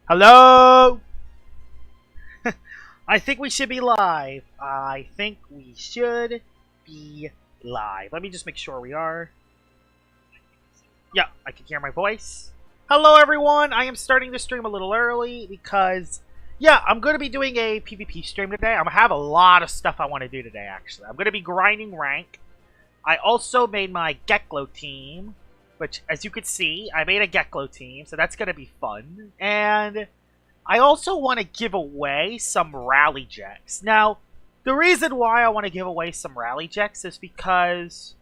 Hello? I think we should be live. I think we should be live. Let me just make sure we are. Yeah, I can hear my voice. Hello, everyone. I am starting the stream a little early because, yeah, I'm going to be doing a PvP stream today. I'm going to have a lot of stuff I want to do today, actually. I'm going to be grinding rank. I also made my Gecklo team, which, as you can see, I made a Gecklo team, so that's going to be fun. And I also want to give away some rally jacks. Now, the reason why I want to give away some rally jacks is because,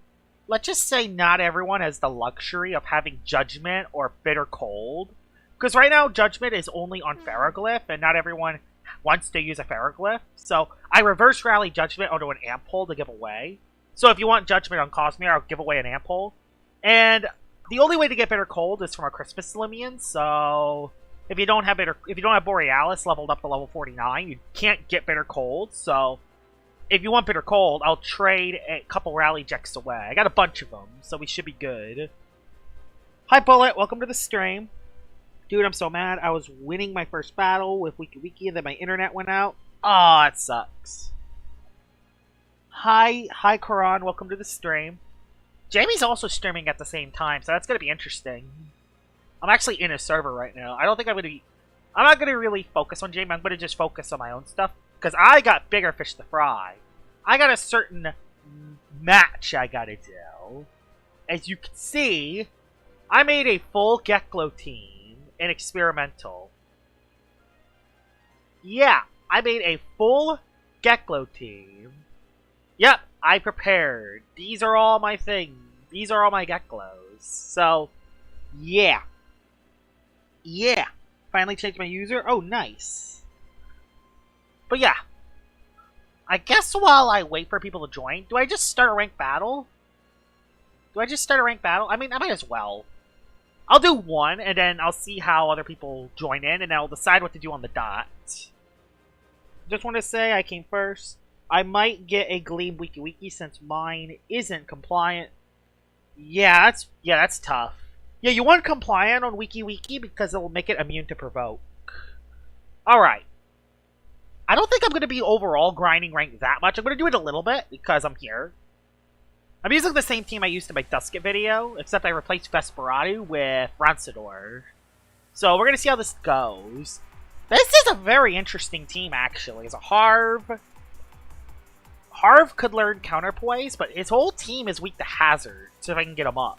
let's just say not everyone has the luxury of having Judgment or Bitter Cold. Because right now, Judgment is only on Ferroglyph, and not everyone wants to use a Ferroglyph. So, I reverse rally Judgment onto an Amp Hole to give away. So if you want Judgment on Cosmere, I'll give away an Amp Hole. And the only way to get Bitter Cold is from a Christmas Loomian, so if you don't have Borealis leveled up to level 49, you can't get Bitter Cold. So if you want Bitter Cold, I'll trade a couple Rally Jacks away. I got a bunch of them, so we should be good. Hi Bullet, welcome to the stream. Dude, I'm so mad. I was winning my first battle with WikiWiki and then my internet went out. Aw, it sucks. Hi Karan, welcome to the stream. Jamie's also streaming at the same time, so that's gonna be interesting. I'm actually in a server right now. I'm not gonna really focus on Jamie, I'm gonna just focus on my own stuff. Because I got bigger fish to fry. I got a certain match I gotta do. As you can see, I made a full Gecklo team in experimental. Yeah, I made a full Gecklo team. Yep, I prepared. These are all my things. These are all my Gecklos. So, yeah. Yeah. Finally changed my user. Oh, nice. But yeah. I guess while I wait for people to join, do I just start a ranked battle? I mean, I might as well. I'll do one, and then I'll see how other people join in, and I'll decide what to do on the dot. Just want to say I came first. I might get a Gleam WikiWiki since mine isn't compliant. Yeah, that's tough. Yeah, you want compliant on WikiWiki because it will make it immune to provoke. Alright. I don't think I'm going to be overall grinding rank that much. I'm going to do it a little bit because I'm here. I'm using the same team I used in my Dusket video, except I replaced Vesperadu with Ronsador. So we're going to see how this goes. This is a very interesting team, actually. It's a Harv could learn counterpoise, but his whole team is weak to Hazard, so if I can get him up.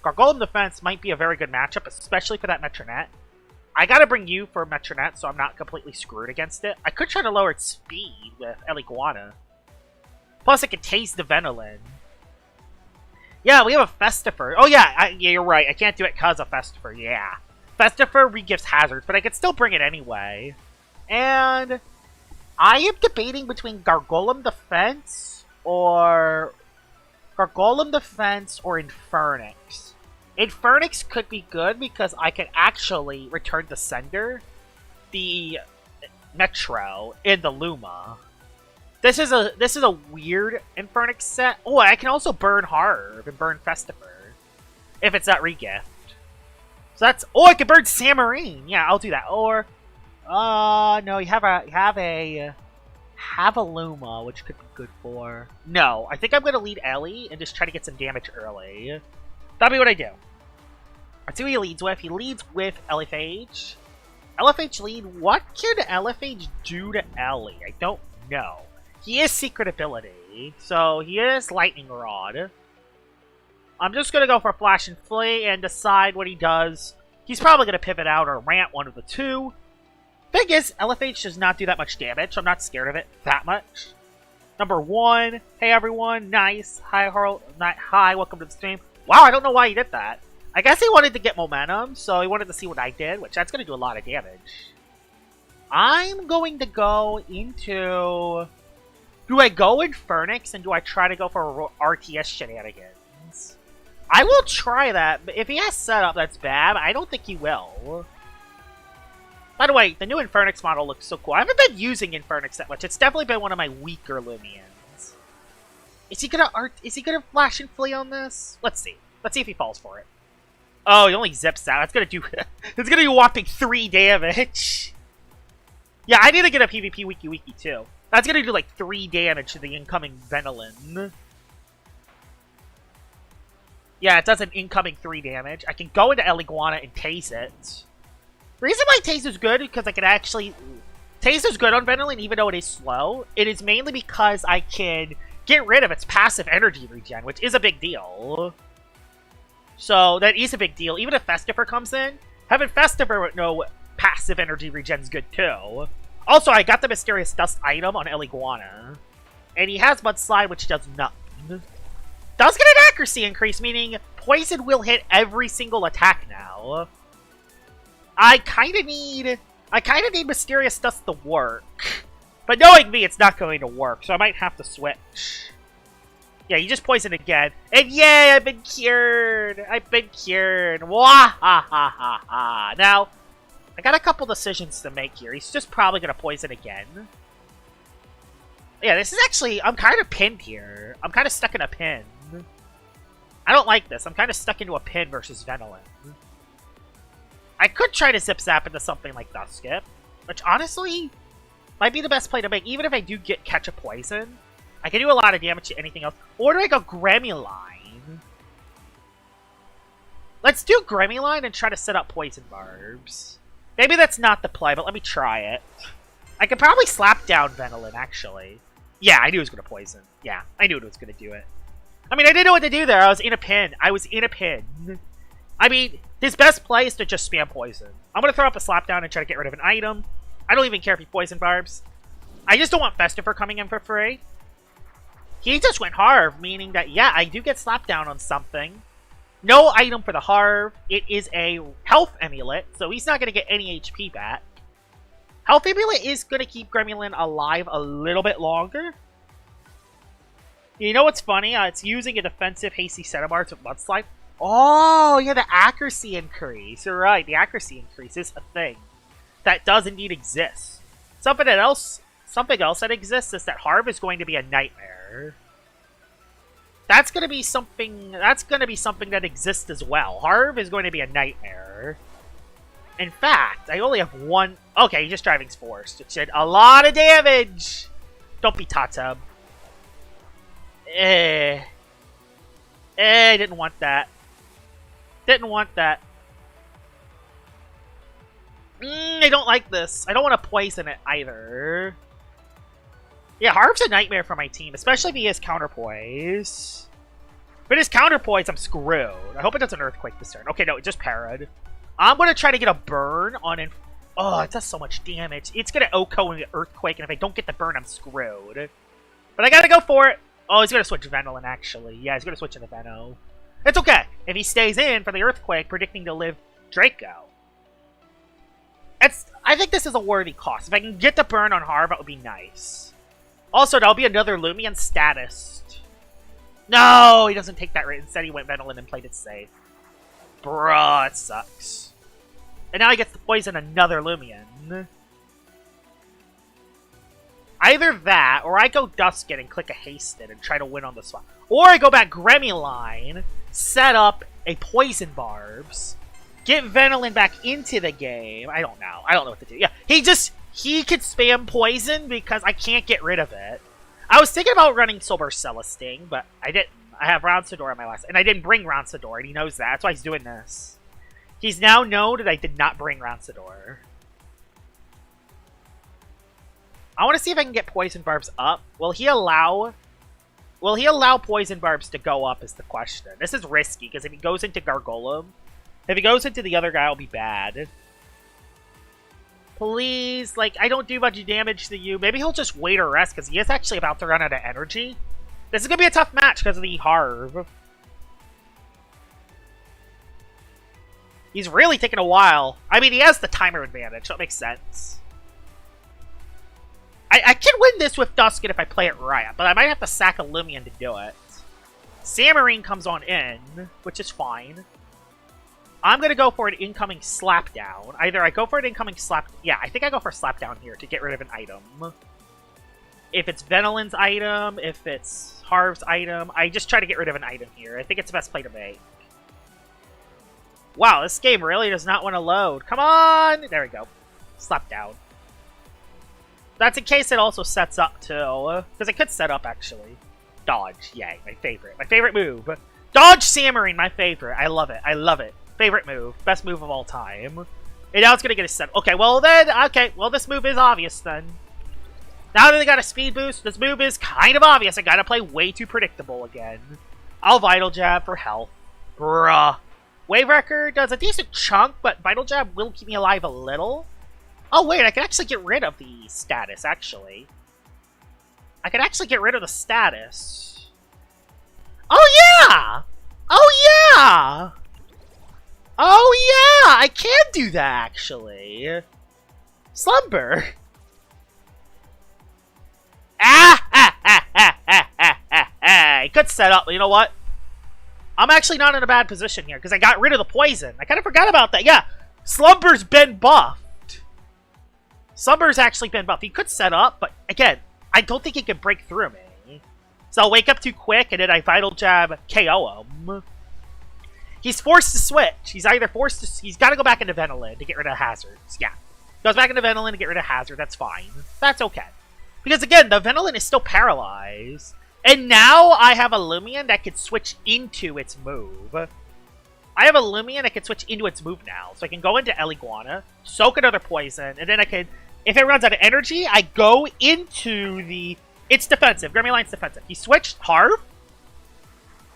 Gargolem Defense might be a very good matchup, especially for that Metronet. I gotta bring you for Metronet, so I'm not completely screwed against it. I could try to lower its speed with Eliguana. Plus, it could taste the Venolin. Yeah, we have a Festifer. Oh yeah, yeah, you're right. I can't do it because of Festifer, yeah. Festifer re-gives Hazards, but I could still bring it anyway. And I am debating between Gargolem Defense or Infernix. Infernix could be good because I can actually return the Sender, the Metro, in the Luma. This is a weird Infernix set. Oh, I can also burn Harv and burn Festifer if it's that regift. So that's I can burn Samarine. Yeah, I'll do that. Or no, you have a Luma, which could be good for. No, I think I'm gonna lead Ellie and just try to get some damage early. That'll be what I do. Let's see what he leads with. He leads with LFH. LFH lead. What can LFH do to Ellie? I don't know. He is Secret Ability, so he is Lightning Rod. I'm just gonna go for Flash and Flea and decide what he does. He's probably gonna pivot out or rant, one of the two. Thing is, LFH does not do that much damage, so I'm not scared of it that much. Number 1. Hey everyone, nice. Hi, hi, welcome to the stream. Wow, I don't know why he did that. I guess he wanted to get momentum, so he wanted to see what I did, which that's going to do a lot of damage. I'm going to go into... Do I go Infernix, and do I try to go for RTS shenanigans? I will try that, but if he has setup that's bad, I don't think he will. By the way, the new Infernix model looks so cool. I haven't been using Infernix that much. It's definitely been one of my weaker Loomians. Is he gonna Flash and Flee on this? Let's see. Let's see if he falls for it. Oh, he only zips out. That's gonna do... it's gonna do a whopping 3 damage. Yeah, I need to get a PvP wiki too. That's gonna do like 3 damage to the incoming Venolin. Yeah, it does an incoming 3 damage. I can go into El Iguana and tase it. The reason why tase is good, because I can actually... Tase is good on Venolin, even though it is slow. It is mainly because I can get rid of its passive energy regen, which is a big deal. So, that is a big deal. Even if Festifer comes in, having Festifer with no passive energy regen is good too. Also, I got the Mysterious Dust item on El Iguana. And he has Mudslide, which does nothing. Does get an accuracy increase, meaning poison will hit every single attack now. I kind of need Mysterious Dust to work. But knowing me, it's not going to work, so I might have to switch. Yeah, you just poison again. And yay, I've been cured! I've been cured! Wah ha ha ha ha! Now, I got a couple decisions to make here. He's just probably going to poison again. Yeah, this is actually... I'm kind of pinned here. I'm kind of stuck in a pin. I don't like this. I'm kind of stuck into a pin versus Venolin. I could try to Zip Zap into something like Duskip, which honestly might be the best play to make. Even if I do catch a poison, I can do a lot of damage to anything else. Or do I go Gremmuline? Let's do Gremmuline and try to set up Poison Barbs. Maybe that's not the play, but let me try it. I could probably slap down Venolin, actually. Yeah, I knew it was going to poison. Yeah, I knew it was going to do it. I mean, I didn't know what to do there. I was in a pin. I mean, his best play is to just spam poison. I'm going to throw up a slapdown and try to get rid of an item. I don't even care if he poison barbs. I just don't want Festifer coming in for free. He just went Harv, meaning that, yeah, I do get slapdown on something. No item for the Harv. It is a health amulet, so he's not going to get any HP back. Health amulet is going to keep Gremlin alive a little bit longer. You know what's funny? It's using a defensive Hasty Centibar to Mudslide. Oh, yeah, the accuracy increase. You're right, the accuracy increase is a thing. That does indeed exist. Something else that exists is that Harv is going to be a nightmare. That's going to be something that exists as well. Harv is going to be a nightmare. In fact, I only have one... Okay, just Driving's Forced. It did a lot of damage! Don't be Tatab. I didn't want that. Didn't want that. I don't like this. I don't want to poison it either. Yeah, Harv's a nightmare for my team, especially if he has counterpoise. If it is counterpoise, I'm screwed. I hope it doesn't Earthquake this turn. Okay, no, it just parried. I'm going to try to get a burn on it. Oh, it does so much damage. It's going to Oko and Earthquake, and if I don't get the burn, I'm screwed. But I got to go for it. Oh, he's going to switch Venolin, actually. Yeah, he's going to switch into Veno. It's okay. If he stays in for the Earthquake, predicting to live Draco. I think this is a worthy cost. If I can get the burn on Harv, that would be nice. Also, that'll be another Loomian status. No, he doesn't take that right. Instead, he went Venolin and played it safe. Bruh, it sucks. And now he gets to poison another Loomian. Either that, or I go Duskin and click a Hasted and try to win on the spot. Or I go back Gremmuline, set up a Poison Barbs, get Venolin back into the game. I don't know. I don't know what to do. Yeah, he can spam Poison because I can't get rid of it. I was thinking about running Sober Celestine, but I didn't. I have Ronsador on my last, and I didn't bring Ronsador, and he knows that. That's why he's doing this. He's now known that I did not bring Ronsador. I want to see if I can get Poison Barbs up. Will he allow Poison Barbs to go up is the question. This is risky, because if he goes into Gargolem, if he goes into the other guy, it'll be bad. Please, like, I don't do much damage to you. Maybe he'll just wait or rest, because he is actually about to run out of energy. This is going to be a tough match because of the Harv. He's really taking a while. I mean, he has the timer advantage, so it makes sense. I can win this with Duskin if I play it right, but I might have to sack a Loomian to do it. Samarine comes on in, which is fine. I'm going to go for an incoming Slapdown. Either I go for an incoming Slap... Yeah, I think I go for a Slapdown here to get rid of an item. If it's Venolin's item, if it's it's Harv's item. I just try to get rid of an item here. I think it's the best play to make. Wow, this game really does not want to load. Come on! There we go. Slap down. That's in case it also sets up, too. Because it could set up, actually. Dodge. Yay, my favorite. My favorite move. Dodge Samarine, my favorite. I love it. I love it. Favorite move. Best move of all time. And now it's going to get a set. Okay, well then, this move is obvious then. Now that they got a speed boost, this move is kind of obvious. I gotta play way too predictable again. I'll Vital Jab for health. Bruh. Wave Wrecker does a decent chunk, but Vital Jab will keep me alive a little. Oh wait, I can actually get rid of the status, actually. I can actually get rid of the status. Oh yeah! Oh yeah! Oh yeah! I can do that, actually. Slumber. I could set up, you know what? I'm actually not in a bad position here, because I got rid of the poison. I kind of forgot about that. Yeah, Slumber's been buffed. Slumber's actually been buffed. He could set up, but again, I don't think he can break through me. So I'll wake up too quick, and then I Vital Jab KO him. He's forced to switch. He's either forced to... He's got to go back into Venilin to get rid of hazards. Yeah. Goes back into Venilin to get rid of hazard. That's fine. That's okay. Because again, the Venilin is still paralyzed. And now I have a Loomian that can switch into its move. I have a Loomian that can switch into its move now. So I can go into El Iguana, soak another poison, and then I can... If it runs out of energy, I go into the... It's defensive. Gremline's defensive. He switched Harv.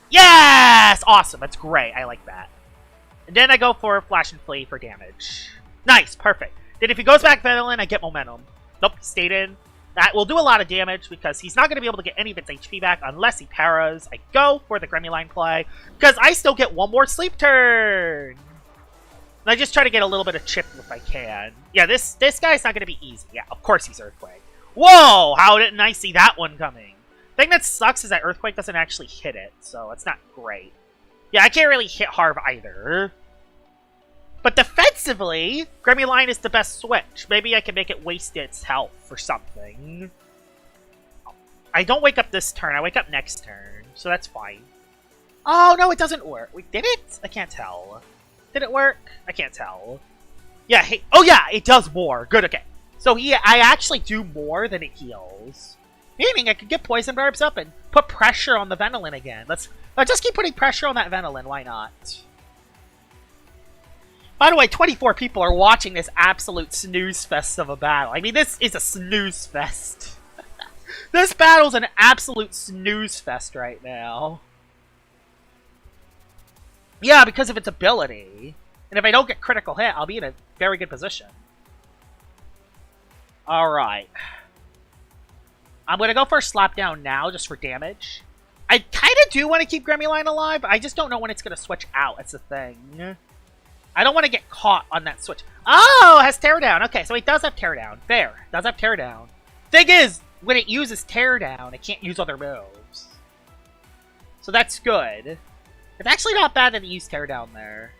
Yes! Awesome. That's great. I like that. And then I go for Flash and Flee for damage. Nice. Perfect. Then if he goes back Venilin, I get momentum. Nope. Stayed in. That will do a lot of damage because he's not going to be able to get any of its HP back unless he paras. I go for the Gremlin play because I still get one more sleep turn. And I just try to get a little bit of chip if I can. Yeah, this guy's not going to be easy. Yeah, of course he's Earthquake. Whoa! How didn't I see that one coming? The thing that sucks is that Earthquake doesn't actually hit it, so it's not great. Yeah, I can't really hit Harv either. But defensively, Gremlin is the best switch. Maybe I can make it waste its health or something. I don't wake up this turn. I wake up next turn, so that's fine. Oh, no, it doesn't work. Wait, did it? I can't tell. Did it work? I can't tell. Yeah, hey, oh yeah, it does more. Good, okay. So I actually do more than it heals. Meaning I could get Poison Barbs up and put pressure on the Venilin again. Let's just keep putting pressure on that Venilin. Why not? By the way, 24 people are watching this absolute snooze fest of a battle. I mean, this is a snooze fest. This battle's an absolute snooze fest right now. Yeah, because of its ability. And if I don't get critical hit, I'll be in a very good position. Alright. I'm going to go for a Slapdown now, just for damage. I kind of do want to keep Gremlin alive, but I just don't know when it's going to switch out. That's the thing. I don't want to get caught on that switch. Oh, it has Teardown. Okay, so it does have Teardown. Fair. It does have Teardown. Thing is, when it uses Teardown, it can't use other moves. So that's good. It's actually not bad that it used Teardown there.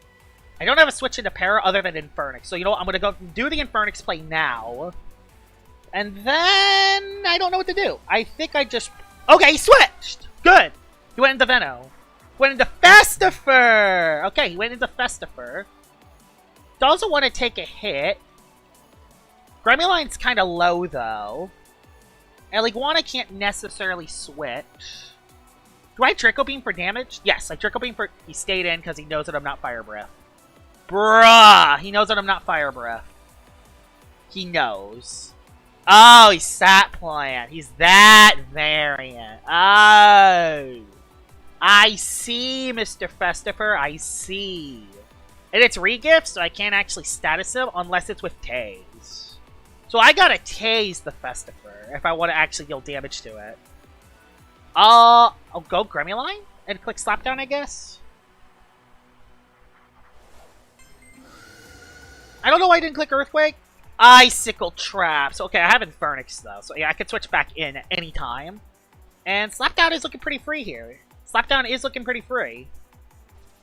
I don't have a switch into Para other than Infernix. So you know what? I'm going to go do the Infernix play now. And then I don't know what to do. I think I just... Okay, he switched! Good! He went into Veno. Went into Festifer! Okay, he went into Festifer. Doesn't want to take a hit. Gremlin's kind of low, though. And Iguana can't necessarily switch. Do I Draco Beam for damage? Yes, I Draco Beam for... He stayed in because he knows that I'm not Fire Breath. Bruh! He knows that I'm not Fire Breath. He knows. Oh, he's Sat Plant. He's that variant. Oh. I see, Mr. Festifer. I see. And it's regift, so I can't actually status him unless it's with Tase. So I gotta Tase the Festifer if I want to actually deal damage to it. I'll go Gremlin and click Slapdown, I guess. I don't know why I didn't click Earthquake. Icicle Traps. Okay, I have Infernix, though. So yeah, I can switch back in at any time. And Slapdown is looking pretty free here. Slapdown is looking pretty free.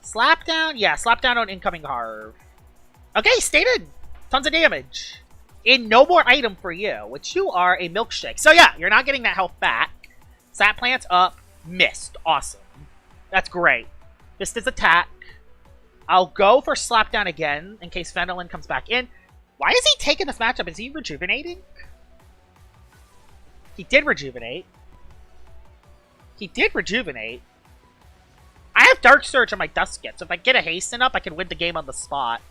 Slapdown? Yeah, Slapdown on incoming Harv. Okay, stayed in. Tons of damage. And no more item for you, which you are a Milkshake. So yeah, you're not getting that health back. Sat Plant's up. Missed. Awesome. That's great. Missed his attack. I'll go for Slapdown again in case Phenolin comes back in. Why is he taking this matchup? Is he rejuvenating? He did rejuvenate. He did rejuvenate. I have Dark Surge on my Dusket, so if I get a Hasten up, I can win the game on the spot.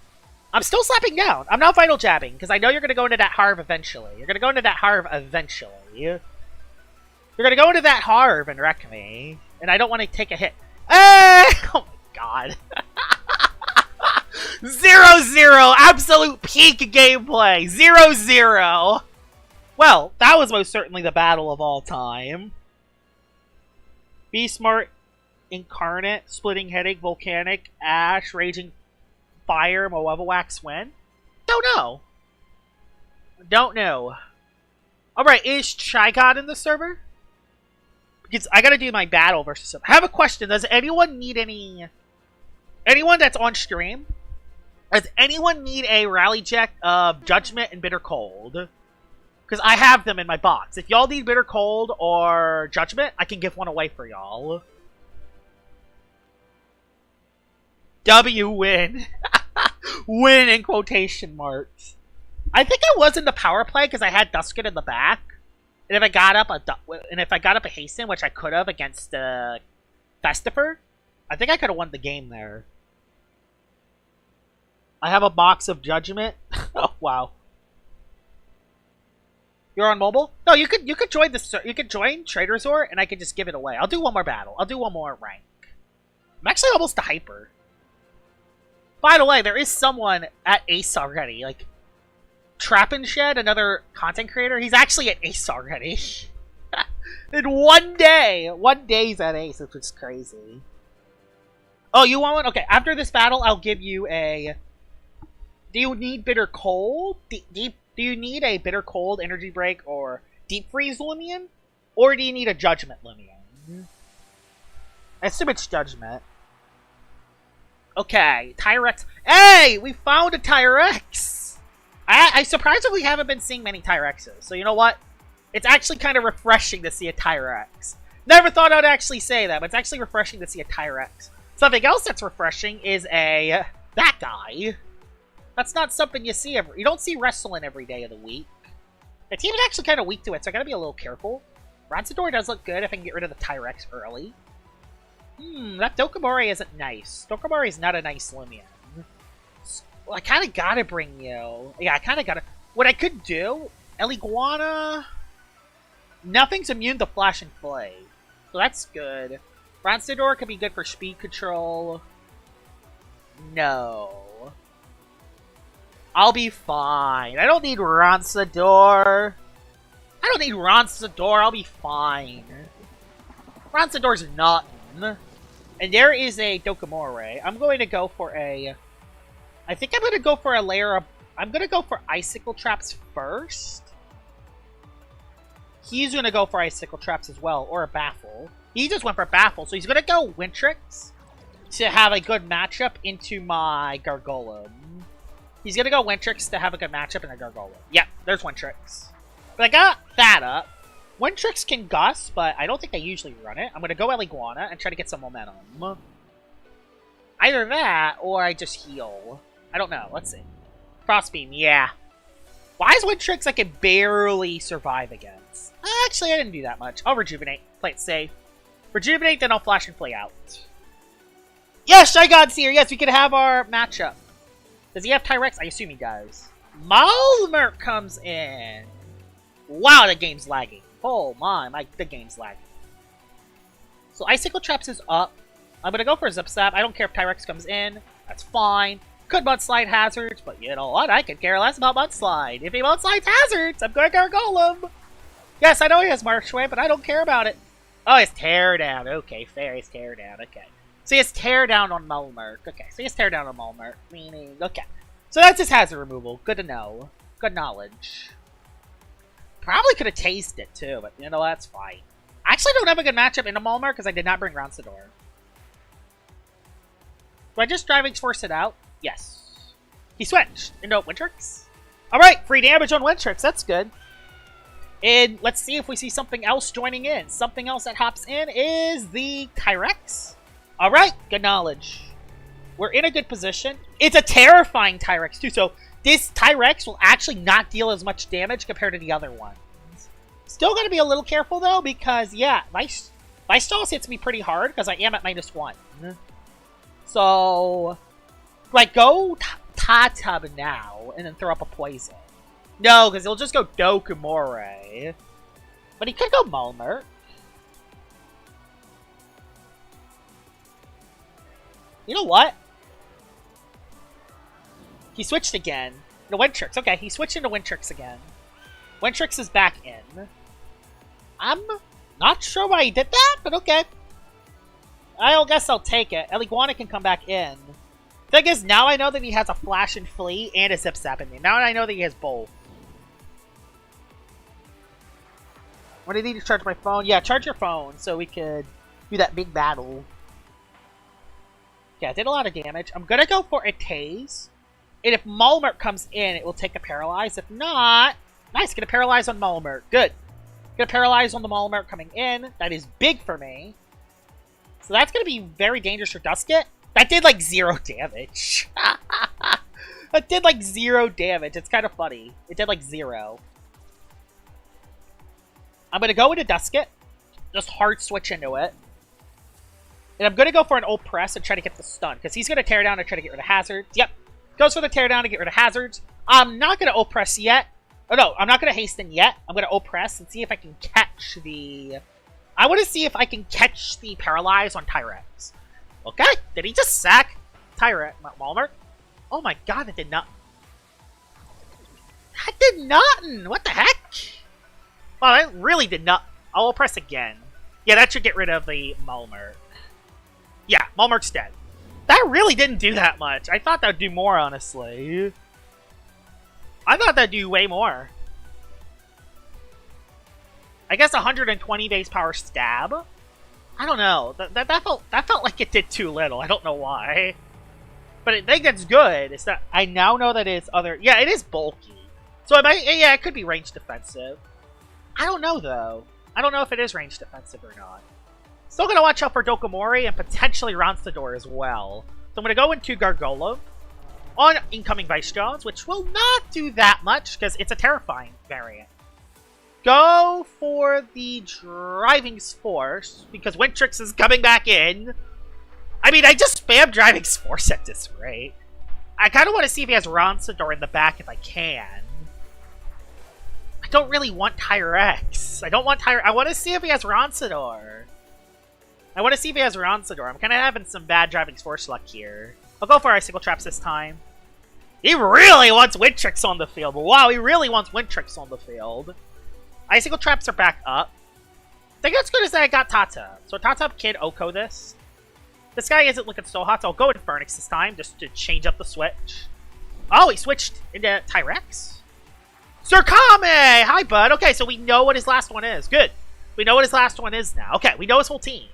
I'm still slapping down. I'm not Vital Jabbing, because I know you're going to go into that Harv eventually. You're going to go into that Harv eventually. You're going to go into that Harv and wreck me, and I don't want to take a hit. Oh my god. 0-0! Absolute peak gameplay! 0-0! Well, that was most certainly the battle of all time. Be Smart, Incarnate, Splitting Headache, Volcanic, Ash, Raging Fire, Moevawax win? Don't know. Don't know. Alright, is Chigod in the server? Because I gotta do my battle versus him. I have a question. Does anyone need any... Anyone that's on stream? Does anyone need a Rally Check of Judgment and Bitter Cold? Because I have them in my box. If y'all need Bitter Cold or Judgment, I can give one away for y'all. W win. Win in quotation marks. I think I was in the power play because I had Duskin in the back. And if I got up a Hasten, which I could have against Festifer, I think I could have won the game there. I have a box of Judgment. Oh wow. You're on mobile? No, you could join the Trade Resort and I could just give it away. I'll do one more battle. I'll do one more rank. I'm actually almost to hyper. By the way, there is someone at Ace already. Like Trappin Shed, another content creator. He's actually at Ace already. In one day. One day's at Ace, which is crazy. Oh, you want one? Okay, after this battle, I'll give you a... Do you need Bitter Cold? Do you need a Bitter Cold, Energy Break, or Deep Freeze Loomian? Or do you need a Judgment Loomian? I assume it's Judgment. Okay, Tyrex. Hey! We found a Tyrex! I surprisingly haven't been seeing many Tyrexes. So you know what? It's actually kind of refreshing to see a Tyrex. Never thought I'd actually say that, but it's actually refreshing to see a Tyrex. Something else that's refreshing is that guy. That's not something you see you don't see wrestling every day of the week. The team is actually kind of weak to it, so I gotta be a little careful. Ronsador does look good if I can get rid of the Tyrex early. That Dokabari isn't nice. Dokabari is not a nice Loomian. Well, I kind of gotta bring you. Yeah, I kind of gotta. What I could do, Eliguana. Nothing's immune to Flash and Flay, so that's good. Ronsador could be good for speed control. No. I'll be fine. I don't need Ronsador. I don't need Ronsador. I'll be fine. Ronsador's nothing. And there is a Dokamore. I'm going to go for a... I think I'm going to go for a layer of... I'm going to go for Icicle Traps first. He's going to go for Icicle Traps as well, or a Baffle. He just went for Baffle, so he's going to go Wintrix to have a good matchup into my Gargolem. He's going to go Wintrix to have a good matchup in a Gargolem. Yep, there's Wintrix. But I got that up. Wintrix can Gust, but I don't think I usually run it. I'm going to go Eliguana and try to get some momentum. Either that, or I just heal. I don't know. Let's see. Frostbeam, yeah. Why is Wintrix I can barely survive against? Actually, I didn't do that much. I'll Rejuvenate. Play it safe. Rejuvenate, then I'll Flash and Play out. Yes, Shy God's here. Yes, we can have our matchup. Does he have Tyrex? I assume he does. Malmert comes in. Wow, the game's lagging. Oh my, the game's lagging. So Icicle Traps is up. I'm gonna go for a Zip Zap. I don't care if Tyrex comes in. That's fine. Could Mudslide Hazards, but you know what? I could care less about Mudslide. If he Mudslides Hazards, I'm going to Gargolem. Yes, I know he has Marchway, but I don't care about it. Oh, it's Teardown. Okay, fair. It's Teardown. Okay. So he has Teardown on Malmert. Okay, so he has Teardown on Malmert. Meaning, okay. So that's his hazard removal. Good to know. Good knowledge. Probably could have tasted it too, but you know, that's fine. I actually don't have a good matchup in a Malmert because I did not bring Ronsador. Do I just Driving Force it out? Yes. He switched into Wintrix. Alright, free damage on Wintrix. That's good. And let's see if we see something else joining in. Something else that hops in is the Tyrex. Alright, good knowledge. We're in a good position. It's a terrifying Tyrex, too. So this Tyrex will actually not deal as much damage compared to the other ones. Still going to be a little careful, though, because, yeah, Vice hits me pretty hard because I am at -1. So, do I go Tatub now and then throw up a poison? No, because he'll just go Dokumore. But he could go Malmer. You know what? He switched again. To Wintrix. Okay, he switched into Wintrix again. Wintrix is back in. I'm not sure why he did that, but okay. I guess I'll take it. Eliguana can come back in. Thing is, now I know that he has a Flash and Flee and a Zip Zap in me. Now I know that he has both. What do I need to charge my phone? Yeah, charge your phone so we could do that big battle. Yeah, it did a lot of damage. I'm gonna go for a Tase. And if Malmert comes in, it will take a Paralyze. If not... Nice, get a Paralyze on Malmert. Good. Get a Paralyze on the Malmert coming in. That is big for me. So that's going to be very dangerous for Dusket. That did, like, 0 damage. That did, like, 0 damage. It's kind of funny. It did, like, 0. I'm going to go into Dusket. Just hard switch into it. And I'm going to go for an ult press and try to get the stun. Because he's going to tear down and try to get rid of hazards. Yep. Goes for the teardown to get rid of hazards. I'm not going to ult press yet. Oh, no, I'm not going to hasten yet. I'm going to ult press and see if I can catch the... I want to see if I can catch the Paralyze on Tyrex. Okay, did he just sack Tyrex? Malmer? Oh my god, that did not... That did nothing! What the heck? Well, that really did not... I'll ult press again. Yeah, that should get rid of the Malmer. Yeah, Malmer's dead. That really didn't do that much. I thought that would do more, honestly. I thought that'd do way more. I guess 120 base power stab? I don't know. That felt like it did too little. I don't know why. But I think that's good. It's that I now know that it's other... Yeah, it is bulky. So it might... Yeah, it could be range defensive. I don't know, though. I don't know if it is range defensive or not. Still going to watch out for Dokomori and potentially Ronstador as well. So I'm going to go into Gargolo on incoming Vice Jones, which will not do that much because it's a terrifying variant. Go for the Driving Force because Wintrix is coming back in. I mean, I just spam Driving Force at this rate. I kind of want to see if he has Ronstador in the back if I can. I don't really want Tyrex. I don't want I want to see if he has Ronstador. I want to see if he has Ronstador. I'm kind of having some bad Driving Force luck here. I'll go for Icicle Traps this time. He really wants Wintrix on the field. Wow, he really wants Wintrix on the field. Icicle Traps are back up. I think it's good as I got Tata. So Tata Kid Oko this. This guy isn't looking so hot, so I'll go with Fernix this time just to change up the switch. Oh, he switched into Tyrex. Surkame! Hi, bud. Okay, so we know what his last one is. Good. We know what his last one is now. Okay, we know his whole team.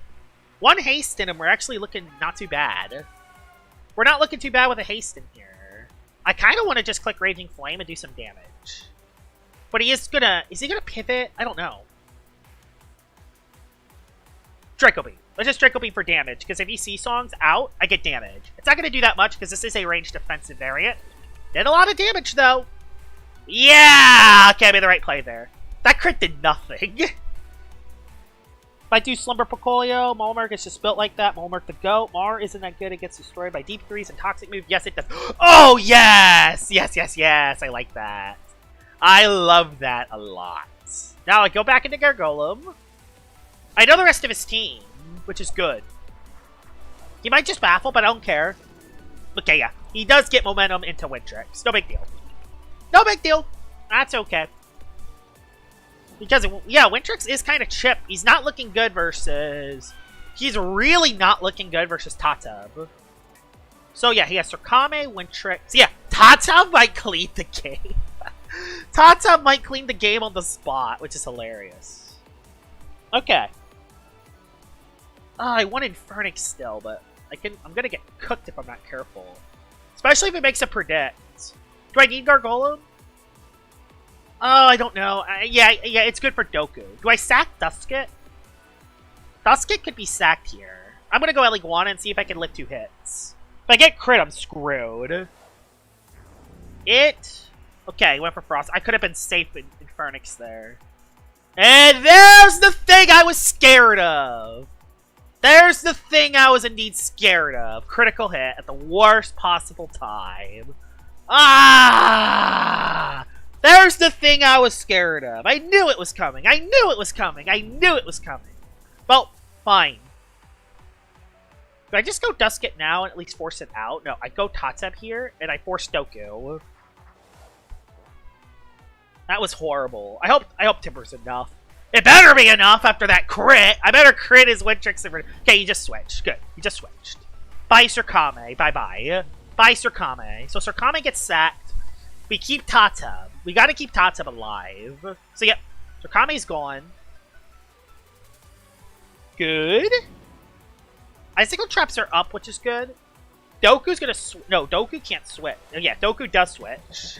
One haste in him, we're actually looking not too bad. We're not looking too bad with a haste in here. I kind of want to just click Raging Flame and do some damage. But he is gonna... Is he gonna pivot? I don't know. Draco Beam. Let's just Draco Beam for damage, because if he Seasongs out, I get damage. It's not gonna do that much, because this is a ranged defensive variant. Did a lot of damage, though. Yeah! Okay, I made the right play there. That crit did nothing. If I do Slumber Pocolio, Malmer gets just built like that. Malmer the GOAT. Mar isn't that good. It gets destroyed by Deep Freeze and Toxic Move. Yes, it does. Oh, yes! Yes, yes, yes. I like that. I love that a lot. Now I go back into Gargolem. I know the rest of his team, which is good. He might just baffle, but I don't care. Okay, yeah. He does get momentum into Wintrix. No big deal. No big deal. That's okay. Because, yeah, Wintrix is kind of chipped. He's not looking good versus... He's really not looking good versus Tatub. So, yeah, he has Surkame, Wintrix... Yeah, Tatub might clean the game. Tatub might clean the game on the spot, which is hilarious. Okay. I wanted Fernix still, but I'm gonna get cooked if I'm not careful. Especially if it makes a predict. Do I need Gargolem? Oh, I don't know. Yeah, it's good for Doku. Do I sack Dusket? Dusket could be sacked here. I'm gonna go Eliguana and see if I can live 2 hits. If I get crit, I'm screwed. Okay, went for Frost. I could have been safe in Fernix there. And there's the thing I was scared of! There's the thing I was indeed scared of. Critical hit at the worst possible time. Ah! There's the thing I was scared of. I knew it was coming. I knew it was coming. I knew it was coming. Well, fine. Do I just go Dusk It now and at least force it out? No, I go Tatseb here, and I force Doku. That was horrible. I hope Timber's enough. It better be enough after that crit. I better crit his Wintrix. Okay, you just switched. Good. You just switched. Bye, Surkame. Bye-bye. Bye, Surkame. So Surkame gets sacked. We keep Tatseb. We gotta keep Tatseb alive. So, yep. Surkame's gone. Good. Icicle traps are up, which is good. Doku's gonna no, Doku can't switch. Oh, yeah, Doku does switch.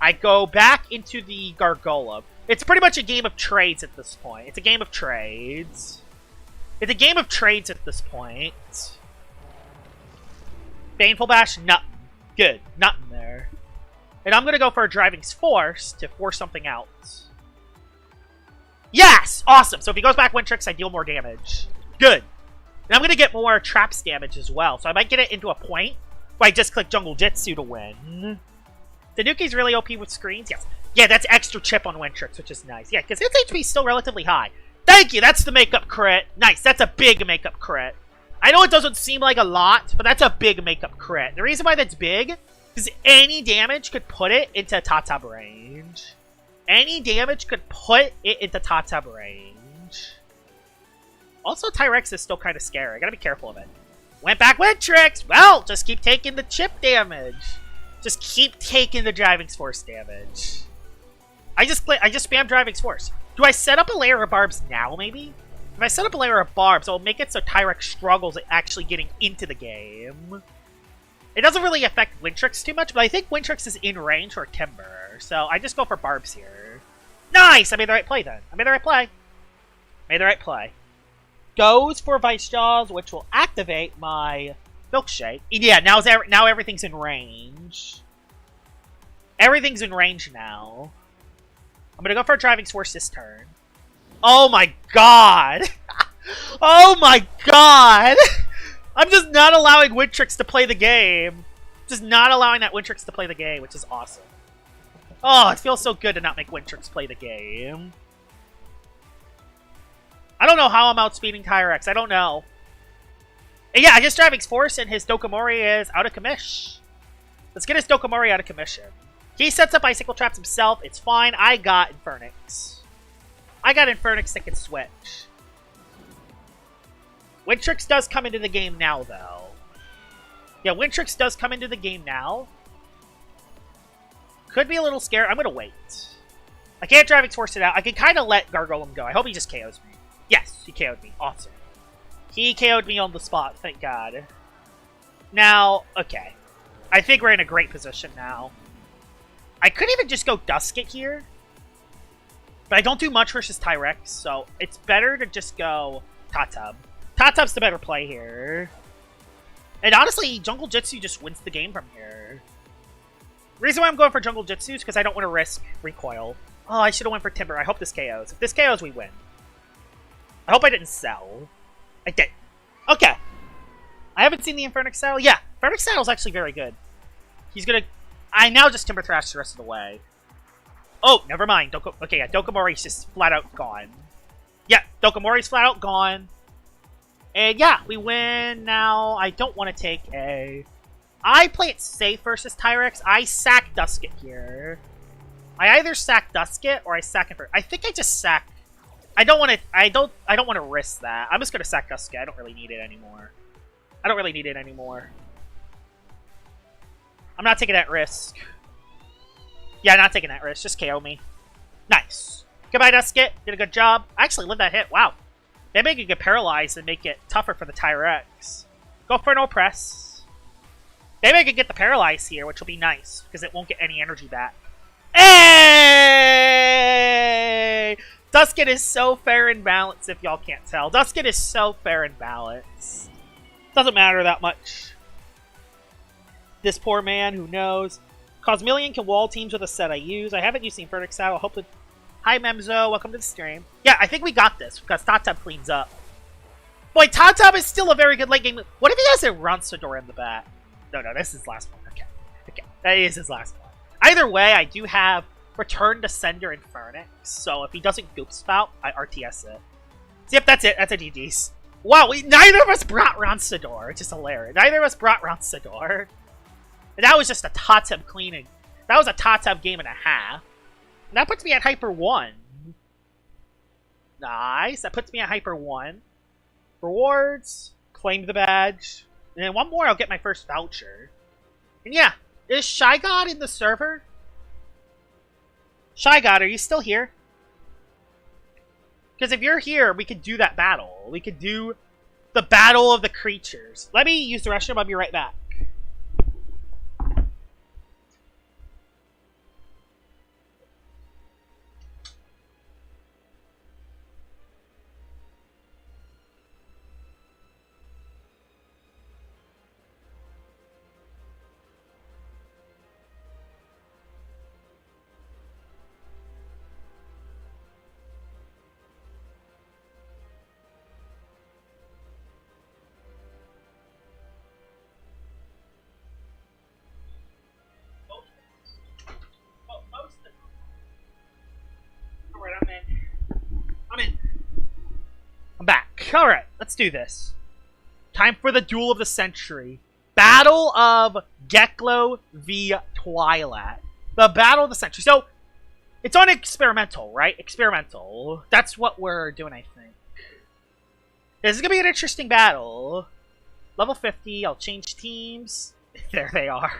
I go back into the Gargoyle. It's pretty much a game of trades at this point. It's a game of trades. It's a game of trades at this point. Baneful Bash, nothing. Good, nothing there. And I'm gonna go for a Driving Force to force something out. Yes! Awesome! So if he goes back Wintrix, I deal more damage. Good. And I'm gonna get more Traps damage as well. So I might get it into a point where I just click Jungle Jitsu to win. Tanuki's really OP with screens? Yes. Yeah, that's extra chip on Wintrix, which is nice. Yeah, because its HP is still relatively high. Thank you! That's the makeup crit. Nice, that's a big makeup crit. I know it doesn't seem like a lot, but that's a big makeup crit. The reason why that's big is any damage could put it into Tatseb range. Any damage could put it into Tatseb range. Also, Tyrex is still kind of scary. I gotta be careful of it. Went back Wintrix! Well, just keep taking the chip damage. Just keep taking the Driving Force damage. I just spam Driving Force. Do I set up a layer of barbs now, maybe? If I set up a layer of barbs, it'll make it so Tyrex struggles at actually getting into the game. It doesn't really affect Wintrix too much, but I think Wintrix is in range for Timber. So I just go for barbs here. Nice! I made the right play then. I made the right play. Made the right play. Goes for Vice Jaws, which will activate my Milkshake. Yeah, now everything's in range. Everything's in range now. I'm gonna go for a Driving Force this turn. Oh my god! Oh my god! I'm just not allowing Wintrix to play the game. Just not allowing that Wintrix to play the game, which is awesome. Oh, it feels so good to not make Wintrix play the game. I don't know how I'm outspeeding Tyrex. I don't know. And yeah, his Driving Force and his Dokomori is out of commish. Let's get his Dokomori out of commission. He sets up Icicle Traps himself. It's fine. I got Infernix. I got Infernix that can switch. Wintrix does come into the game now, though. Yeah, Wintrix does come into the game now. Could be a little scared. I'm going to wait. I can't Driving Force it out. I can kind of let Gargolem go. I hope he just KOs me. Yes, he KO'd me. Awesome. He KO'd me on the spot, thank God. Now, okay. I think we're in a great position now. I could even just go Dusk It here. But I don't do much versus Tyrex, so it's better to just go Tatseb. Tatseb's the better play here. And honestly, Jungle Jitsu just wins the game from here. The reason why I'm going for Jungle Jitsu is because I don't want to risk recoil. Oh, I should have went for Timber. I hope this KOs. If this KOs, we win. I hope I didn't sell. I did. Okay. I haven't seen the Infernix Saddle. Yeah, Infernix Saddle is actually very good. He's gonna... I now just Timber Thrash the rest of the way. Oh, never mind. Okay, yeah, Dokomori's just flat out gone. Yeah, Dokomori's flat out gone. And yeah, we win now. I don't want to take a... I play it safe versus Tyrex. I sack Dusk It here. I either sack Dusk It or I sack Infernix. I think I just sack... I don't want to risk that. I'm just gonna sack Dusk It. I don't really need it anymore. I don't really need it anymore. I'm not taking that risk. Yeah, not taking that risk. Just KO me. Nice. Goodbye, Dusk It. Did a good job. I actually lived that hit. Wow. Maybe I could get paralyzed and make it tougher for the Tyrex. Go for an Oppress. Maybe I could get the Paralyze here, which will be nice, because it won't get any energy back. Hey! Dusk It is so fair and balanced, if y'all can't tell. Dusk It is so fair and balanced. Doesn't matter that much. This poor man, who knows? Cosmillion can wall teams with a set I use. I haven't used the Infernix out. I hope to... Hi, Memzo. Welcome to the stream. Yeah, I think we got this, because Tatab cleans up. Boy, Tatab is still a very good late game. What if he has a Ronsador in the back? No, this is his last one. Okay. That is his last one. Either way, I do have Return to Sender Infernix, so if he doesn't Goop Spout, I RTS it. So, yep, that's it. That's a GG's. Wow, neither of us brought Ronsador, which is hilarious. Neither of us brought Ronsador. And that was just a Tatab cleaning. That was a Tatab game and a half. And that puts me at Hyper 1. Nice. That puts me at Hyper 1. Rewards. Claim the badge. And then one more, I'll get my first voucher. And yeah, is Shy God in the server? Shy God, are you still here? Because if you're here, we could do that battle. We could do the Battle of the Creatures. Let me use the restroom. I'll be right back. I'm back. Alright, let's do this. Time for the duel of the century. Battle of Gecklo v Twilight. The battle of the century. So, it's on experimental, right? Experimental. That's what we're doing, I think. This is going to be an interesting battle. Level 50, I'll change teams. There they are.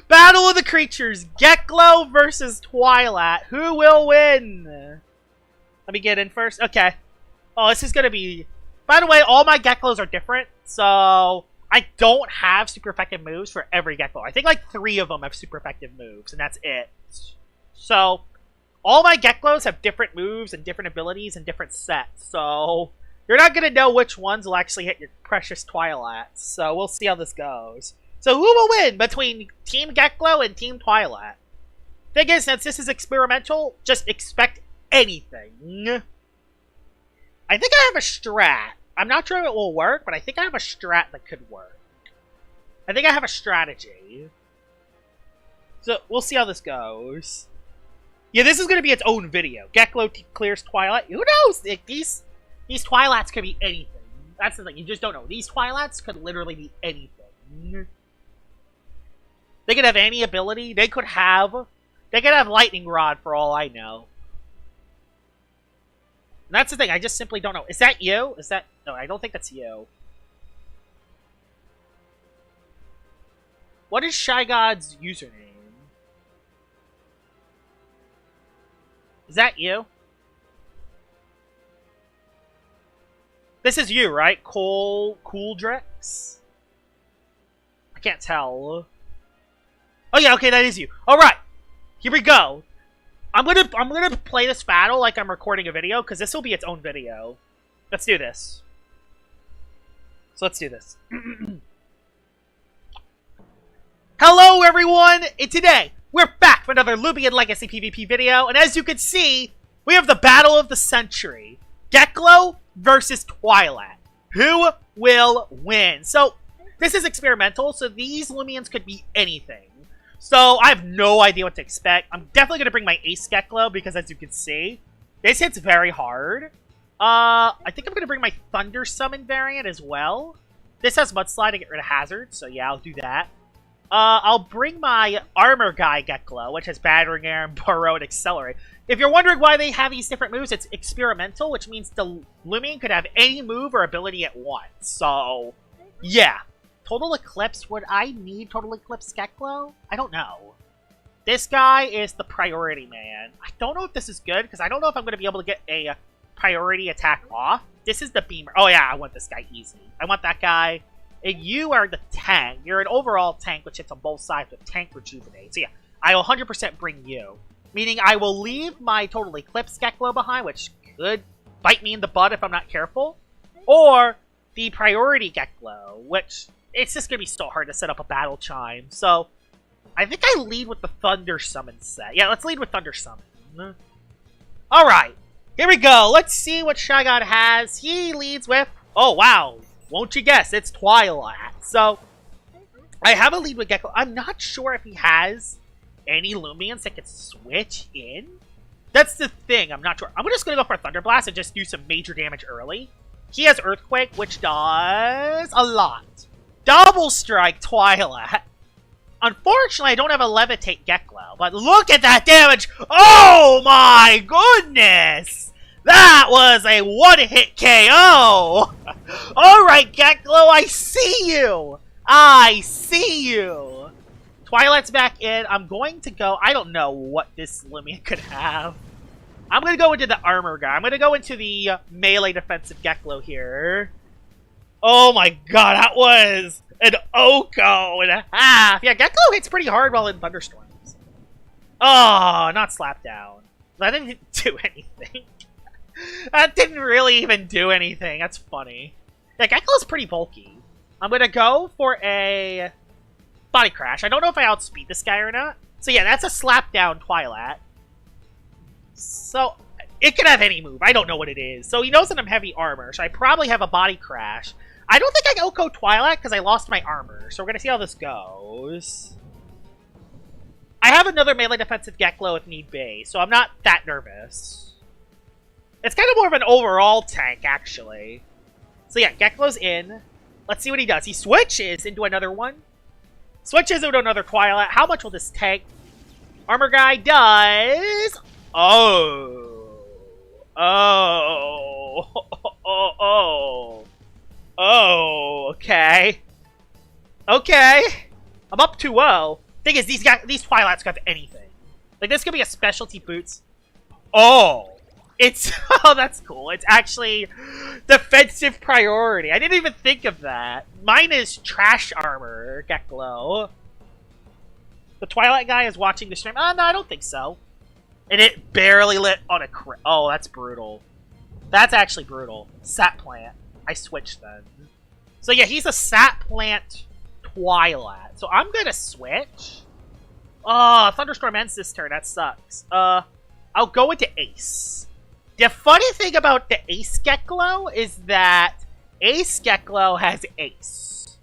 Battle of the Creatures. Gecklo versus Twilight. Who will win? Let me get in first. Okay. Oh, this is going to be... By the way, all my Gecklos are different. So, I don't have super effective moves for every Gecklo. I think like 3 of them have super effective moves, and that's it. So, all my Gecklos have different moves and different abilities and different sets. So, you're not going to know which ones will actually hit your precious Twilight. So, we'll see how this goes. So, who will win between Team Gecklo and Team Twilight? Thing is, since this is experimental, just expect anything. I think I have a strat. I'm not sure if it will work, but I think I have a strat that could work. I think I have a strategy. So, we'll see how this goes. Yeah, this is going to be its own video. Gecklo clears Twilight. Who knows? These Twilights could be anything. That's the thing. You just don't know. These Twilights could literally be anything. They could have any ability. They could have Lightning Rod for all I know. And that's the thing. I just simply don't know. Is that you? Is that... No, I don't think that's you. What is Shy God's username? Is that you? This is you, right? Cooldrex? I can't tell. Oh yeah, okay, that is you. Alright. Here we go. I'm gonna play this battle like I'm recording a video, because this will be its own video. Let's do this. So let's do this. Hello everyone! And today, we're back for another Loomian Legacy PvP video, and as you can see, we have the Battle of the Century. Gecklo versus Twilight. Who will win? So, this is experimental, so these Loomians could be anything. So, I have no idea what to expect. I'm definitely going to bring my Ace Gecklo, because as you can see, this hits very hard. I think I'm going to bring my Thunder Summon variant as well. This has Mudslide to get rid of Hazard, so yeah, I'll do that. I'll bring my Armor Guy Gecklo, which has Battering Ram, Burrow, and Accelerate. If you're wondering why they have these different moves, it's experimental, which means the Loomian could have any move or ability at once. So, yeah. Total Eclipse, would I need Total Eclipse Gecklo? I don't know. This guy is the priority man. I don't know if this is good, because I don't know if I'm going to be able to get a priority attack off. This is the Beamer. Oh yeah, I want this guy easy. I want that guy. And you are the tank. You're an overall tank, which hits on both sides with Tank Rejuvenate. So yeah, I will 100% bring you. Meaning I will leave my Total Eclipse Gecklo behind, which could bite me in the butt if I'm not careful. Or the Priority Gecklo, which it's just gonna be so hard to set up a battle chime. So I think I lead with the Thunder Summon set. Yeah, let's lead with Thunder Summon. Alright, here we go. Let's see what Shy God has. He leads with, oh wow, won't you guess, it's Twilight. So I have a lead with Gecklo. I'm not sure if he has any Loomians that can switch in. That's the thing, I'm not sure. I'm just going to go for a Thunder Blast and just do some major damage early. He has Earthquake, which does a lot. Double Strike Twilight. Unfortunately, I don't have a Levitate Gecklo, but look at that damage! Oh my goodness! That was a one-hit KO! Alright, Gecklo, I see you! I see you! Twilight's back in. I'm going to go... I don't know what this Loomian could have. I'm going to go into the armor guy. I'm going to go into the melee defensive Gecklo here. Oh my god, that was an Oko and a half. Yeah, Gecklo hits pretty hard while in thunderstorms. Oh, not slap down. That didn't do anything. That didn't really even do anything. That's funny. Yeah, Gecklo's pretty bulky. I'm going to go for a Body Crash. I don't know if I outspeed this guy or not. So yeah, that's a slap down Twilight. So it could have any move. I don't know what it is. So he knows that I'm heavy armor, so I probably have a Body Crash. I don't think I Oko Twilight because I lost my armor. So we're going to see how this goes. I have another melee defensive Gecklo if need be, so I'm not that nervous. It's kind of more of an overall tank, actually. So yeah, Gecklo's in. Let's see what he does. He switches into another one. Switches into another Twilight. How much will this take? Armor guy does... Oh. Oh. Oh. Oh. Oh. Okay. Okay. I'm up 2-0. Thing is, these Twilights could have anything. Like, this could be a specialty boots. Oh. It's... Oh, that's cool. It's actually defensive priority. I didn't even think of that. Mine is trash armor, Gecklo. The Twilight guy is watching the stream. Oh, no, I don't think so. And it barely lit on a crit. Oh, that's brutal. That's actually brutal. Sap Plant. I switched then. So yeah, he's a Sap Plant Twilight. So I'm gonna switch. Oh, Thunderstorm ends this turn. That sucks. I'll go into Ace. The funny thing about the Ace Gecklo is that Ace Gecklo has Ace.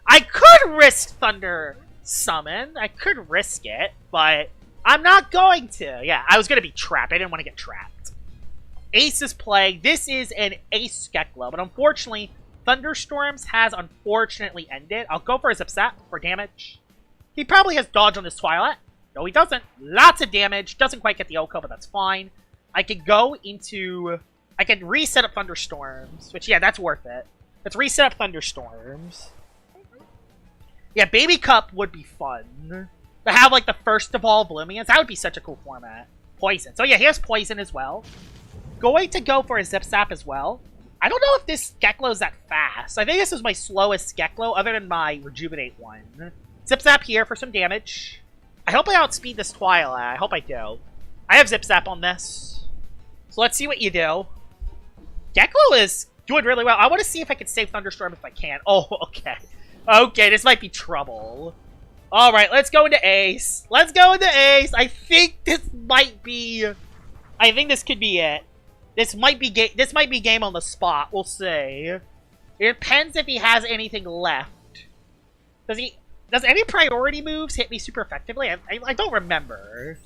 I could risk Thunder Summon. I could risk it, but I'm not going to. Yeah, I was going to be trapped. I didn't want to get trapped. Ace is playing. This is an Ace Gecklo, but unfortunately, Thunderstorms has unfortunately ended. I'll go for a Zipzap for damage. He probably has dodge on this Twilight. No, he doesn't. Lots of damage. Doesn't quite get the Oko, but that's fine. I can go into... I can reset up Thunderstorms, which, yeah, that's worth it. Let's reset up Thunderstorms. Yeah, Baby Cup would be fun. To have, like, the first evolve Loomians. That would be such a cool format. Poison. So, yeah, he has Poison as well. Going to go for a Zipzap as well. I don't know if this Gecklo is that fast. I think this is my slowest Gecklo, other than my Rejuvenate one. Zipzap here for some damage. I hope I outspeed this Twilight. I hope I do. I have Zipzap on this. So let's see what you do. Gecklo is doing really well. I want to see if I can save Thunderstorm if I can. Oh, okay. Okay, this might be trouble. Alright, let's go into Ace. Let's go into Ace. I think this might be... I think this could be it. This might be game on the spot. We'll see. It depends if he has anything left. Does any priority moves hit me super effectively? I don't remember.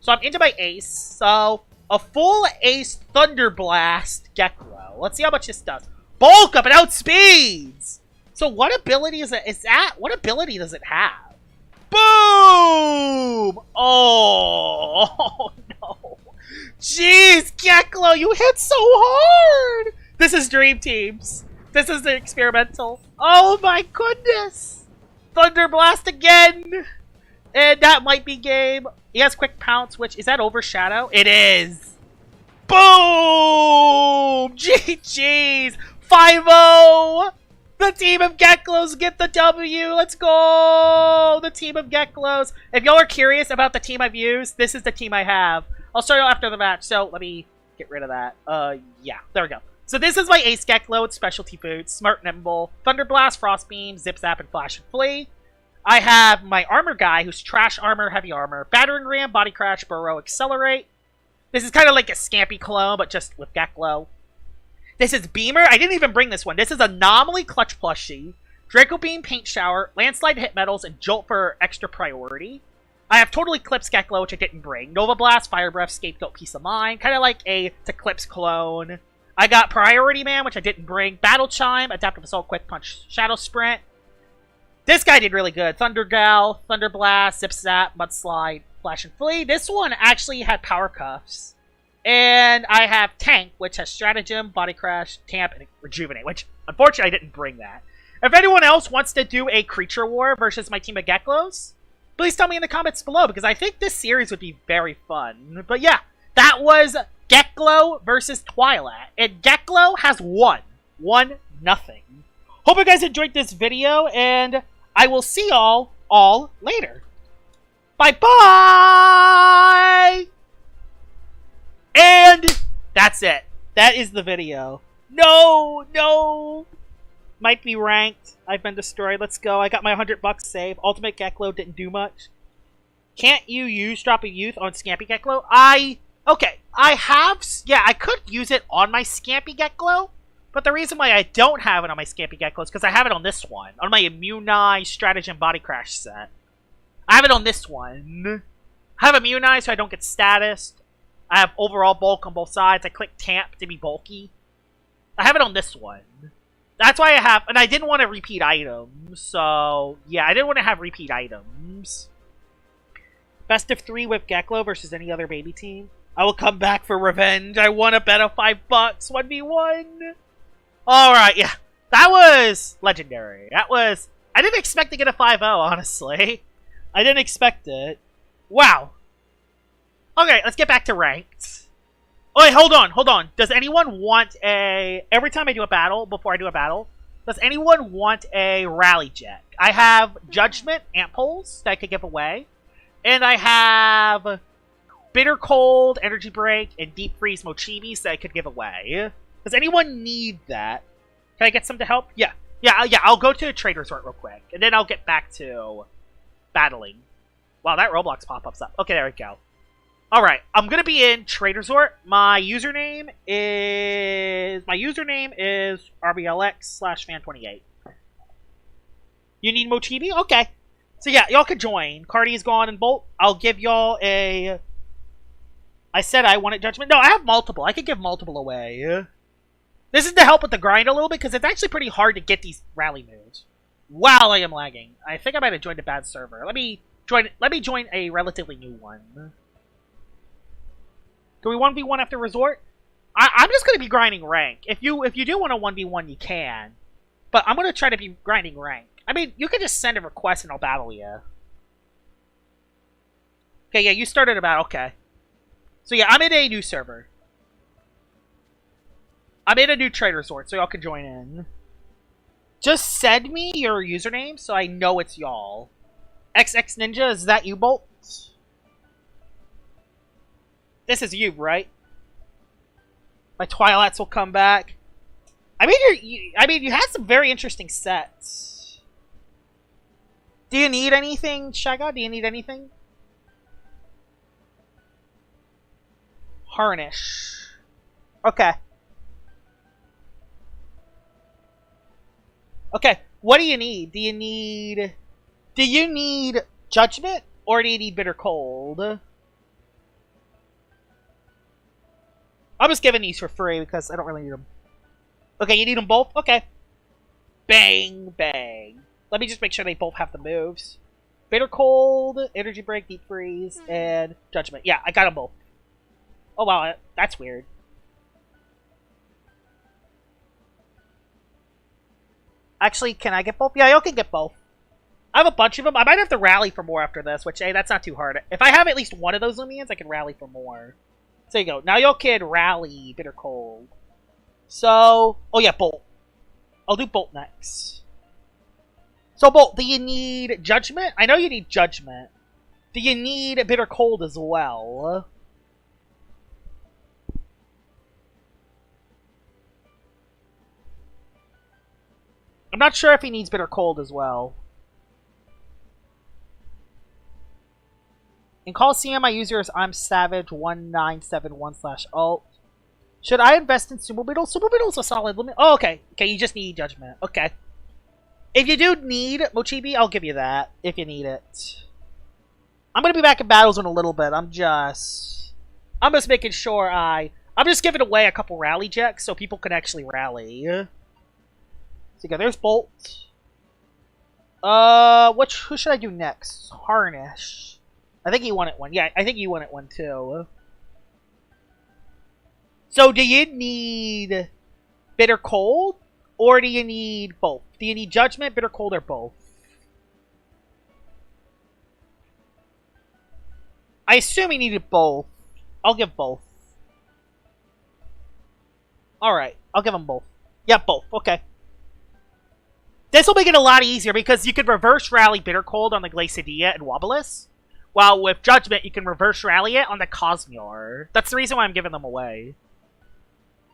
So I'm into my Ace. So a full Ace Thunder Blast Gecklo. Let's see how much this does. Bulk up and outspeeds! So what ability is that? What ability does it have? Boom! Oh no. Jeez, Gecklo, you hit so hard! This is Dream Teams. This is the experimental. Oh my goodness! Thunder Blast again! And that might be game. He has Quick Pounce, which, is that Overshadow? It is! Boom! GG's! 5-0! The team of Gecklos get the W! Let's go! The team of Gecklos. If y'all are curious about the team I've used, this is the team I have. I'll show you after the match, so let me get rid of that. Yeah, there we go. So this is my Ace Gecklo. It's specialty food. Smart, nimble, Thunder Blast, Frost Beam, Zip Zap, and Flash and Flee. I have my armor guy, who's trash armor, heavy armor, battering ram, body crash, burrow, accelerate. This is kind of like a Scampy clone, but just with Gecklo. This is Beamer. I didn't even bring this one. This is Anomaly Clutch Plushie, Draco Beam, Paint Shower, Landslide Hit Metals, and Jolt for extra priority. I have Total Eclipse Gecklo, which I didn't bring. Nova Blast, Fire Breath, Scapegoat, Peace of Mind. Kind of like a Eclipse clone. I got Priority Man, which I didn't bring. Battle Chime, Adaptive Assault, Quick Punch, Shadow Sprint. This guy did really good. Thunder Gal, Thunder Blast, Zip Zap, Mudslide, Flash and Flee. This one actually had Power Cuffs. And I have Tank, which has Stratagem, Body Crash, Tamp, and Rejuvenate, which, unfortunately, I didn't bring that. If anyone else wants to do a Creature War versus my team of Gecklos, please tell me in the comments below, because I think this series would be very fun. But yeah, that was Gecklo versus Twilight. And Gecklo has won. 1-0. Hope you guys enjoyed this video, and I will see y'all all later. Bye-bye! And that's it. That is the video. No! Might be ranked. I've been destroyed. Let's go. I got my $100 save. Ultimate Gecklo didn't do much. Can't you use Drop of Youth on Scampy Gecklo? Okay. I have... Yeah, I could use it on my Scampy Gecklo. But the reason why I don't have it on my Scampy Gecklo is because I have it on this one. On my Immunize Stratagem Body Crash set. I have it on this one. I have Immunize so I don't get statused. I have overall bulk on both sides. I click Tamp to be bulky. I have it on this one. That's why I have... And I didn't want to repeat items. So, yeah, I didn't want to have repeat items. Best of 3 with Gecklo versus any other baby team. I will come back for revenge. I won a bet of $5. 1v1. Alright, yeah. That was legendary. That was... I didn't expect to get a 5-0, honestly. I didn't expect it. Wow. Okay, let's get back to ranked. Oh, wait, hold on. Does anyone want a... Every time I do a battle, before I do a battle, does anyone want a Rally Jet? I have Judgment, Ant Poles that I could give away. And I have Bitter Cold, Energy Break, and Deep Freeze Mochibis that I could give away. Does anyone need that? Can I get some to help? Yeah, I'll go to a trade resort real quick. And then I'll get back to battling. Wow, that Roblox pop-up's up. Okay, there we go. Alright, I'm gonna be in Trade Resort. My username is RBLX/fan28. You need Mochibi? Okay. So yeah, y'all could join. Cardi's gone and Bolt. I'll give y'all a... I said I wanted Judgment. No, I have multiple. I could give multiple away. This is to help with the grind a little bit, because it's actually pretty hard to get these rally moves. Wow, I am lagging. I think I might have joined a bad server. Let me join a relatively new one. Do we 1v1 after Resort? I'm just going to be grinding rank. If you do want a 1v1, you can. But I'm going to try to be grinding rank. I mean, you can just send a request and I'll battle you. Okay, yeah, you started a battle. Okay. So yeah, I'm in a new server. I'm in a new Trade Resort, so y'all can join in. Just send me your username so I know it's y'all. XX Ninja, is that you, Bolt? This is you, right? My Twilights will come back. I mean, you had some very interesting sets. Do you need anything, Shaga? Do you need anything? Harnish. Okay. Okay, what do you need? Do you need Judgment? Or do you need Bitter Cold? I'm just giving these for free because I don't really need them. Okay, you need them both? Okay. Bang, bang. Let me just make sure they both have the moves. Bitter Cold, Energy Break, Deep Freeze, and Judgment. Yeah, I got them both. Oh, wow, that's weird. Actually, can I get both? Yeah, y'all can get both. I have a bunch of them. I might have to rally for more after this, which, hey, that's not too hard. If I have at least one of those Loomians, I can rally for more. So there you go. Now y'all can rally Bitter Cold. So, oh yeah, Bolt. I'll do Bolt next. So Bolt, do you need Judgment? I know you need Judgment. Do you need Bitter Cold as well? I'm not sure if he needs Bitter Cold as well. In Coliseum, my user is I'm Savage1971/alt. Should I invest in Sumo Beetle? Sumo Beetle's a solid limit. Oh, okay. Okay, you just need Judgment. Okay. If you do need Mochibi, I'll give you that. If you need it. I'm going to be back in battles in a little bit. I'm just making sure I'm just giving away a couple rally checks so people can actually rally. So yeah, there's Bolt. Who should I do next? Harnish. I think he wanted one. Yeah, I think you wanted one too. So do you need Bitter Cold? Or do you need both? Do you need Judgment, Bitter Cold, or both? I assume he needed both. I'll give both. Alright, I'll give him both. Yeah, both. Okay. This will make it a lot easier because you can reverse rally Bitter Cold on the Glacidia and Wobbulis. While with Judgment, you can reverse rally it on the Cosmure. That's the reason why I'm giving them away.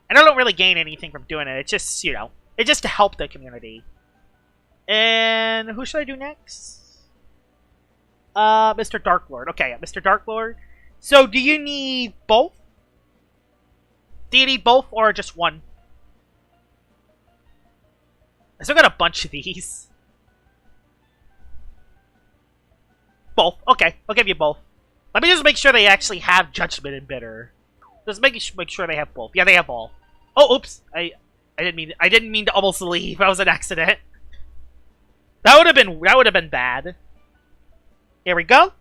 And I don't really gain anything from doing it. It's just, you know, it's just to help the community. And who should I do next? Mr. Darklord. Okay, yeah, Mr. Darklord. So, do you need both? Do you need both or just one? I still got a bunch of these. Both. Okay, I'll give you both. Let me just make sure they actually have Judgment and Bitter. Just make sure they have both. Yeah, they have all. Oh, oops. I didn't mean to almost leave. That was an accident. That would have been bad. Here we go.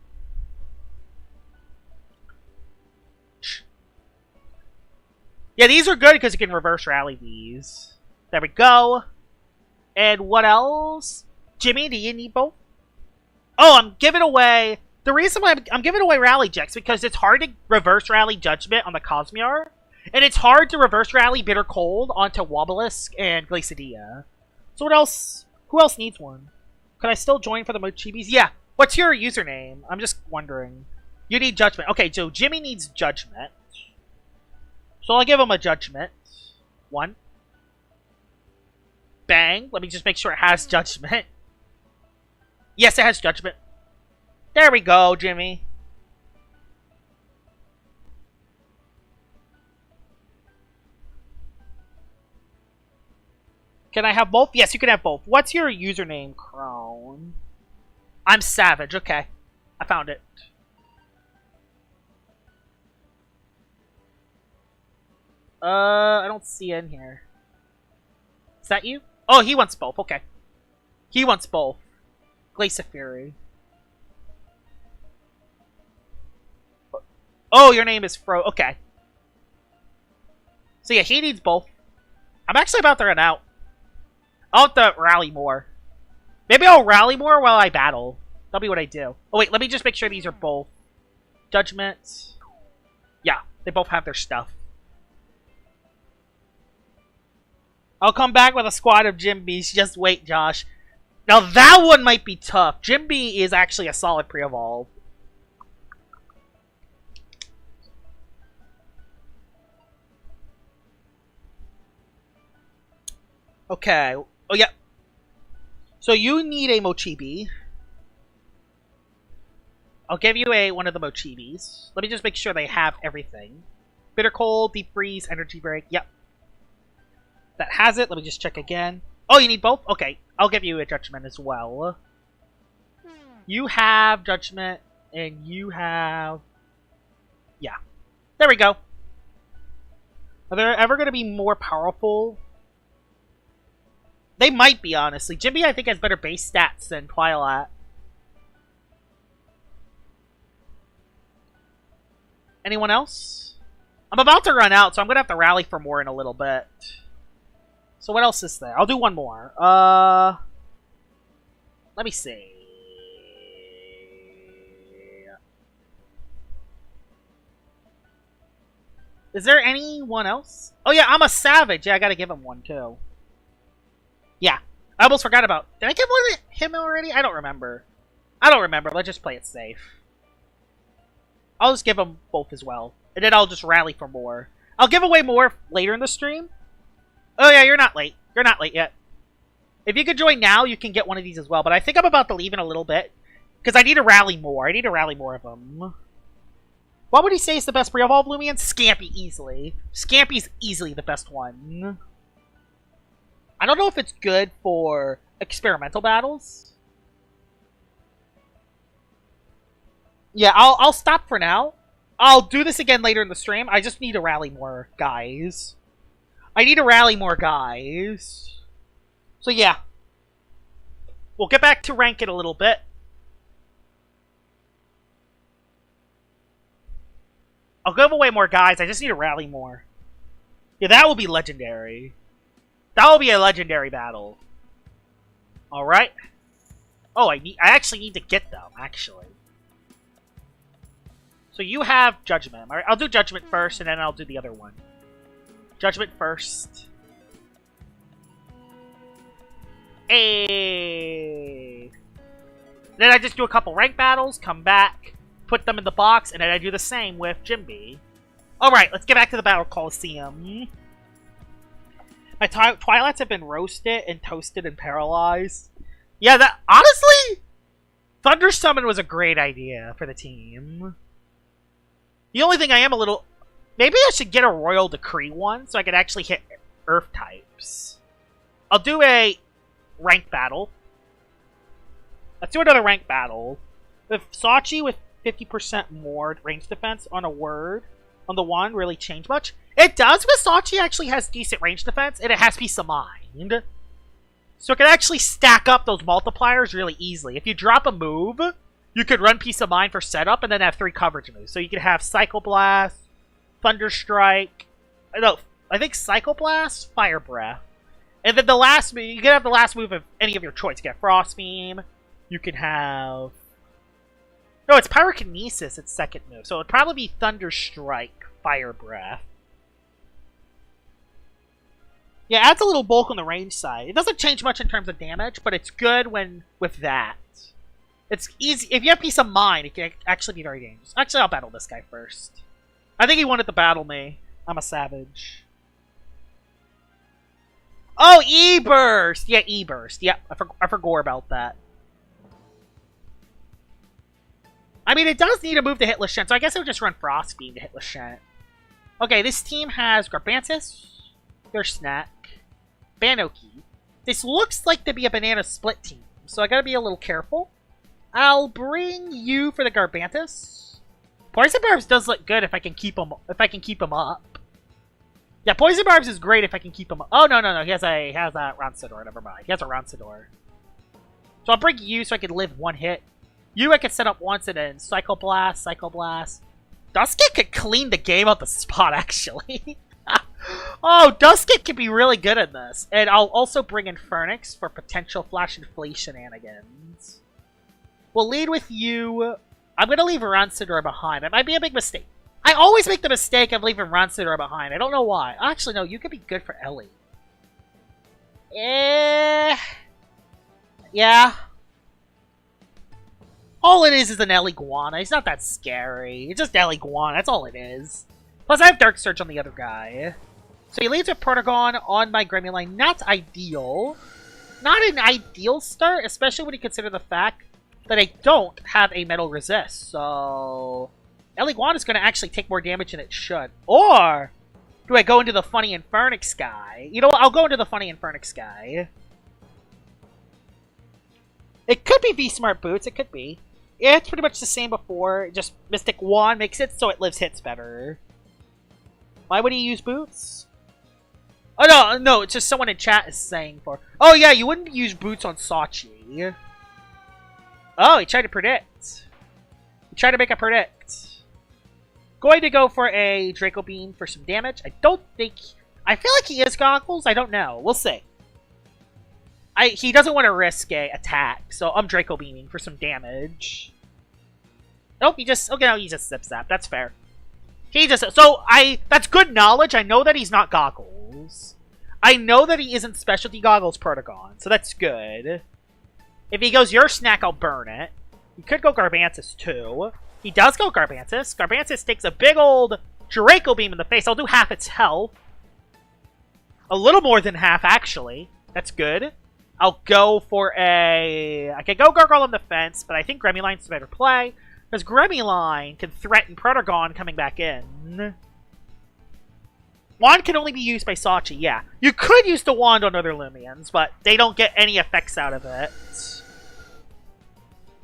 Yeah, these are good because you can reverse rally these. There we go. And what else? Jimmy, do you need both? Oh, I'm giving away... The reason why I'm giving away Rally Jacks because it's hard to reverse rally Judgment on the Cosmure, and it's hard to reverse rally Bitter Cold onto Wobbulisk and Glacidia. So what else? Who else needs one? Could I still join for the Mochibis? Yeah. What's your username? I'm just wondering. You need Judgment. Okay, so Jimmy needs Judgment. So I'll give him a Judgment. One. Bang. Let me just make sure it has Judgment. Yes, it has Judgment. There we go, Jimmy. Can I have both? Yes, you can have both. What's your username, Crown? I'm Savage. Okay. I found it. I don't see it in here. Is that you? Oh, he wants both. Okay. He wants both. Glacier Fury. Oh, your name is Fro. Okay. So yeah, he needs both. I'm actually about to run out. I'll have to rally more. Maybe I'll rally more while I battle. That'll be what I do. Oh wait, let me just make sure these are both. Judgments. Yeah, they both have their stuff. I'll come back with a squad of Jimbies. Just wait, Josh. Now that one might be tough. Jimby is actually a solid pre-evolve. Okay. Oh, yeah. So you need a Mochibi. I'll give you one of the Mochibis. Let me just make sure they have everything. Bitter Cold, Deep Freeze, Energy Break. Yep. That has it. Let me just check again. Oh, you need both? Okay. I'll give you a Judgment as well. You have Judgment, and you have... Yeah. There we go. Are there ever going to be more powerful... They might be, honestly. Jimmy, I think, has better base stats than Twilight. Anyone else? I'm about to run out, so I'm going to have to rally for more in a little bit. So what else is there? I'll do one more. Let me see. Is there anyone else? Oh yeah, I'm a Savage. Yeah, I gotta give him one too. Yeah, I almost forgot about... Did I give one to him already? I don't remember. Let's just play it safe. I'll just give them both as well. And then I'll just rally for more. I'll give away more later in the stream. Oh yeah, you're not late. You're not late yet. If you could join now, you can get one of these as well. But I think I'm about to leave in a little bit. Because I need to rally more. I need to rally more of them. What would he say is the best breed of all Loomians? Scampy, easily. Scampy's easily the best one. I don't know if it's good for experimental battles. Yeah, I'll stop for now. I'll do this again later in the stream. I just need to rally more guys. I need to rally more guys. So yeah. We'll get back to rank it a little bit. I'll give away more guys. I just need to rally more. Yeah, that will be legendary. That will be a legendary battle. Alright. Oh, I actually need to get them, actually. So you have Judgment. Alright, I'll do Judgment first, and then I'll do the other one. Judgment first. Hey. Then I just do a couple rank battles, come back, put them in the box, and then I do the same with Jimby. Alright, let's get back to the Battle Coliseum. My Twilights have been roasted and toasted and paralyzed. Yeah, that honestly, Thunder Summon was a great idea for the team. The only thing I am a little... Maybe I should get a Royal Decree one so I can actually hit Earth types. I'll do a rank battle. Let's do another rank battle. With Sachi with 50% more range defense on a word, on the one, really change much? It does, because Sachi actually has decent range defense, and it has Peace of Mind. So it can actually stack up those multipliers really easily. If you drop a move, you could run Peace of Mind for setup, and then have 3 coverage moves. So you could have Psycho Blast, Thunder Strike, no, I think Psycho Blast, Fire Breath. And then the last move, you can have the last move of any of your choice. You can have Frost Beam, you can have... No, it's Pyrokinesis, its second move. So it would probably be Thunder Strike, Fire Breath. Yeah, it adds a little bulk on the range side. It doesn't change much in terms of damage, but it's good when with that. It's easy. If you have Peace of Mind, it can actually be very dangerous. Actually, I'll battle this guy first. I think he wanted to battle me. I'm a savage. Oh, E-Burst! Yeah, E-Burst. Yeah, I forgot about that. I mean, it does need a move to hit Lashent, so I guess I would just run Frost Beam to hit Lashent. Okay, this team has Garbantis, their Snack, Banoki. This looks like to be a banana split team, so I gotta be a little careful. I'll bring you for the Garbantis. Poison Barbs does look good if I can keep him up. Yeah, Poison Barbs is great if I can keep him up. Oh no, he has a Roncidor, never mind. He has a Roncidor. So I'll bring you so I can live one hit. You I can set up once and then Psycho Blast, Psycho Blast. Duskit could clean the game out the spot, actually. Oh, Duskit could be really good at this. And I'll also bring in Phoenix for potential Flash and Flea shenanigans. We'll lead with you. I'm going to leave Roncidor behind. That might be a big mistake. I always make the mistake of leaving Roncidor behind. I don't know why. Actually, no, you could be good for Ellie. Yeah. All it is an Eliguana. He's not that scary. It's just Eliguana. That's all it is. Plus, I have Dark Surge on the other guy. So he leaves with Protogon on my Gremlin. Not ideal. Not an ideal start, especially when you consider the fact that I don't have a Metal Resist. So Eliguana is going to actually take more damage than it should. Or do I go into the Funny Infernix guy? You know what? I'll go into the Funny Infernix guy. It could be V-Smart Boots. It could be. Yeah, it's pretty much the same before. Just Mystic Wand makes it so it lives hits better. Why would he use Boots? Oh, no, it's just someone in chat is saying for... Oh, yeah, you wouldn't use Boots on Sachi. Oh, he tried to predict. He tried to make a predict. Going to go for a Draco Beam for some damage. I don't think... I feel like he is Goggles. I don't know. We'll see. He doesn't want to risk a attack, so I'm Draco Beaming for some damage. Nope, he just... Okay, no, he just Zip Zap. That's fair. He just... So, that's good knowledge. I know that he's not Goggles. I know that he isn't Specialty Goggles Protogon, so that's good. If he goes your Snack, I'll burn it. He could go Garbantis, too. He does go Garbantis. Garbantis takes a big old Draco Beam in the face. I'll do half its health. A little more than half, actually. That's good. I'll go for a... I can go Gargoyle on the fence, but I think Gremmuline's a better play. Because Gremmuline can threaten Protogon coming back in. Wand can only be used by Sachi, yeah. You could use the wand on other Loomians, but they don't get any effects out of it.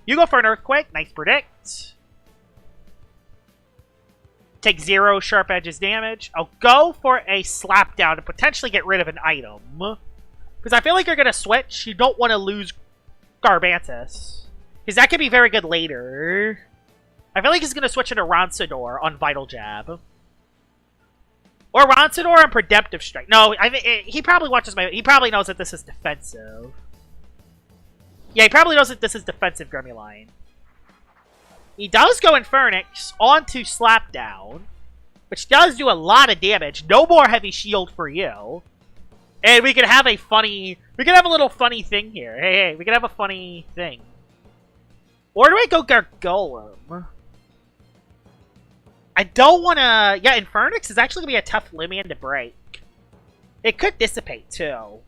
You go for an Earthquake. Nice predict. Take 0 Sharp Edges damage. I'll go for a Slapdown to potentially get rid of an item. Because I feel like you're going to switch. You don't want to lose Garbantus. Because that could be very good later. I feel like he's going to switch into Ronsador on Vital Jab. Or Ronsador on Predemptive Strike. No, he probably watches my... He probably knows that this is defensive. Yeah, he probably knows that this is defensive Gremmuline. He does go Infernix onto Slapdown, which does do a lot of damage. No more Heavy Shield for you. And we can have a funny... We can have a little funny thing here. Hey, we can have a funny thing. Or do I go Gargolem? I don't want to... Yeah, Infernix is actually going to be a tough Loomian to break. It could Dissipate, too.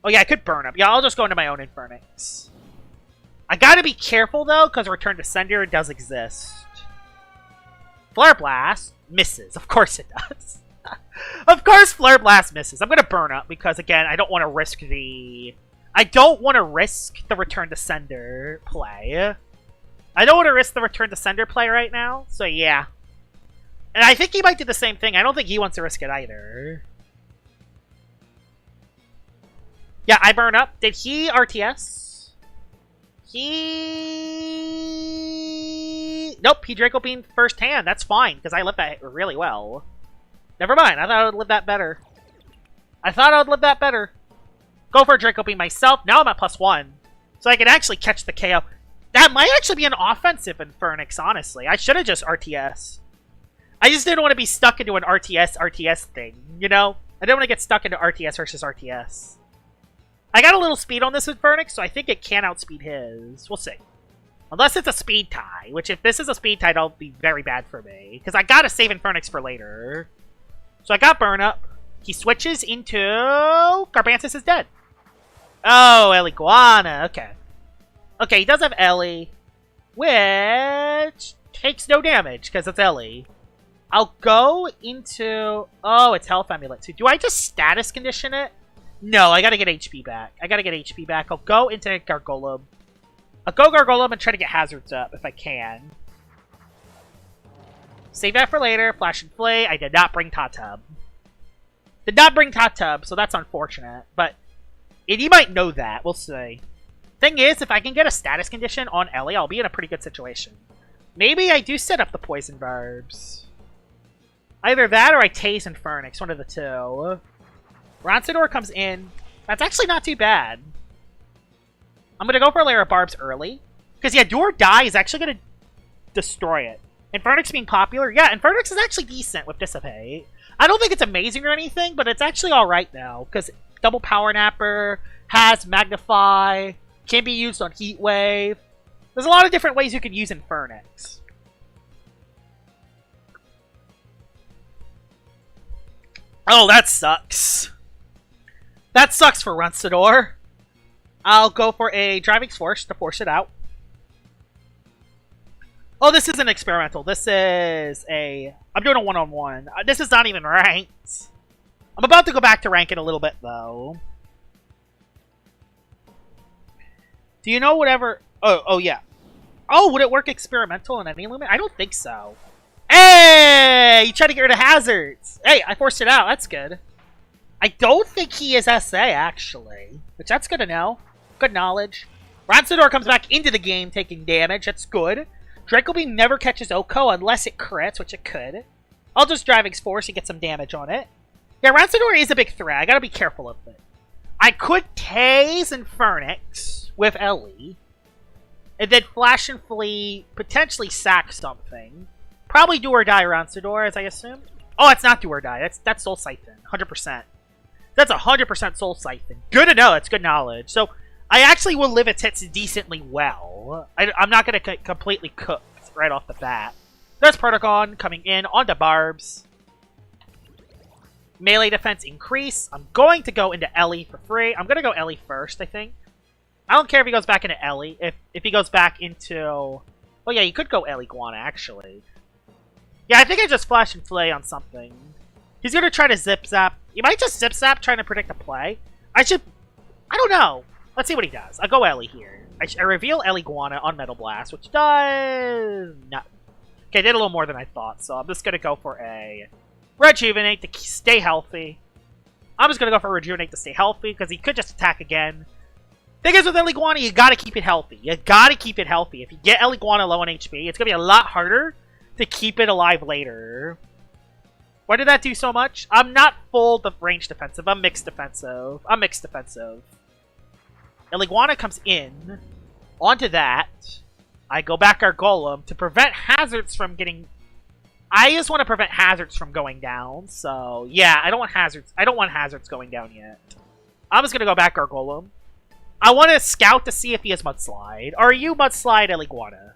Oh, yeah, I could Burn Up. Yeah, I'll just go into my own Infernix. I gotta be careful, though, because Return to Sender does exist. Flare Blast misses. Of course it does. Of course Flare Blast misses. I'm going to Burn Up because, again, I don't want to risk the... I don't want to risk the Return to Sender play. I don't want to risk the Return to Sender play right now, so yeah. And I think he might do the same thing. I don't think he wants to risk it either. Yeah, I Burn Up. Did he RTS? Nope, he Draco Beam first hand. That's fine, because I lived that really well. Never mind, I thought I would live that better. Go for a Draco Beam myself. Now I'm at +1. So I can actually catch the KO. That might actually be an offensive Infernix, honestly. I should have just RTS. I just didn't want to be stuck into an RTS thing, you know? I didn't want to get stuck into RTS versus RTS. I got a little speed on this Infernix, so I think it can outspeed his. We'll see. Unless it's a speed tie, which if this is a speed tie, that'll be very bad for me. Because I gotta save Infernix for later. So I got Burn Up. He switches into... Garbantus is dead. Oh, Eliguana. Okay. Okay, he does have Ellie, which takes no damage because it's Ellie. I'll go into... Oh, it's Health Amulet too. Do I just status condition it? No, I gotta get HP back. I'll go into Gargolem. I'll go Gargolem and try to get hazards up if I can. Save that for later. Flash and Flay. I did not bring Tatub. So that's unfortunate. But you might know that. We'll see. Thing is, if I can get a status condition on Ellie, I'll be in a pretty good situation. Maybe I do set up the Poison Barbs. Either that or I Tase Infernix, one of the two. Ronsador comes in. That's actually not too bad. I'm going to go for a layer of Barbs early. Because, yeah, Do or Die is actually going to destroy it. Infernix being popular? Yeah, Infernix is actually decent with Dissipate. I don't think it's amazing or anything, but it's actually alright now. Because Double Power Napper has Magnify... Can be used on Heat Wave. There's a lot of different ways you could use Infernix. Oh, that sucks. That sucks for Ronsador. I'll go for a Driving Force to force it out. Oh, this isn't experimental. This is a... I'm doing a one-on-one. This is not even ranked. I'm about to go back to rank in a little bit, though. Do you know whatever... Oh, yeah. Oh, would it work experimental in any limit? I don't think so. Hey! You tried to get rid of hazards. Hey, I forced it out. That's good. I don't think he is SA, actually. Which, that's good to know. Good knowledge. Ronsador comes back into the game taking damage. That's good. Draco Beam never catches Oko unless it crits, which it could. I'll just Driving Force and get some damage on it. Yeah, Ronsador is a big threat. I gotta be careful of it. I could Tase Infernix with Ellie. And then Flash and Flee, potentially sack something. Probably Do or Die Ronsador, as I assume. Oh, it's not Do or Die. That's Soul Siphon. 100%. That's 100% Soul Siphon. Good to know. That's good knowledge. So, I actually will live its hits decently well. I'm not going to completely cook right off the bat. There's Protogon coming in onto Barbs. Melee defense increase. I'm going to go into Ellie for free. I'm going to go Ellie first, I think. I don't care if he goes back into Ellie. If he goes back into... Oh yeah, you could go Ellie Guana, actually. Yeah, I think I just Flash and Flay on something. He's going to try to Zip Zap. He might just Zip Zap trying to predict a play. I don't know. Let's see what he does. I'll go Ellie here. I reveal Ellie Guana on Metal Blast, which does... No. Okay, did a little more than I thought, so I'm just going to go for a Rejuvenate to stay healthy. I'm just going to go for a Rejuvenate to stay healthy, because he could just attack again. Thing is with Ellie Guana, you gotta keep it healthy. You gotta keep it healthy. If you get Ellie Guana low on HP, it's gonna be a lot harder to keep it alive later. Why did that do so much? I'm not full range defensive. I'm mixed defensive. Ellie Guana comes in. Onto that, I go back our Golem to prevent hazards from getting... I just want to prevent hazards from going down. So, yeah, I don't want hazards going down yet. I'm just gonna go back our Golem. I want to scout to see if he has Mudslide. Are you Mudslide, Ellie Guana?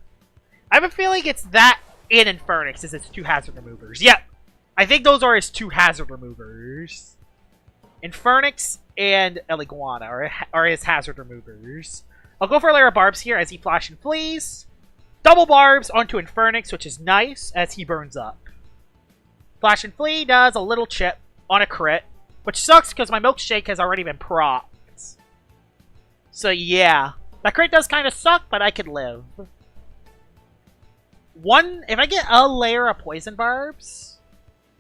I have a feeling it's that and Infernix as its 2 hazard removers. Yep. I think those are his 2 hazard removers. Infernix and Ellie Guana are his hazard removers. I'll go for a layer of barbs here as he Flash and Flees. Double barbs onto Infernix, which is nice as he burns up. Flash and Flee does a little chip on a crit, which sucks because my Milkshake has already been propped. So yeah, that crit does kind of suck, but I could live. If I get a layer of Poison Barbs,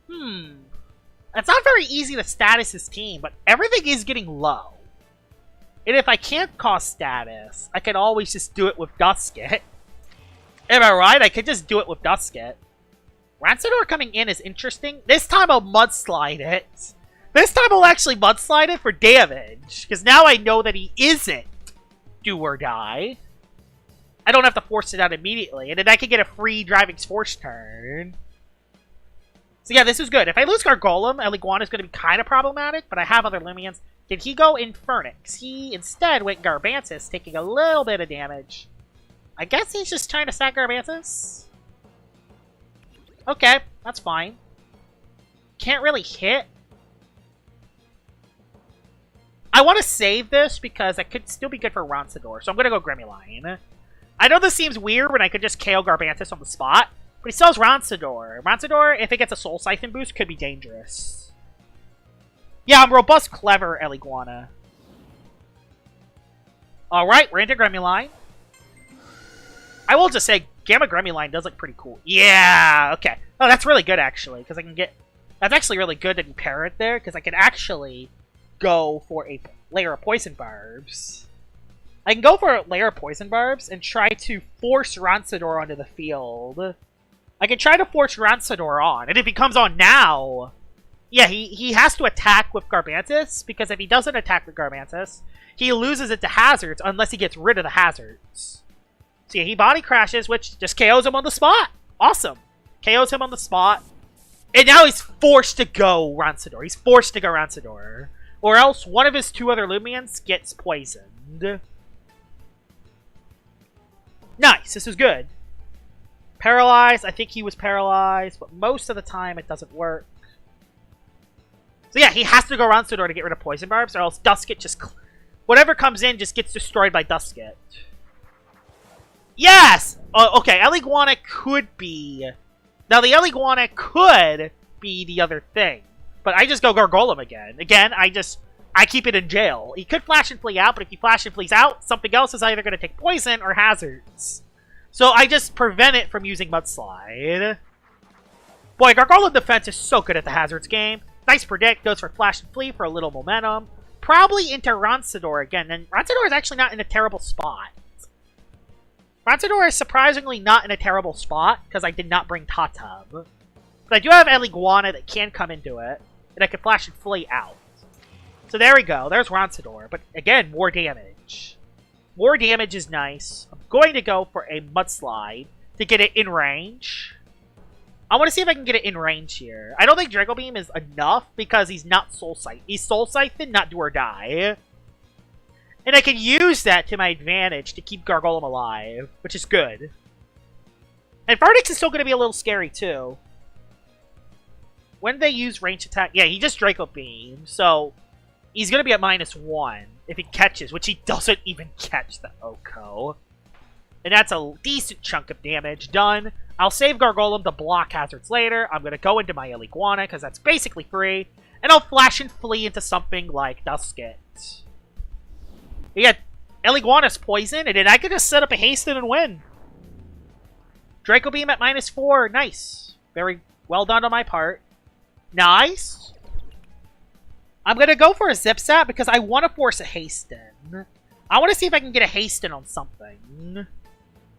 it's not very easy to status his team, but everything is getting low. And if I can't cause status, I can always just do it with Dusket. Am I right? I could just do it with Dusket. Rancidor coming in is interesting. This time I'll Mudslide it. This time I'll actually Mudslide it for damage, because now I know that he isn't do or die. I don't have to force it out immediately, and then I can get a free Driving's Force turn. So yeah, this is good. If I lose our Golem, Ellie Guana is going to be kind of problematic, but I have other Loomians. Did he go Infernix? He instead went Garbantus, taking a little bit of damage. I guess he's just trying to sack Garbantus. Okay, that's fine. Can't really hit. I want to save this because it could still be good for Ronsador, so I'm going to go Gremlin. I know this seems weird when I could just KO Garbantus on the spot, but he still has Ronsador. Ronsador, if it gets a Soul Siphon boost, could be dangerous. Yeah, I'm robust, clever, Ellie Guana. Alright, we're into Gremlin. I will just say, Gamma Gremlin does look pretty cool. Yeah, okay. Oh, that's really good, actually, because I can get... That's actually really good that you pair it there, because I can actually go for a layer of Poison Barbs. I can go for a layer of Poison Barbs and try to force Ronsador onto the field. I can try to force Ronsador on, and if he comes on now... Yeah, he has to attack with Garbantus, because if he doesn't attack with Garbantus, he loses it to hazards unless he gets rid of the hazards. So yeah, he body crashes, which just KOs him on the spot. Awesome. KOs him on the spot. And now he's forced to go Ronsador. He's forced to go Ronsador. Or else one of his 2 other Loomians gets poisoned. Nice, this is good. Paralyzed, I think he was paralyzed, but most of the time it doesn't work. So yeah, he has to go Ronsador to get rid of Poison Barbs, or else Dusket just... Whatever comes in just gets destroyed by Dusket. Yes! Okay, Ellie Guana could be... Now, the Ellie Guana could be the other thing. But I just go Gargolem again. Again, I keep it in jail. He could Flash and Flee out, but if he Flash and Flees out, something else is either going to take poison or hazards. So I just prevent it from using Mudslide. Boy, Gargolem defense is so good at the hazards game. Nice predict, goes for Flash and Flee for a little momentum. Probably into Ronsador again, and Ronsador is actually not in a terrible spot. Ronsador is surprisingly not in a terrible spot, because I did not bring Tatub. But I do have Ellie Guana that can come into it, and I can Flash and Flee out. So there we go, there's Ronsador, but again, more damage. More damage is nice. I'm going to go for a Mudslide to get it in range. I want to see if I can get it in range here. I don't think Draco Beam is enough because he's not Soul Siphon. He's Soul Siphon, not Do or Die. And I can use that to my advantage to keep Gargolem alive, which is good. And Vernix is still going to be a little scary too. when they use range attack... Yeah, he just Draco Beam, so he's going to be at -1 if he catches, which he doesn't even catch the Oko. And that's a decent chunk of damage done. I'll save Gargolem to block hazards later. I'm going to go into my Eliguana, because that's basically free. And I'll flash and flee into something like Dusket. Yeah, Eliguana's poison, and then I can just set up a Hasten and win. Draco Beam at -4. Nice. Very well done on my part. Nice. I'm going to go for a Zip Zap because I want to force a Hasten. I want to see if I can get a Hasten on something.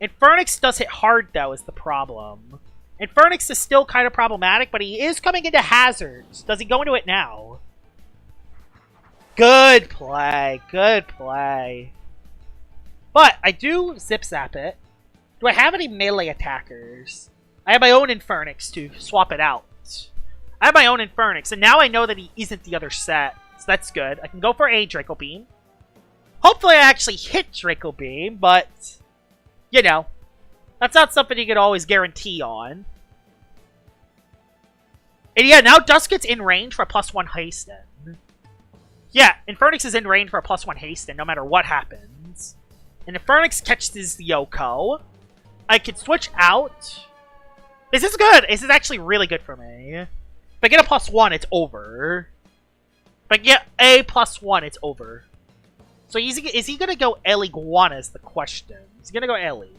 Infernix does hit hard, though, is the problem. Infernix is still kind of problematic, but he is coming into hazards. Does he go into it now? Good play. Good play. But I do Zip Zap it. Do I have any melee attackers? I have my own Infernix to swap it out. I have my own Infernix, and now I know that he isn't the other set. So that's good. I can go for a Draco Beam. Hopefully I actually hit Draco Beam, but... You know, that's not something you can always guarantee on. And yeah, now Dusket's in range for a +1 Hasten. Yeah, Infernix is in range for a +1 Hasten no matter what happens. And Infernix catches the Yoko. I can switch out. This is good. This is actually really good for me. If I get a +1, it's over. If I get a +1, it's over. So is he going to go Eliguana is the question. He's going to go Ellie.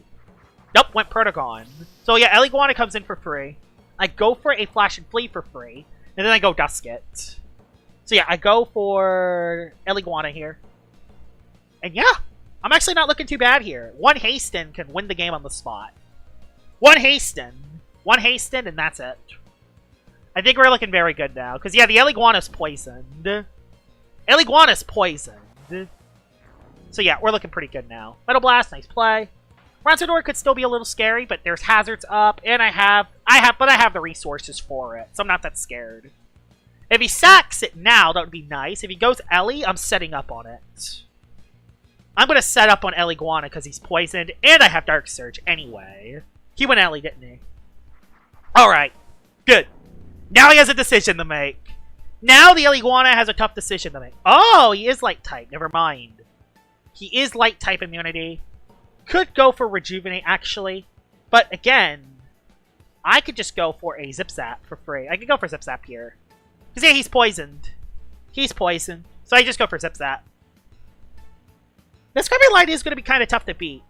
Nope, went Protogon. So yeah, Eliguana comes in for free. I go for a Flash and Flee for free. And then I go Dusket. So yeah, I go for Eliguana here. And yeah, I'm actually not looking too bad here. One Hasten can win the game on the spot. One Hasten, and that's it. I think we're looking very good now. Because yeah, the Eliguana's poisoned. Eliguana's poisoned. So yeah, we're looking pretty good now. Metal Blast, nice play. Ronsador could still be a little scary, but there's hazards up, and I have the resources for it, so I'm not that scared. If he sacks it now, that would be nice. If he goes Ellie, I'm setting up on it. I'm gonna set up on Eliguana because he's poisoned, and I have Dark Surge anyway. He went Ellie, didn't he? Alright, good. Now he has a decision to make. Now the Eliguana has a tough decision to make. Oh, he is Light type, never mind. He is Light type immunity. Could go for Rejuvenate, actually. But again, I could just go for a Zip Zap for free. I could go for Zip Zap here. Because yeah, he's poisoned. He's poisoned. So I just go for Zip Zap. This Scrubbing Light is going to be kind of tough to beat.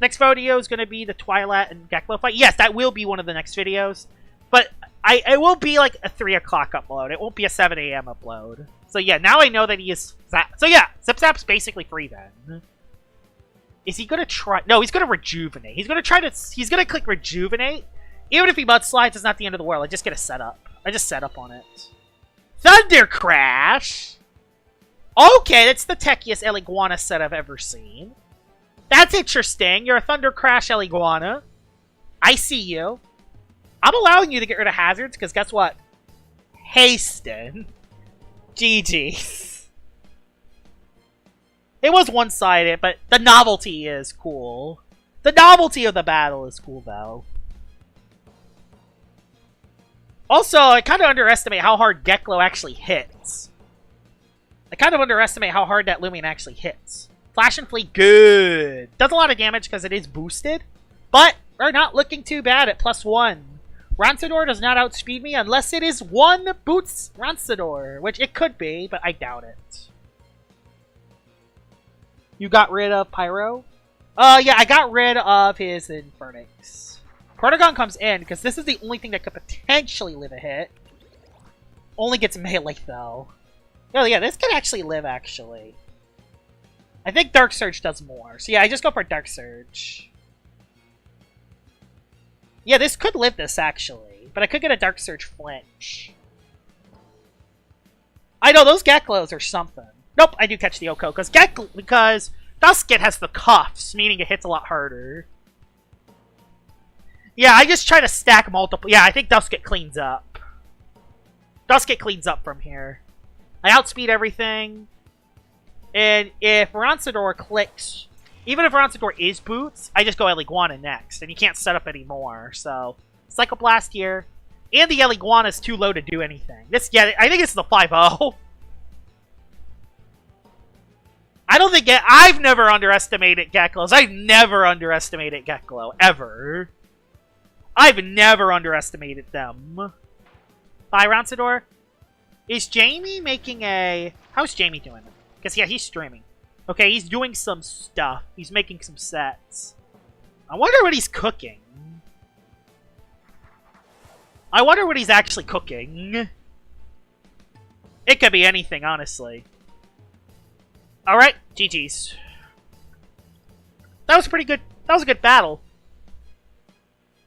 Next video is going to be the Twilight and Gecklo fight. Yes, that will be one of the next videos. But it will be like a 3 o'clock upload. It won't be a 7 a.m. upload. So yeah, now I know that he is... So yeah, Zip Zap's basically free then. Is he going to try... No, he's going to Rejuvenate. He's going to try to... He's going to click Rejuvenate. Even if he Mudslides, it's not the end of the world. I just get a setup. I just set up on it. Thunder Crash! Okay, that's the techiest Eliguana set I've ever seen. That's interesting. You're a Thunder Crash Eliguana. I see you. I'm allowing you to get rid of hazards, because guess what? Hasten. GG. It was one-sided, but the novelty is cool. The novelty of the battle is cool, though. Also, I kind of underestimate how hard Gecklo actually hits. I kind of underestimate how hard that Loomian actually hits. Flash and Flee, good. Does a lot of damage because it is boosted, but we're not looking too bad at +1. Ronsador does not outspeed me unless it is one boots Ronsador, which it could be, but I doubt it. You got rid of Pyro? Yeah, I got rid of his Infernix. Protogon comes in, because this is the only thing that could potentially live a hit. Only gets melee, though. Oh, yeah, this could actually live, actually. I think Dark Surge does more. So, yeah, I just go for Dark Surge. Yeah, this could live this, actually. But I could get a Dark Surge flinch. I know, those Gecklos are something. Nope, I do catch the Oko, because Dusket has the cuffs, meaning it hits a lot harder. Yeah, I just try to stack multiple... Yeah, I think Dusket cleans up. Dusket cleans up from here. I outspeed everything. And if Ronsador clicks... Even if Ronsador is boots, I just go Eliguana next. And you can't set up anymore. So, Psycho Blast here. And the Eliguana is too low to do anything. This, yeah, I think it's the 5-0. I don't think I've never underestimated Gecklos. I've never underestimated Gecklo, ever. I've never underestimated them. Bye, Ronsador. Is Jamie making a... How's Jamie doing? Because, yeah, he's streaming. Okay, he's doing some stuff. He's making some sets. I wonder what he's cooking. I wonder what he's actually cooking. It could be anything, honestly. Alright, GG's. That was pretty good. That was a good battle.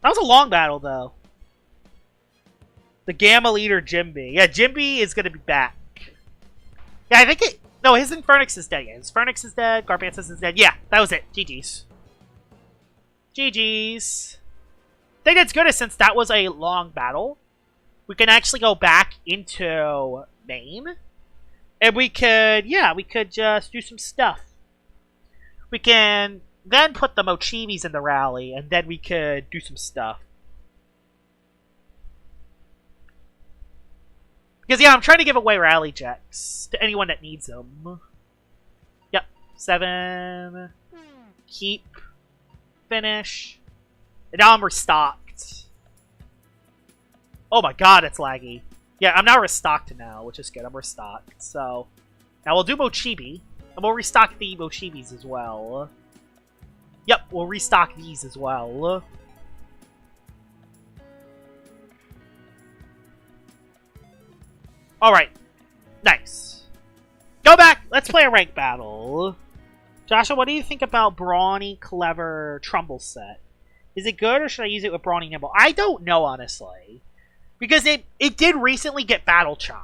That was a long battle, though. The Gamma Leader Jimby. Yeah, Jimby is going to be back. Yeah, I think it... No, his Infernix is dead. Yeah, his Infernix is dead. Garbantus is dead. Yeah, that was it. GG's. GG's. I think it's good since that was a long battle. We can actually go back into main. And we could, yeah, we could just do some stuff. We can then put the Mochibis in the rally, and then we could do some stuff. Because, yeah, I'm trying to give away rally checks to anyone that needs them. Yep. 7. Keep. Finish. And now I'm restocked. Oh my god, it's laggy. Yeah, I'm now restocked now, which is good. I'm restocked. So, now we'll do Mochibi. And we'll restock the Mochibis as well. Yep, we'll restock these as well. Alright. Nice. Go back! Let's play a rank battle. Joshua, what do you think about Brawny, Clever, Trumbull set? Is it good, or should I use it with Brawny Nimble? I don't know, honestly. Because it did recently get Battle Chime.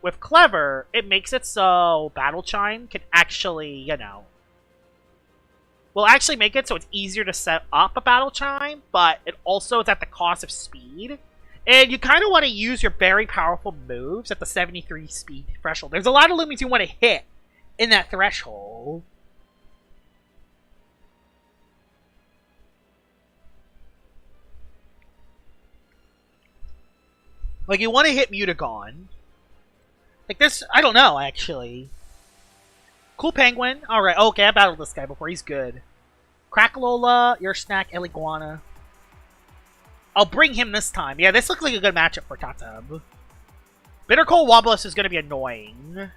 With Clever, it makes it so Battle Chime can actually, you know... will actually make it so it's easier to set up a Battle Chime, but it also is at the cost of speed. And you kind of want to use your very powerful moves at the 73 speed threshold. There's a lot of Loomians you want to hit in that threshold. Like, you want to hit Mutagon. Like, this, I don't know, actually. Cool Penguin. Alright, okay, I battled this guy before. He's good. Cracklola, Your Snack, Eliguana. I'll bring him this time. Yeah, this looks like a good matchup for Tatab. Bitter Cold Wobblus is going to be annoying.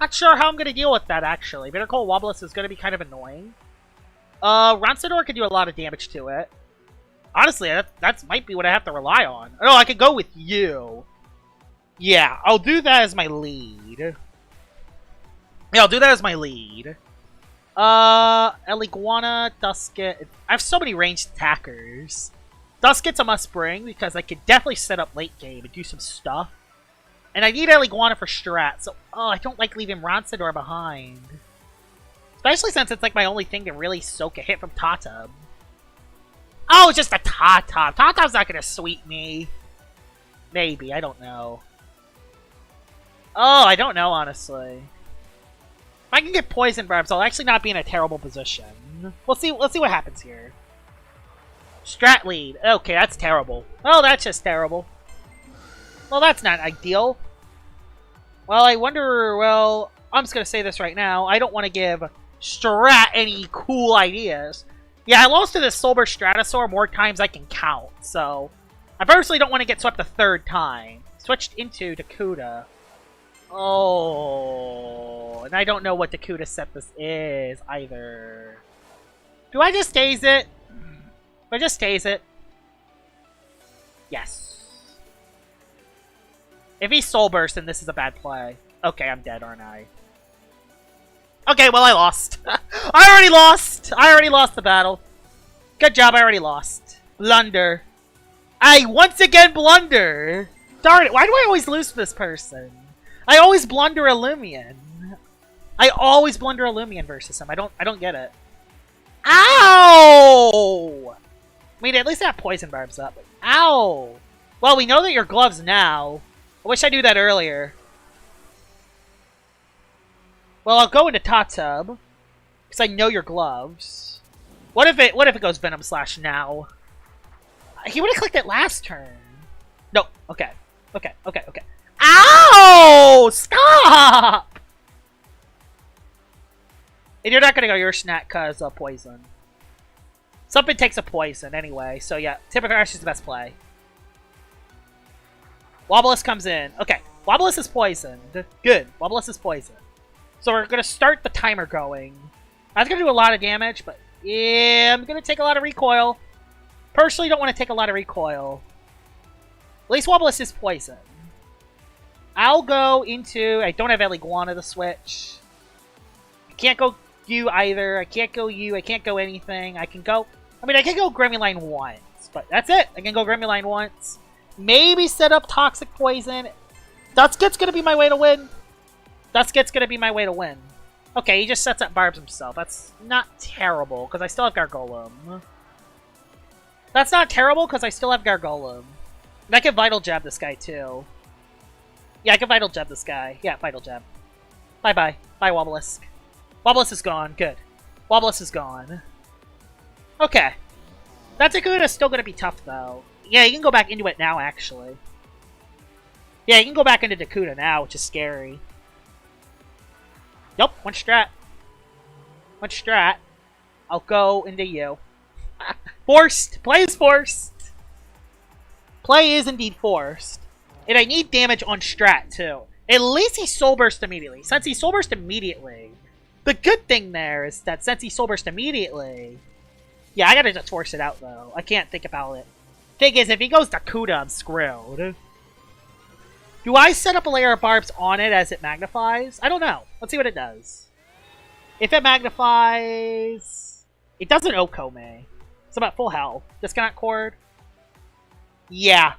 Not sure how I'm going to deal with that, actually. Bitter Cold Wobblus is going to be kind of annoying. Ronsador could do a lot of damage to it. Honestly, that might be what I have to rely on. Oh, I could go with you. Yeah, I'll do that as my lead. Yeah, I'll do that as my lead. Eliguana, Dusket. I have so many ranged attackers. Dusket's a must-bring, because I could definitely set up late game and do some stuff. And I need Eliguana for strat, so... Oh, I don't like leaving Ronsador behind. Especially since it's like my only thing to really soak a hit from Tatab. Oh, just a Tatab. Tatab's not gonna sweep me. Maybe, I don't know. Oh, I don't know, honestly. If I can get Poison Barbs, I'll actually not be in a terrible position. Let's see what happens here. Strat lead. Okay, that's terrible. Oh, that's just terrible. Well, that's not ideal. Well, I wonder... Well, I'm just gonna say this right now. I don't want to give Strat any cool ideas. Yeah, I lost to this Solber Stratosaur more times I can count, so... I personally don't want to get swept a third time. Switched into Dakuda. Oh... And I don't know what Dakuda set this is, either. Do I just daze it? I just tase it. Yes. If he's Soul Burst, then this is a bad play. Okay, I'm dead, aren't I? Okay, well, I lost. I already lost! I already lost the battle. Good job, I already lost. Blunder. I once again blunder! Darn it, why do I always lose to this person? I always blunder a Loomian. I always blunder a Loomian versus him. I don't get it. Ow! I mean, at least I have Poison Barbs up. Ow! Well, we know that your gloves now. I wish I knew that earlier. Well, I'll go into Tatab. Because I know your gloves. What if it goes Venom Slash now? He would have clicked it last turn. No. Okay. Okay. Okay. Okay. Ow! Stop! And you're not gonna go your snack because of poison. Something takes a poison anyway, so yeah, Typical Crash is the best play. Wobblisk comes in. Okay, Wobblisk is poisoned. Good, Wobblisk is poisoned. So we're gonna start the timer going. I was gonna do a lot of damage, but yeah, I'm gonna take a lot of recoil. Personally, don't want to take a lot of recoil. At least Wobblisk is poisoned. I'll go into... I don't have Eliguana to switch. I can't go you either. I can't go you. I can't go anything. I can go... I mean, I can go Gremlin once, but that's it. I can go Gremlin once. Maybe set up Toxic Poison. Dusket's gonna be my way to win. Dusket's gonna be my way to win. Okay, he just sets up Barbs himself. That's not terrible, because I still have Gargolem. That's not terrible, because I still have Gargolem. And I can Vital Jab this guy, too. Yeah, I can Vital Jab this guy. Yeah, Vital Jab. Bye-bye. Bye, Wobblisk. Wobblisk is gone. Good. Wobblisk is gone. Okay. That Dakuda's still going to be tough, though. Yeah, you can go back into it now, actually. Yeah, you can go back into Dakuda now, which is scary. Yup, one strat. One strat. I'll go into you. Forced! Play is forced! Play is indeed forced. And I need damage on strat, too. At least he Soul Burst immediately. Since he Soul Burst immediately, the good thing there is that since he Soul Burst immediately... Yeah, I gotta just force it out, though. I can't think about it. Thing is, if he goes Dakuda, I'm screwed. Do I set up a layer of barbs on it as it magnifies? I don't know. Let's see what it does. If it magnifies... It doesn't Okome. It's about full health. Disconnect cord. Yeah.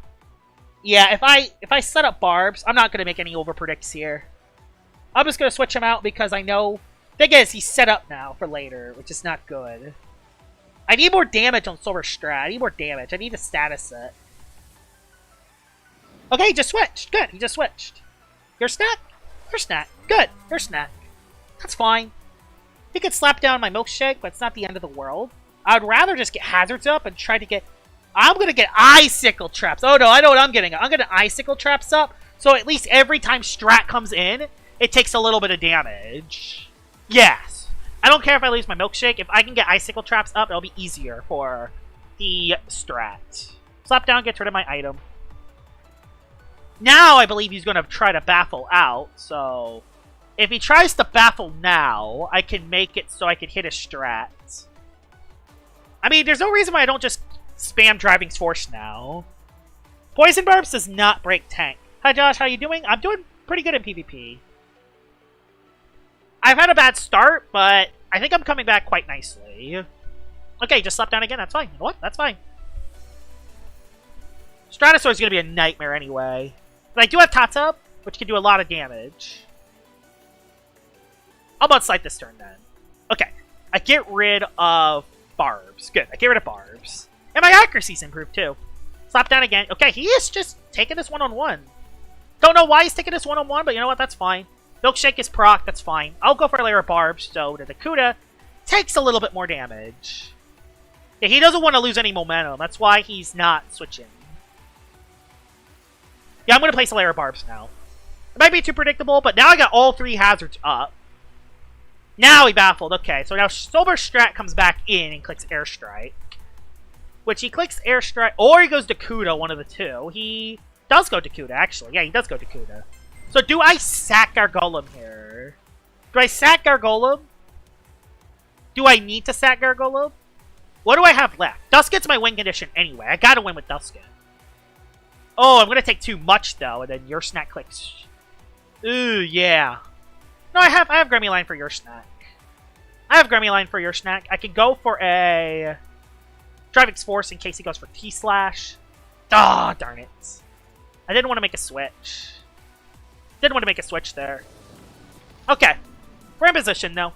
Yeah, if I set up barbs, I'm not going to make any over-predicts here. I'm just going to switch him out because I know... Thing is, he's set up now for later, which is not good. I need more damage on Silver Strat. I need more damage. I need a status it. Okay, he just switched. Good, he just switched. Your snack? Your snack. Good, your snack. That's fine. He could slap down my milkshake, but it's not the end of the world. I'd rather just get hazards up and try to get... I'm going to get Icicle Traps. Oh no, I know what I'm getting. I'm going to Icicle Traps up, so at least every time Strat comes in, it takes a little bit of damage. Yes. I don't care if I lose my milkshake. If I can get Icicle Traps up, it'll be easier for the Strat. Slap down, gets rid of my item. Now I believe he's going to try to baffle out, so... If he tries to baffle now, I can make it so I can hit a Strat. I mean, there's no reason why I don't just spam Driving Force now. Poison Barbs does not break tank. Hi Josh, how you doing? I'm doing pretty good in PvP. I've had a bad start, but I think I'm coming back quite nicely. Okay, just slap down again. That's fine. You know what? That's fine. Stratosaur's going to be a nightmare anyway. But I do have Tata, which can do a lot of damage. I'll Mudslide this turn then. Okay, I get rid of Barbs. Good, I get rid of Barbs. And my accuracy's improved too. Slap down again. Okay, he is just taking this one-on-one. Don't know why he's taking this one-on-one, but you know what? That's fine. Milkshake is proc, that's fine. I'll go for a layer of Barbs, so the Dakuda takes a little bit more damage. Yeah, he doesn't want to lose any momentum. That's why he's not switching. Yeah, I'm going to place a layer of Barbs now. It might be too predictable, but now I got all three hazards up. Now he baffled. Okay, so now Silver Strat comes back in and clicks Airstrike. Which he clicks Airstrike, or he goes Dakuda, one of the two. He does go Dakuda, actually. Yeah, he does go Dakuda. So do I sack Gargolem here? Do I sack Gargolem? Do I need to sack Gargolem? What do I have left? Dusket's my win condition anyway. I gotta win with Dusket. Oh, I'm gonna take too much though, and then your snack clicks. Ooh, yeah. No, I have Gremlin for your snack. I have Gremlin for your snack. I can go for a Driving Force in case he goes for T-Slash. Ah, darn it. I didn't want to make a switch. Didn't want to make a switch there. Okay. We're in position, though.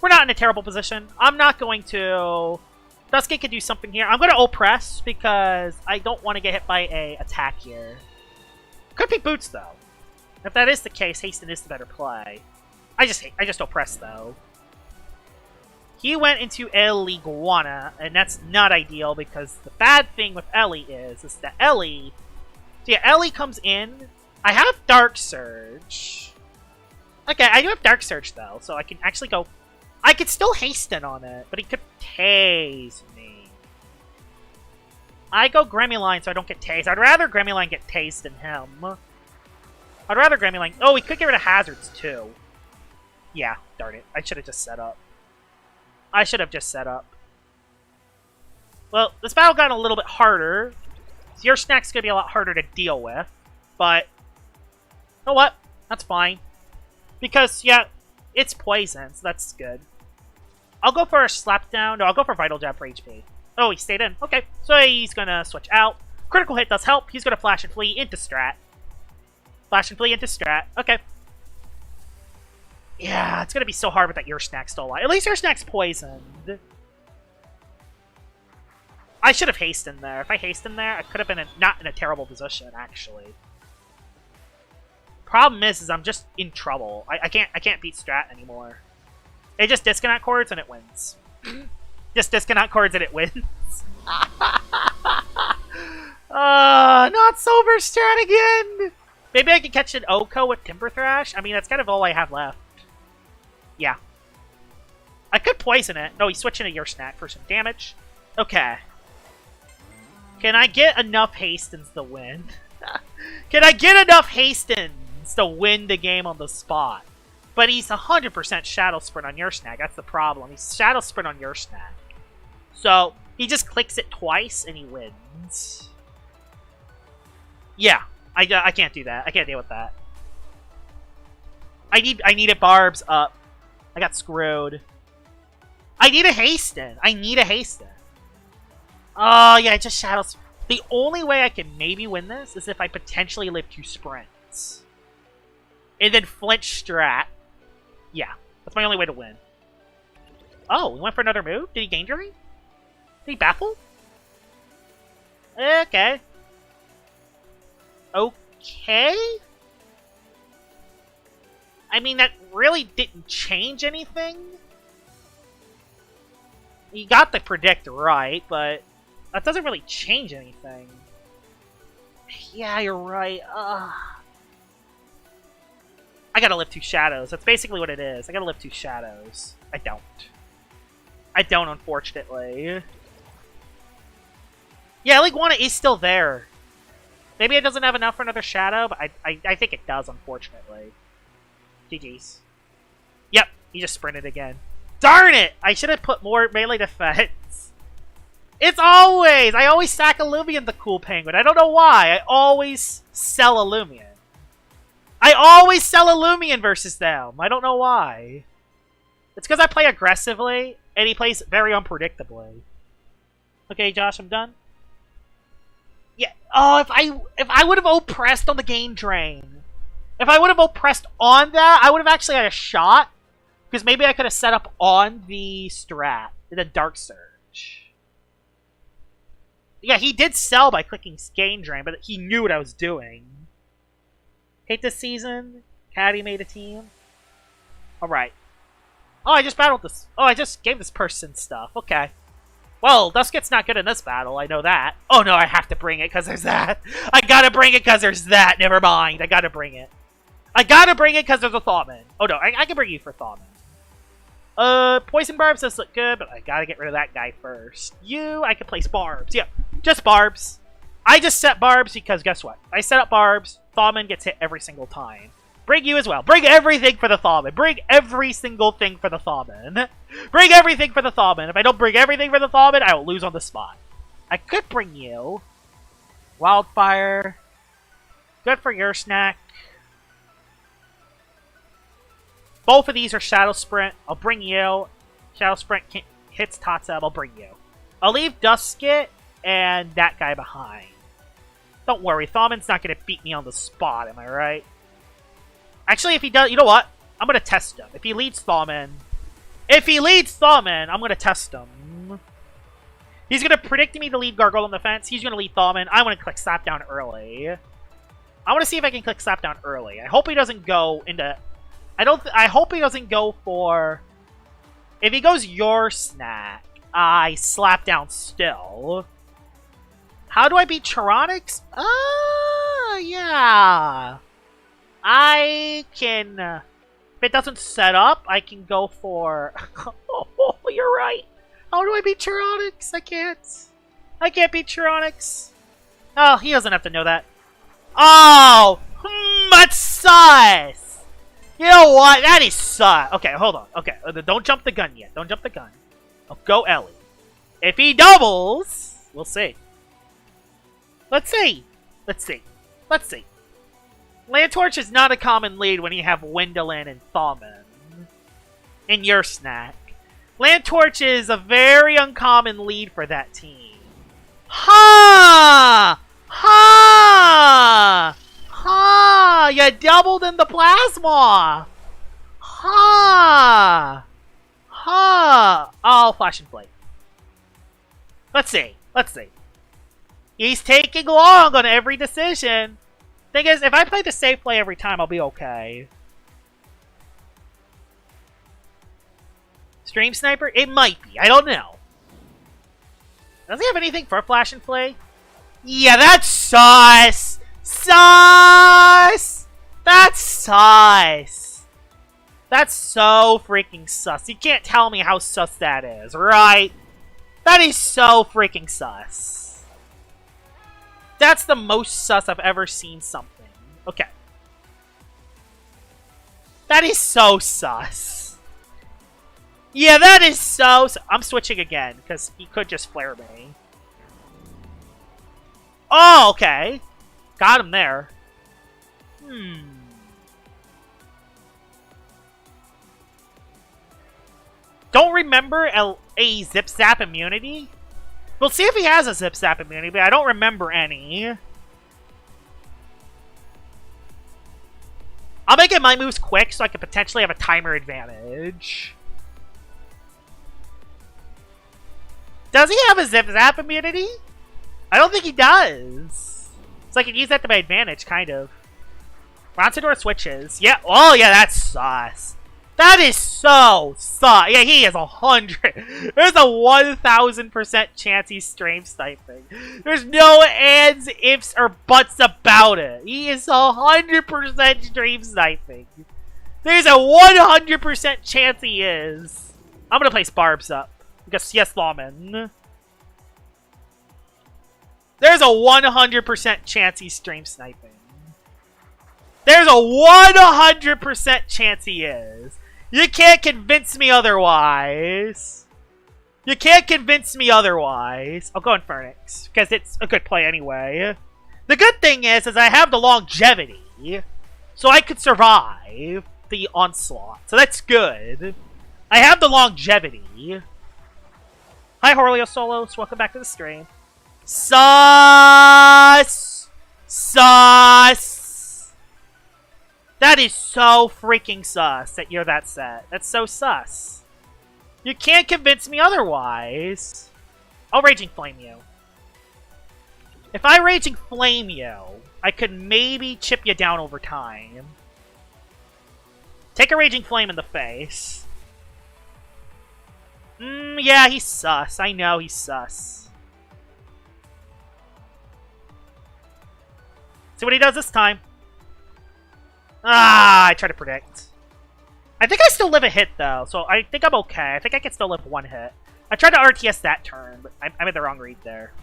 We're not in a terrible position. I'm not going to... Dusky can do something here. I'm going to oppress because I don't want to get hit by a attack here. Could be Boots, though. If that is the case, Hasten is the better play. I just oppress, though. He went into Eliguana, and that's not ideal because the bad thing with Ellie is that Ellie So yeah, Ellie comes in. I have Dark Surge. Okay, I do have Dark Surge, though, so I can actually go... I could still hasten on it, but he could tase me. I go Gremlin so I don't get tased. I'd rather Gremlin get tased than him. I'd rather Gremlin... Oh, he could get rid of hazards, too. Yeah, darn it. I should have just set up. I should have just set up. Well, this battle got a little bit harder. So your snack's going to be a lot harder to deal with. But, you know what? That's fine. Because, yeah, it's poison, so that's good. I'll go for a slap down. No, I'll go for Vital Jab for HP. Oh, he stayed in. Okay, so he's going to switch out. Critical hit does help. He's going to Flash and Flee into Strat. Flash and Flee into Strat. Okay. Yeah, it's going to be so hard with that Your Snack still alive. At least Your Snack's poisoned. I should have hastened there. If I hastened there, I could have been not in a terrible position, actually. Problem is I'm just in trouble. I can't beat Strat anymore. It just disconnect chords and it wins. Just disconnect chords and it wins. Not Silver Strat again! Maybe I can catch an Oko with Timber Thrash? I mean, that's kind of all I have left. Yeah. I could poison it. No, he's switching to Your Snack for some damage. Okay. Can I get enough Hastens to win? Can I get enough Hastens to win the game on the spot? But he's 100% Shadow Sprint on Your Snack. That's the problem. He's Shadow Sprint on Your Snack. So, he just clicks it twice and he wins. Yeah. I can't do that. I can't deal with that. I needed Barbs up. I got screwed. I need a Hasten. I need a Hasten. Oh, yeah, just Shadows. The only way I can maybe win this is if I potentially live 2 sprints. And then flinch Strat. Yeah, that's my only way to win. Oh, he went for another move? Did he gain jury? Did he baffle? Okay. Okay? I mean, that really didn't change anything. You got the predict right, but that doesn't really change anything. Yeah, you're right. I gotta live 2 shadows. That's basically what it is. I gotta live 2 shadows. I don't. I don't, unfortunately. Yeah, Leaguana is still there. Maybe it doesn't have enough for another shadow, but I think it does, unfortunately. GG's. Yep, he just sprinted again. Darn it! I should have put more melee defense. It's always! I always sack a Loomian the cool penguin. I don't know why. I always sell a Loomian. I always sell a Loomian versus them. I don't know why. It's because I play aggressively, and he plays very unpredictably. Okay, Josh, I'm done. Yeah. Oh, if I would have oppressed on the game drain. If I would have oppressed on that, I would have actually had a shot. Because maybe I could have set up on the strat, the Dark Surge. Yeah, he did sell by clicking game drain, but he knew what I was doing. Hate this season. Caddy made a team. Alright. Oh, I just battled this. Oh, I just gave this person stuff. Okay. Well, Dusket's not good in this battle. I know that. Oh, no, I have to bring it because there's that. I gotta bring it because there's that. Never mind. I gotta bring it. I gotta bring it because there's a Thawman. Oh, no, I can bring you for Thawman. Poison Barbs does look good, but I gotta get rid of that guy first. You, I can place Barbs. Yeah, just Barbs. I just set Barbs because guess what? I set up Barbs. Thawman gets hit every single time. Bring you as well. Bring everything for the Thawman. Bring every single thing for the Thawman. Bring everything for the Thawman. If I don't bring everything for the Thawman, I will lose on the spot. I could bring you. Wildfire. Good for your snack. Both of these are Shadow Sprint. I'll bring you. Shadow Sprint hits Tatsub. I'll bring you. I'll leave Dusket and that guy behind. Don't worry. Thawman's not going to beat me on the spot, am I right? Actually, if he does... You know what? I'm going to test him. If he leads Thawman... I'm going to test him. He's going to predict me to lead Gargoyle on the fence. He's going to lead Thawman. I want to click Slap Down early. I want to see if I can click Slap Down early. I hope he doesn't go into... I hope he doesn't go for... If he goes Your Snack, I Slap Down still. How do I beat Charonix? Yeah. I can... if it doesn't set up, I can go for... oh, you're right. How do I beat Tyranics? I can't. I can't beat Tyranics. Oh, he doesn't have to know that. Oh! That's sus! You know what? That is sus. Okay, hold on. Okay, don't jump the gun yet. Don't jump the gun. Oh, go Ellie. If he doubles... we'll see. Let's see. Let's see. Let's see. Landtorch is not a common lead when you have Wyndolin and Thaumin in your snack. Landtorch is a very uncommon lead for that team. Ha! Ha! Ha! You doubled in the plasma! Ha! Ha! Oh, Flash and Blade. Let's see. Let's see. He's taking long on every decision. Thing is, if I play the safe play every time, I'll be okay. Stream Sniper? It might be. I don't know. Does he have anything for Flash and Flay? Yeah, that's sus! Sus! That's sus! That's so freaking sus. You can't tell me how sus that is, right? That is so freaking sus. That's the most sus I've ever seen something. Okay. That is so sus. Yeah, that is so... I'm switching again, because he could just flare me. Oh, okay. Got him there. Don't remember a Zip Zap immunity? We'll see if he has a Zip Zap immunity, but I don't remember any. I'll make my moves quick so I can potentially have a timer advantage. Does he have a Zip Zap immunity? I don't think he does. So I can use that to my advantage, kind of. Ronsador switches. Yeah. Oh, yeah, that's sus. That is so sus. Yeah, he is 100. There's a 1,000% chance he's stream sniping. There's no ands, ifs, or buts about it. He is 100% stream sniping. There's a 100% chance he is. I'm gonna place Barbs up. Because, yes, Lawman. There's a 100% chance he's stream sniping. There's a 100% chance he is. You can't convince me otherwise. You can't convince me otherwise. I'll go Infernix, because it's a good play anyway. The good thing is I have the longevity, so I could survive the onslaught. So that's good. I have the longevity. Hi, Horleo Solos. Welcome back to the stream. Sus! Sus! That is so freaking sus that you're that set. That's so sus. You can't convince me otherwise. I'll Raging Flame you. If I Raging Flame you, I could maybe chip you down over time. Take a Raging Flame in the face. Yeah, he's sus. I know he's sus. See what he does this time. Ah, I try to predict. I think I still live a hit, though, so I think I'm okay. I think I can still live one hit. I tried to RTS that turn, but I made the wrong read there.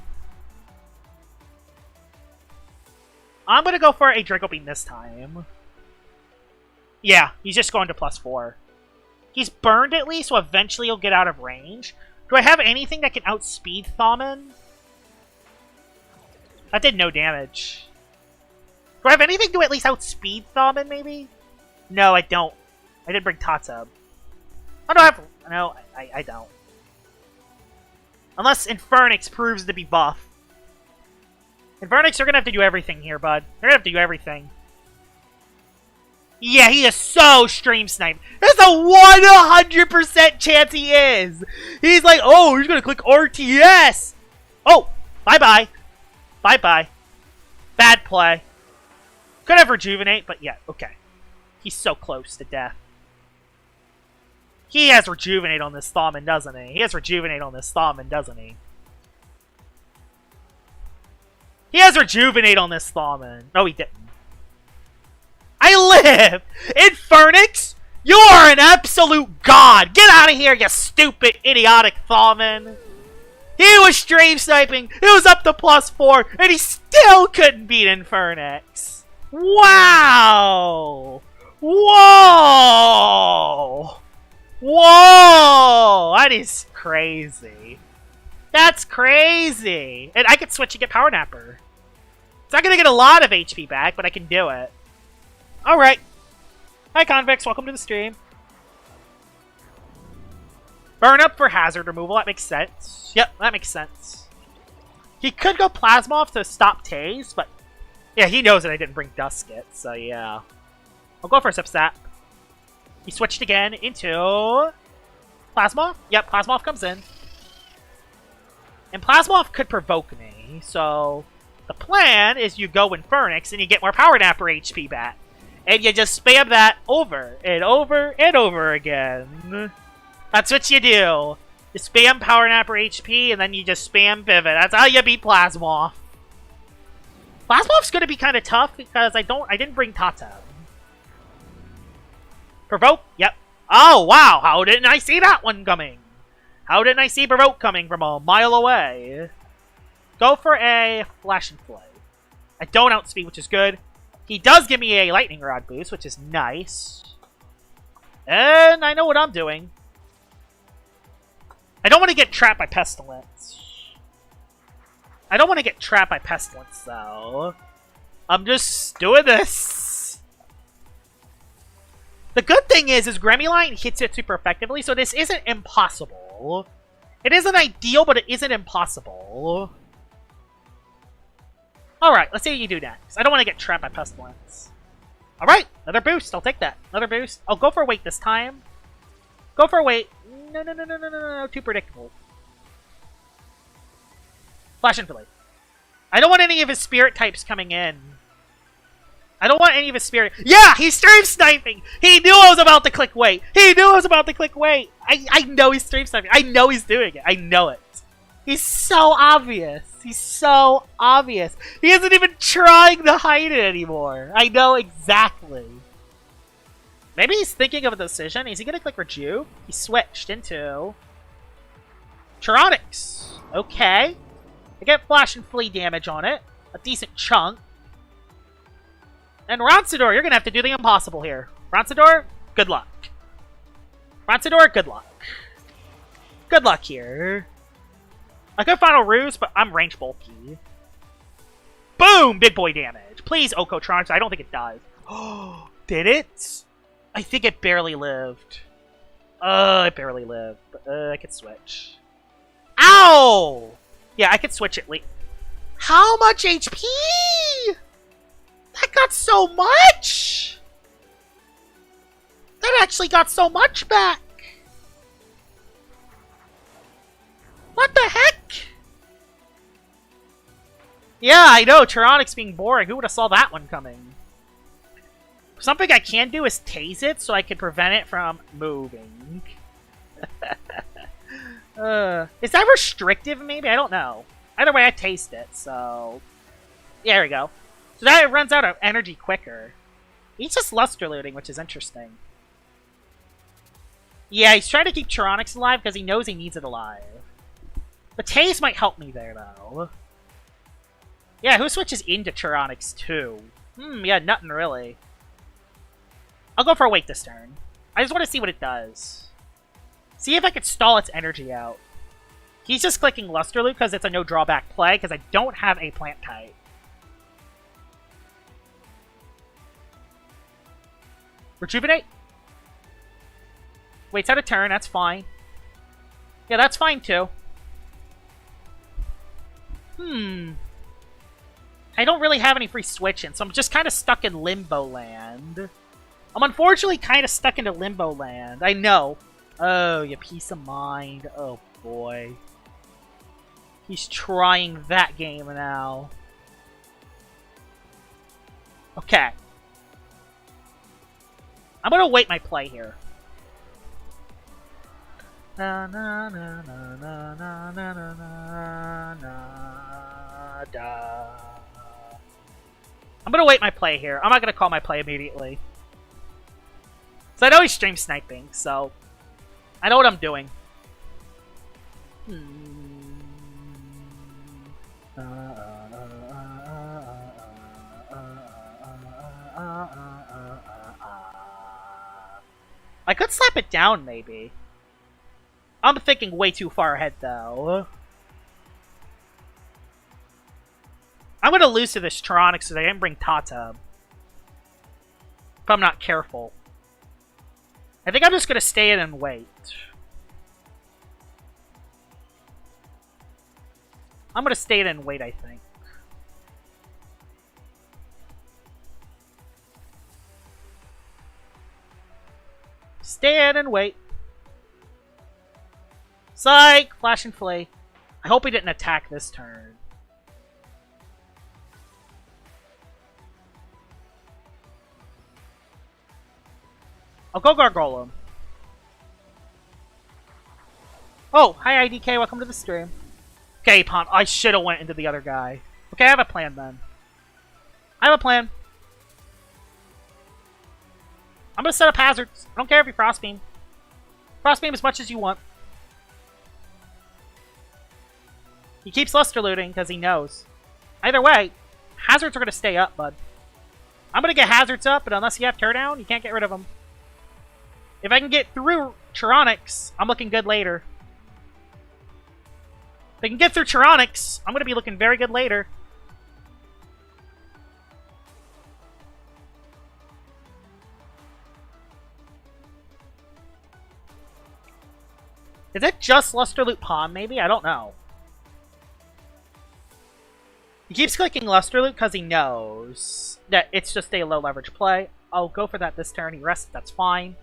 I'm going to go for a Draco Beam this time. Yeah, he's just going to +4. He's burned at least, so eventually he'll get out of range. Do I have anything that can outspeed Thaumin? That did no damage. Do I have anything to at least outspeed Thaumin, maybe? No, I don't. I did bring Tatsub. Oh, no, I have... No, I don't. Unless Infernix proves to be buff. Infernix are gonna have to do everything here, bud. They're gonna have to do everything. Yeah, he is so stream sniped. There's a 100% chance he is. He's like, oh, he's gonna click RTS. Oh, bye-bye. Bye-bye. Bad play. Could have Rejuvenate, but yeah, okay. He's so close to death. He has Rejuvenate on this Thaumin, doesn't he? He has Rejuvenate on this Thaumin, doesn't he? He has Rejuvenate on this Thawman. No, he didn't. I live! Infernix, you are an absolute god! Get out of here, you stupid, idiotic Thawman! He was stream sniping, it was up to +4, and he still couldn't beat Infernix! Wow! Whoa! Whoa! That is crazy. That's crazy! And I could switch and get Power Napper. It's not gonna get a lot of HP back, but I can do it. Alright. Hi, Convex. Welcome to the stream. Burn up for hazard removal. That makes sense. Yep, that makes sense. He could go Plasmoth to stop Tase, but... yeah, he knows that I didn't bring Dusket, so yeah. I'll go for a Zipzap. He switched again into... Plasmoth? Yep, Plasmoth comes in. And Plasmoth could provoke me, so... the plan is you go Infernix and you get more Power Napper HP back. And you just spam that over and over and over again. That's what you do. You spam Power Napper HP and then you just spam Pivot. That's how you beat Plasmoth. Plasmoth's gonna be kind of tough because I didn't bring Totem. Provoke? Yep. Oh wow, how didn't I see that one coming? How didn't I see Provoke coming from a mile away? Go for a Flash and Flay. I don't outspeed, which is good. He does give me a Lightning Rod boost, which is nice. And I know what I'm doing. I don't want to get trapped by Pestilence. I don't want to get trapped by Pestilence, though. I'm just doing this. The good thing is Gremlin hits it super effectively, so this isn't impossible. It isn't ideal, but it isn't impossible. Alright, let's see what you do next. I don't want to get trapped by Pestilence. Alright, another boost. I'll take that. Another boost. I'll go for a wait this time. Go for a wait. No. Too predictable. Flash and Fillet. I don't want any of his spirit types coming in. I don't want any of his spirit... yeah! He's stream sniping! He knew I was about to click wait! He knew I was about to click wait! I know he's stream sniping. I know he's doing it. I know it. He's so obvious. He's so obvious. He isn't even trying to hide it anymore. I know exactly. Maybe he's thinking of a decision. Is he going to click Rejuve? He switched into... Tyranix. Okay. I get Flash and Flea damage on it. A decent chunk. And Ronsador, you're going to have to do the impossible here. Ronsador, good luck. Ronsador, good luck. Good luck here. I could Final Ruse, but I'm range bulky. Boom! Big boy damage. Please, Okotronics. I don't think it dies. Oh, did it? I think it barely lived. It barely lived. But, I could switch. Ow! Yeah, I could switch it late. How much HP? That got so much! That actually got so much back! What the heck? Yeah, I know, Tyranix being boring. Who would have saw that one coming? Something I can do is tase it so I can prevent it from moving. Is that restrictive, maybe? I don't know. Either way, I taste it, so... yeah, there we go. So that it runs out of energy quicker. He's just luster looting, which is interesting. Yeah, he's trying to keep Tyranix alive because he knows he needs it alive. The Tase might help me there, though. Yeah, who switches into Tyranix, too? Yeah, nothing really. I'll go for a wait this turn. I just want to see what it does. See if I could stall its energy out. He's just clicking Luster Loot because it's a no drawback play, because I don't have a plant type. Rejuvenate? Waits out a turn, that's fine. Yeah, that's fine too. I don't really have any free switching, so I'm just kind of stuck in Limbo Land. I'm unfortunately kind of stuck into Limbo Land. I know. Oh, you piece of mind. Oh, boy. He's trying that game now. Okay. I'm gonna wait my play here. Na na na na na na na na na na da. I'm gonna wait my play here. I'm not gonna call my play immediately. So I know he's stream sniping, so I know what I'm doing. I could slap it down, maybe. I'm thinking way too far ahead, though. I'm gonna lose to this Tronic so they didn't bring Tata. If I'm not careful. I think I'm just gonna stay in and wait. I'm gonna stay in and wait, I think. Stay in and wait. Psych! Flash and Flay. I hope he didn't attack this turn. I'll go Gargoyle him. Oh, hi IDK, welcome to the stream. Okay, Pont, I should have went into the other guy. Okay, I have a plan then. I have a plan. I'm gonna set up hazards. I don't care if you Frostbeam. Frostbeam as much as you want. He keeps Luster looting because he knows. Either way, hazards are gonna stay up, bud. I'm gonna get hazards up, but unless you have teardown, you can't get rid of them. If I can get through Charonics, I'm looking good later. If I can get through Charonics, I'm gonna be looking very good later. Is it just Luster Loot Pawn, maybe? I don't know. He keeps clicking Luster Loot because he knows that it's just a low leverage play. I'll go for that this turn. He rests, that's fine.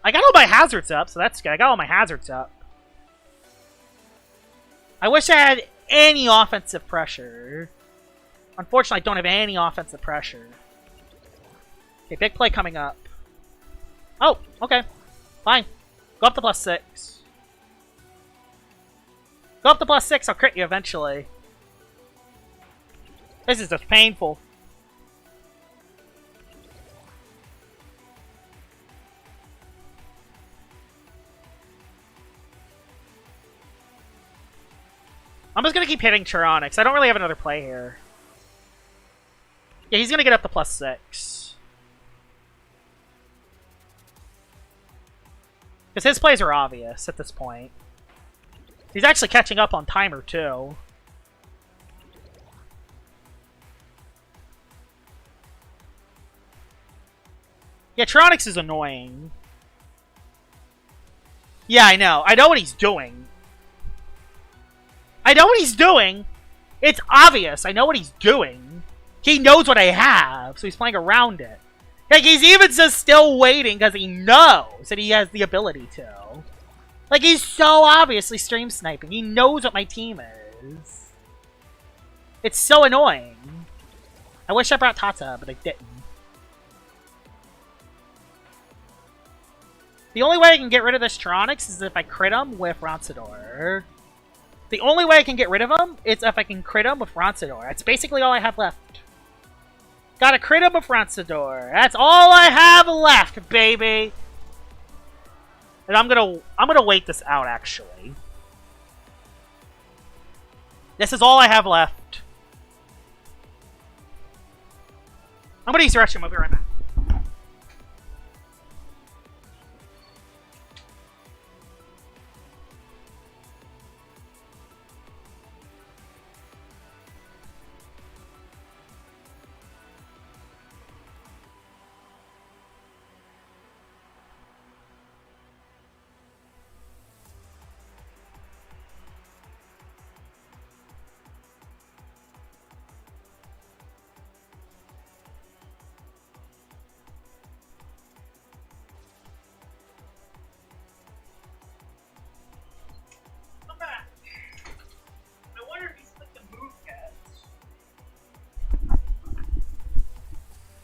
I got all my hazards up, so that's good. I got all my hazards up. I wish I had any offensive pressure. Unfortunately, I don't have any offensive pressure. Okay, big play coming up. Oh, okay. Fine. Go up to +6. Go up to +6, I'll crit you eventually. This is just painful. I'm just gonna keep hitting Charonics. I don't really have another play here. Yeah, he's gonna get up to +6. Because his plays are obvious at this point. He's actually catching up on timer, too. Yeah, Tronics is annoying. Yeah, I know. I know what he's doing. I know what he's doing. It's obvious. I know what he's doing. He knows what I have, so he's playing around it. Like, he's even just still waiting because he knows that he has the ability to. Like, he's so obviously stream sniping. He knows what my team is. It's so annoying. I wish I brought Tata, but I didn't. The only way I can get rid of this Tronics is if I crit him with Ronsador. The only way I can get rid of him is if I can crit him with Ronsador. That's basically all I have left. Gotta crit him with Ronsador. That's all I have left, baby! And I'm gonna wait this out, actually. This is all I have left. I'm gonna use the restroom. I'll be right back.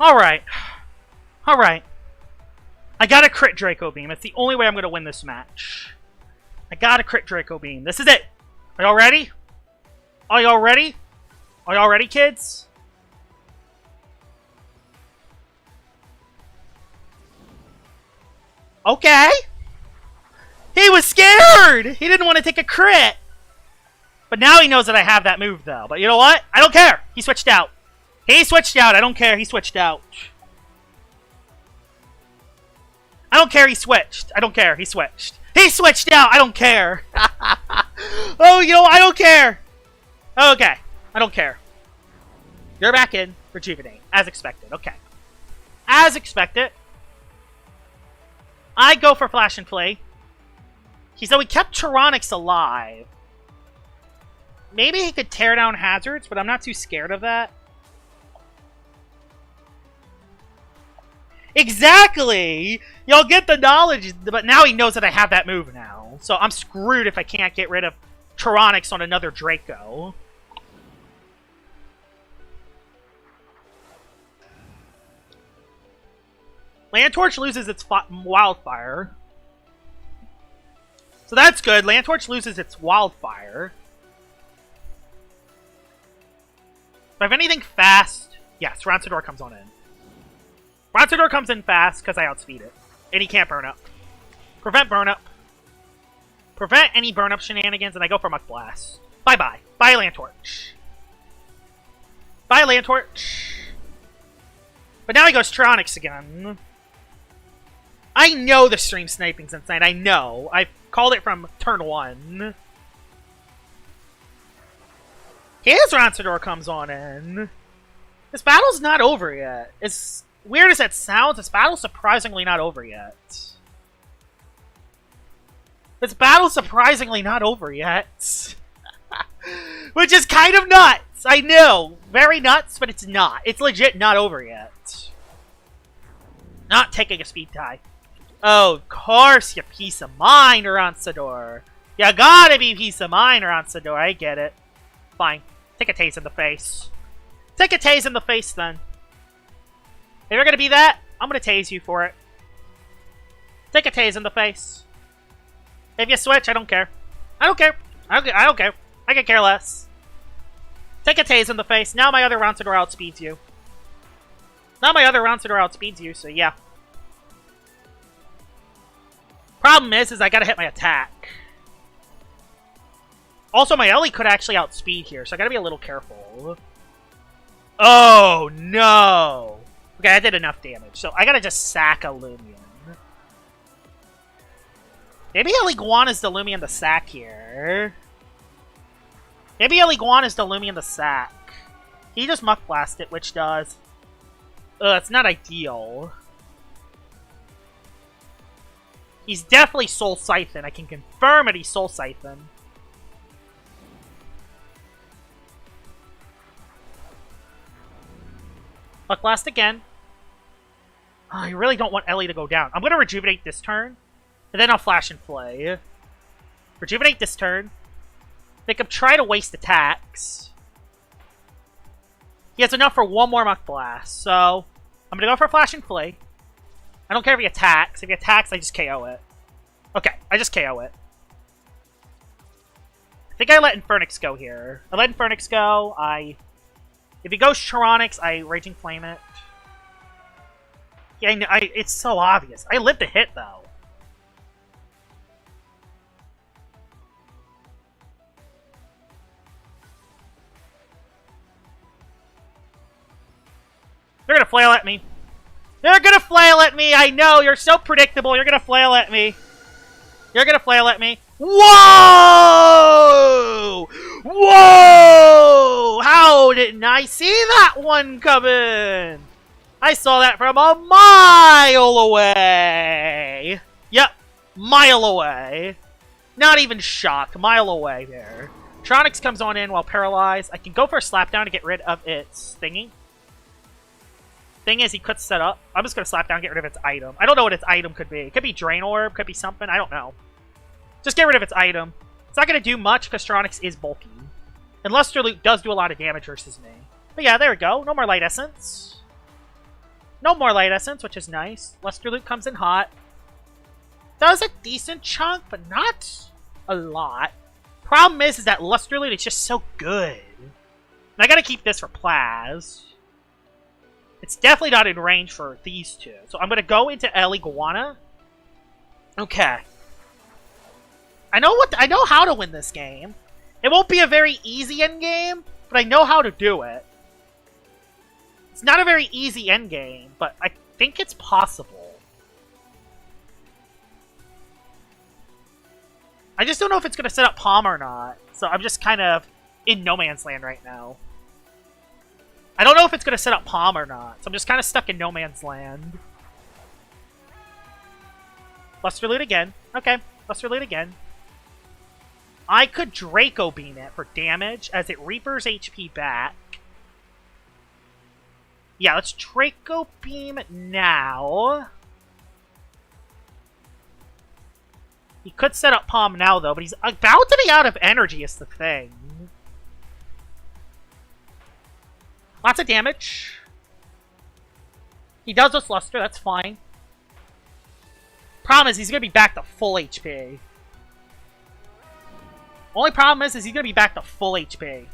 Alright. Alright. I gotta crit Draco Beam. It's the only way I'm gonna win this match. I gotta crit Draco Beam. This is it. Are y'all ready? Are y'all ready? Are y'all ready, kids? Okay. He was scared! He didn't want to take a crit! But now he knows that I have that move, though. But you know what? I don't care! He switched out. He switched out. I don't care. He switched out. I don't care. He switched. I don't care. He switched. He switched out! I don't care! Oh, you know, I don't care! Okay. I don't care. You're back in. Rejuvenate. As expected. Okay. As expected. I go for Flash and Flay. So we kept Tyranix alive. Maybe he could tear down hazards, but I'm not too scared of that. Exactly! You'll get the knowledge, but now he knows that I have that move now. So I'm screwed if I can't get rid of Tyranix on another Draco. Landtorch loses its Wildfire. So that's good. Landtorch loses its Wildfire. If I have anything fast, yes, Ronsador comes on in. Ronsador comes in fast because I outspeed it. And he can't burn up. Prevent burn up. Prevent any burn up shenanigans, and I go for Muck Blast. Bye-bye. Bye, Landtorch. Bye, Landtorch. But now he goes Tyranix again. I know the stream sniping's insane. I know. I've called it from turn 1. His Ronsador comes on in. This battle's not over yet. As weird as that sounds, this battle's surprisingly not over yet. This battle's surprisingly not over yet. Which is kind of nuts. I know. Very nuts, but it's not. It's legit not over yet. Not taking a speed tie. Oh, of course, you piece of mind, Ronsador. You gotta be piece of mind, Ronsador. I get it. Fine. Take a tase in the face. Take a tase in the face, then. If you're gonna be that, I'm gonna tase you for it. Take a tase in the face. If you switch, I don't care. I don't care. I don't care. I could care less. Take a tase in the face. Now my other Ronsador outspeeds you. Now my other Ronsador outspeeds you, so yeah. Problem is I gotta hit my attack. Also, my Ellie could actually outspeed here, so I gotta be a little careful. Oh, no! Okay, I did enough damage, so I gotta just sack a Loomian. Maybe El Iguana's the Loomian the sack here. Maybe El Iguana's the Loomian the sack. He just Muck Blast it, which does... it's not ideal. He's definitely Soul Siphon. I can confirm it, he's Soul Siphon. Muck Blast again. Oh, I really don't want Ellie to go down. I'm going to Rejuvenate this turn, and then I'll Flash and Flay. Rejuvenate this turn. Make him try to waste attacks. He has enough for one more Muck Blast, so I'm going to go for Flash and Flay. I don't care if he attacks. If he attacks, I just KO it. Okay, I just KO it. I think I let Infernix go here. I let Infernix go. If he goes Tyranix, I Raging Flame it. Yeah, it's so obvious. I lived the hit, though. They're gonna flail at me. They're gonna flail at me! I know! You're so predictable! You're gonna flail at me! You're gonna flail at me! Whoa! Whoa! How didn't I see that one coming? I saw that from a mile away! Yep, mile away. Not even shocked, mile away there. Tyranix comes on in while paralyzed. I can go for a Slapdown to get rid of its thingy. Thing is, he could set up. I'm just going to slap down and get rid of its item. I don't know what its item could be. It could be Drain Orb, could be something. I don't know. Just get rid of its item. It's not going to do much because Tyranix is bulky. And Luster Loot does do a lot of damage versus me. But yeah, there we go. No more Light Essence. No more Light Essence, which is nice. Luster Loot comes in hot. Does a decent chunk, but not a lot. Problem is that Luster Loot is just so good. And I got to keep this for Plaz. It's definitely not in range for these two. So I'm going to go into El Iguana. Okay. I know how to win this game. It won't be a very easy endgame, but I know how to do it. It's not a very easy endgame, but I think it's possible. I just don't know if it's going to set up Palm or not, so I'm just kind of in no man's land right now. I don't know if it's going to set up Palm or not, so I'm just kind of stuck in no man's land. Luster Loot again. Okay, Luster Loot again. I could Draco Beam it for damage as it Reapers HP back. Yeah, let's Draco Beam now. He could set up Palm now, though, but he's about to be out of energy is the thing. Lots of damage. He does just Luster, that's fine. Problem is, he's going to be back to full HP. Only problem is he's going to be back to full HP.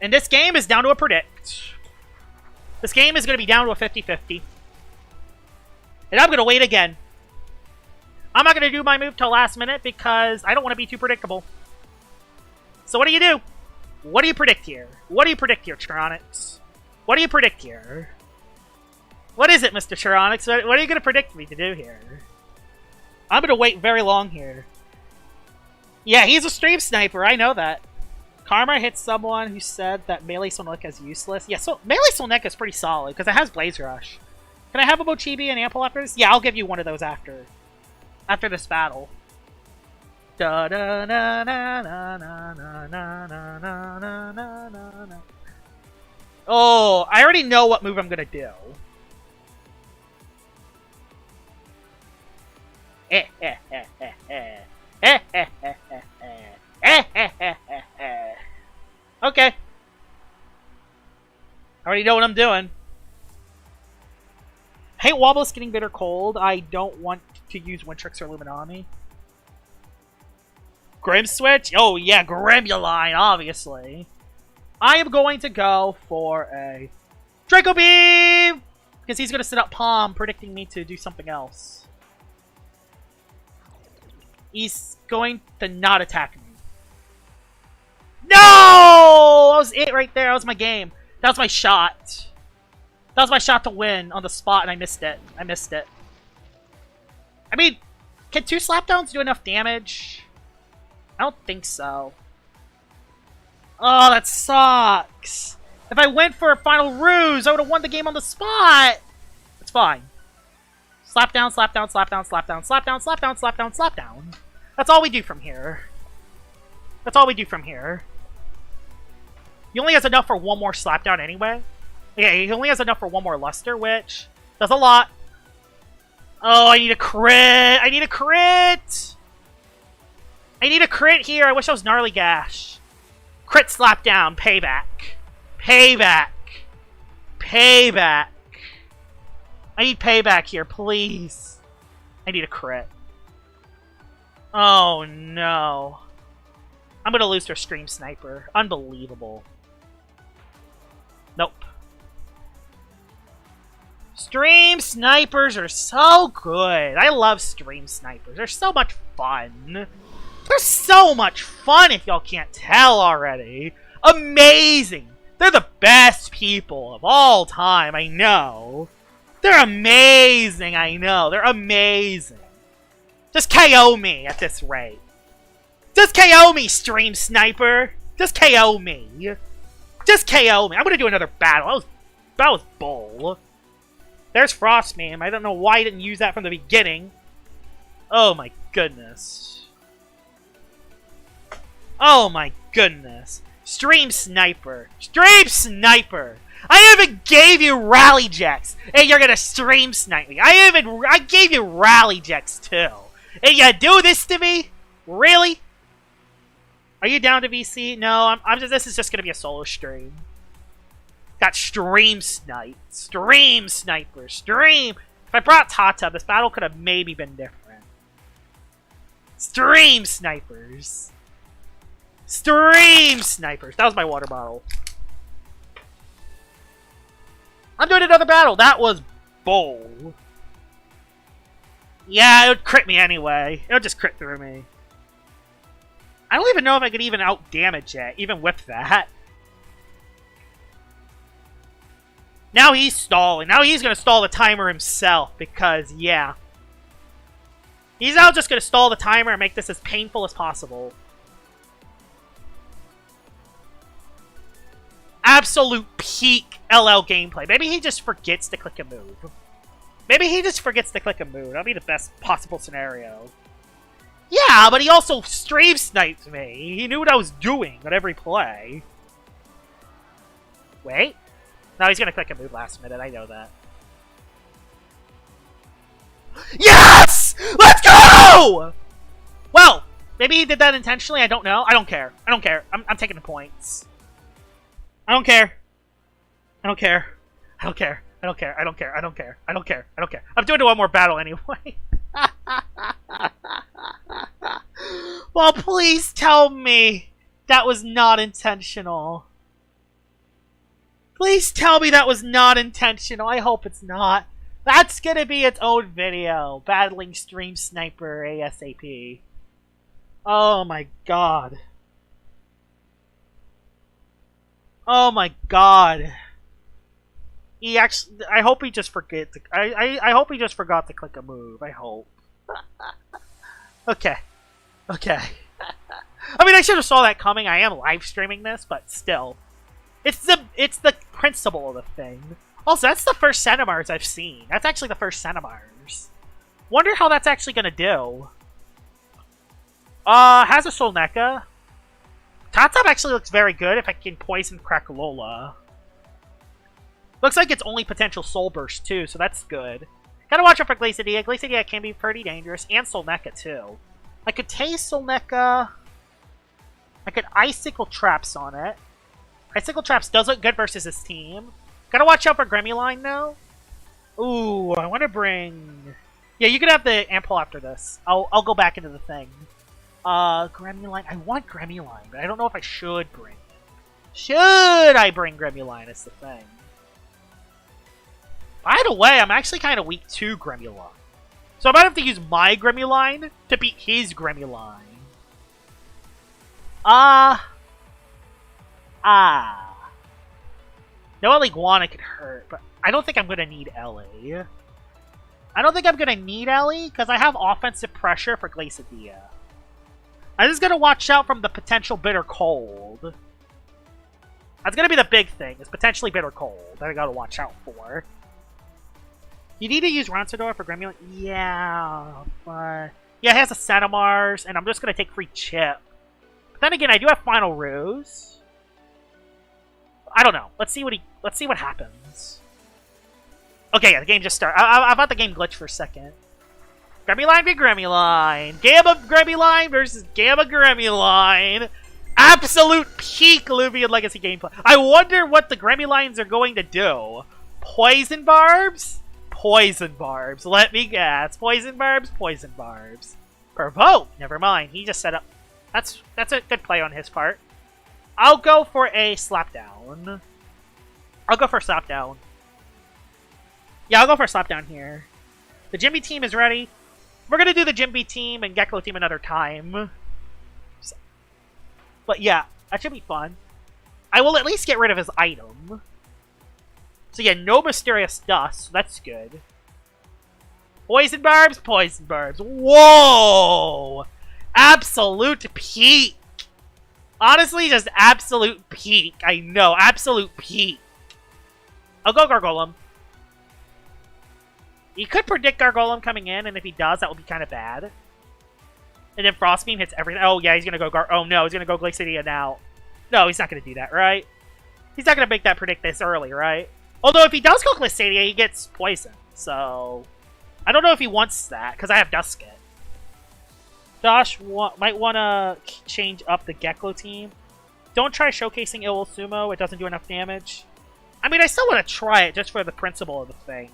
And this game is down to a predict. This game is going to be down to a 50-50. And I'm going to wait again. I'm not going to do my move till last minute because I don't want to be too predictable. So what do? What do you predict here? What do you predict here, Chironix? What do you predict here? What is it, Mr. Chironix? What are you going to predict me to do here? I'm going to wait very long here. Yeah, he's a stream sniper. I know that. Karma hits someone who said that Melee Sonic is useless. Yeah, so Melee Sonic is pretty solid because it has Blaze Rush. Can I have a Mochibi and Ample after this? Yeah, I'll give you one of those after this battle. Da da na na na na na na na na na na. Oh, I already know what move I'm gonna do. Okay. I already know what I'm doing. I hate Wobblisk getting bitter cold. I don't want to use Wintrix or Luminami. Grim Switch? Oh yeah, Grimuline, obviously. I am going to go for a Draco Beam! Because he's going to set up Palm, predicting me to do something else. He's going to not attack me. No! That was it right there. That was my game. That was my shot. That was my shot to win on the spot, and I missed it. I missed it. I mean, can 2 slapdowns do enough damage? I don't think so. Oh, that sucks. If I went for a final ruse, I would have won the game on the spot. It's fine. Slapdown, slapdown, slapdown, slapdown, slapdown, slapdown, slapdown, slapdown. That's all we do from here. That's all we do from here. He only has enough for one more slapdown anyway. Yeah, he only has enough for one more luster, which does a lot. Oh, I need a crit! I need a crit! I need a crit here. I wish I was Gnarly Gash. Crit slapdown. Payback. Payback. Payback. I need payback here, please. I need a crit. Oh, no. I'm gonna lose to a Stream Sniper. Unbelievable. Nope. Stream Snipers are so good. I love Stream Snipers. They're so much fun. They're so much fun if y'all can't tell already. Amazing. They're the best people of all time, I know. They're amazing, I know. They're amazing. Just KO me at this rate. Just KO me, Stream Sniper. Just KO me. Just KO me. I'm gonna do another battle. That was bull. There's Frost Meme. I don't know why I didn't use that from the beginning. Oh my goodness. Oh my goodness. Stream Sniper. Stream Sniper. I even gave you Rally Jacks, and you're gonna Stream Snipe me. I gave you Rally Jacks too. And you do this to me? Really? Are you down to VC? No, I'm just. This is just gonna be a solo stream. Got Stream Snipe, Stream Sniper, Stream. If I brought Tata, this battle could have maybe been different. Stream Snipers. Stream Snipers. That was my water bottle. I'm doing another battle. That was bold. Yeah, it would crit me anyway. It would just crit through me. I don't even know if I could even out-damage it, even with that. Now he's stalling. Now he's going to stall the timer himself because, yeah. He's now just going to stall the timer and make this as painful as possible. Absolute peak LL gameplay. Maybe he just forgets to click a move. Maybe he just forgets to click a move. That'll be the best possible scenario. Yeah, but he also stream sniped me. He knew what I was doing at every play. Wait. No, he's gonna click a move last minute. I know that. Yes! Let's go! Well, maybe he did that intentionally. I don't know. I don't care. I don't care. I'm taking the points. I don't care. I don't care. I don't care. I don't care. I don't care. I don't care. I don't care. I don't care. I'm doing one more battle anyway. Well, please tell me that was not intentional. Please tell me that was not intentional. I hope it's not. That's gonna be its own video. Battling Stream Sniper ASAP. Oh my god. Oh my god. He actually, I hope he just forget to, I hope he just forgot to click a move. I hope. Okay. Okay. I mean, I should have saw that coming. I am live streaming this, but still. It's the principle of the thing. Also, that's the first Centimars I've seen. That's actually the first Centimars. Wonder how that's actually gonna do. Has a Solneka. Tatsop actually looks very good if I can poison Crackalola. Looks like it's only potential Soul Burst too, so that's good. Gotta watch out for Glacidia. Glacidia can be pretty dangerous, and Solneka too. I could taste Solneka. I could Icicle Traps on it. Icicle Traps does look good versus his team. Gotta watch out for Gremmuline now. Ooh, I want to bring... Yeah, you can have the Ampule after this. I'll go back into the thing. Gremmuline. I want Gremmuline, but I don't know if I should bring it. Should I bring Gremmuline is the thing. By the way, I'm actually kind of weak to Gremmuline. So I might have to use my Gremmuline to beat his Gremmuline. No Iguana could hurt, but I don't think I'm going to need Ellie. I don't think I'm going to need Ellie, because I have offensive pressure for Glacidia. I'm just going to watch out from the potential Bitter Cold. That's going to be the big thing, is potentially Bitter Cold that I got to watch out for. You need to use Ronsador for Gremlin? Yeah, but... Yeah, it has a Centimars, and I'm just going to take free Chip. But then again, I do have Final Ruse. I don't know. Let's see what happens. Okay, yeah, the game just started. I thought the game glitched for a second. Gremmuline v Gremmuline. Gamma Gremmuline versus Gamma Gremmuline. Absolute peak Loomian Legacy gameplay. I wonder what the Gremmulines are going to do. Poison Barbs? Poison Barbs. Let me guess. Poison Barbs? Poison Barbs. Provoke. Never mind. He just set up... That's a good play on his part. I'll go for a Slapdown. I'll go for a Slapdown. Yeah, I'll go for a Slapdown here. The Jimby team is ready. We're going to do the Jimby team and Gecklo team another time. So, but yeah, that should be fun. I will at least get rid of his item. So yeah, no Mysterious Dust. So that's good. Poison Barbs? Poison Barbs. Whoa! Absolute peak. Honestly, just absolute peak. I know, absolute peak. I'll go Gargolem. He could predict Gargolem coming in, and if he does, that would be kind of bad. And then Frostbeam hits everything. Oh, yeah, he's going to go Oh, no, he's going to go Glacidia now. No, he's not going to do that, right? He's not going to make that predict this early, right? Although, if he does go Glacidia, he gets Poison. So, I don't know if he wants that, because I have Dusket. Josh might want to change up the Gecklo team. Don't try showcasing Sumo. It doesn't do enough damage. I mean, I still want to try it just for the principle of the thing.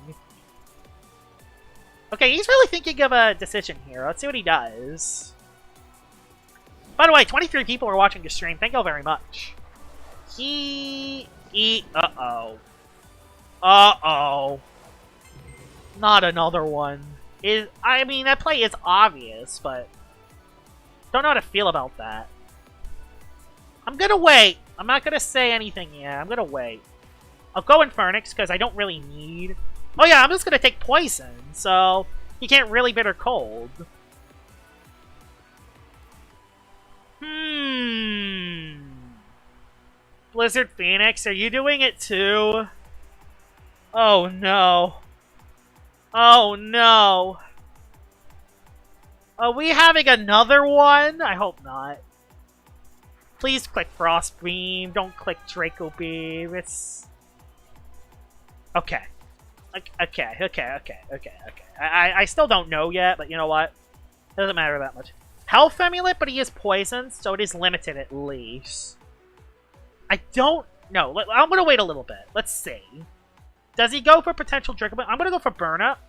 Okay, he's really thinking of a decision here. Let's see what he does. By the way, 23 people are watching the stream. Thank you very much. Uh-oh. Uh-oh. Not another one. I mean, that play is obvious, but... Don't know how to feel about that. I'm gonna wait. I'm not gonna say anything yet. I'm gonna wait. I'll go Infernix, because I don't really need... Oh yeah, I'm just gonna take Poison, so... He can't really Bitter Cold. Blizzard Phoenix, are you doing it too? Oh no. Oh no. Are we having another one? I hope not. Please click Frost Beam. Don't click Draco Beam. It's... Okay. Okay. I still don't know yet, but you know what? It doesn't matter that much. Health Amulet, but he is poisoned, so it is limited at least. I don't know. I'm going to wait a little bit. Let's see. Does he go for potential Draco Beam? I'm going to go for Burn Up.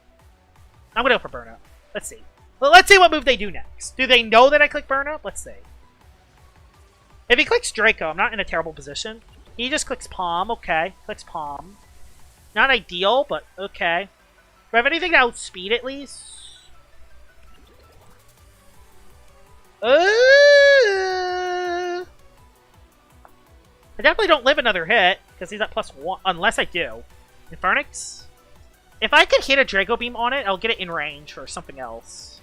I'm going to go for Burn Up. Let's see. Well, let's see what move they do next. Do they know that I click Burn Up? Let's see. If he clicks Draco, I'm not in a terrible position. He just clicks Palm. Okay. Clicks Palm. Not ideal, but okay. Do I have anything to outspeed at least? I definitely don't live another hit, because he's at +1, unless I do. Infernix? If I could hit a Draco Beam on it, I'll get it in range for something else.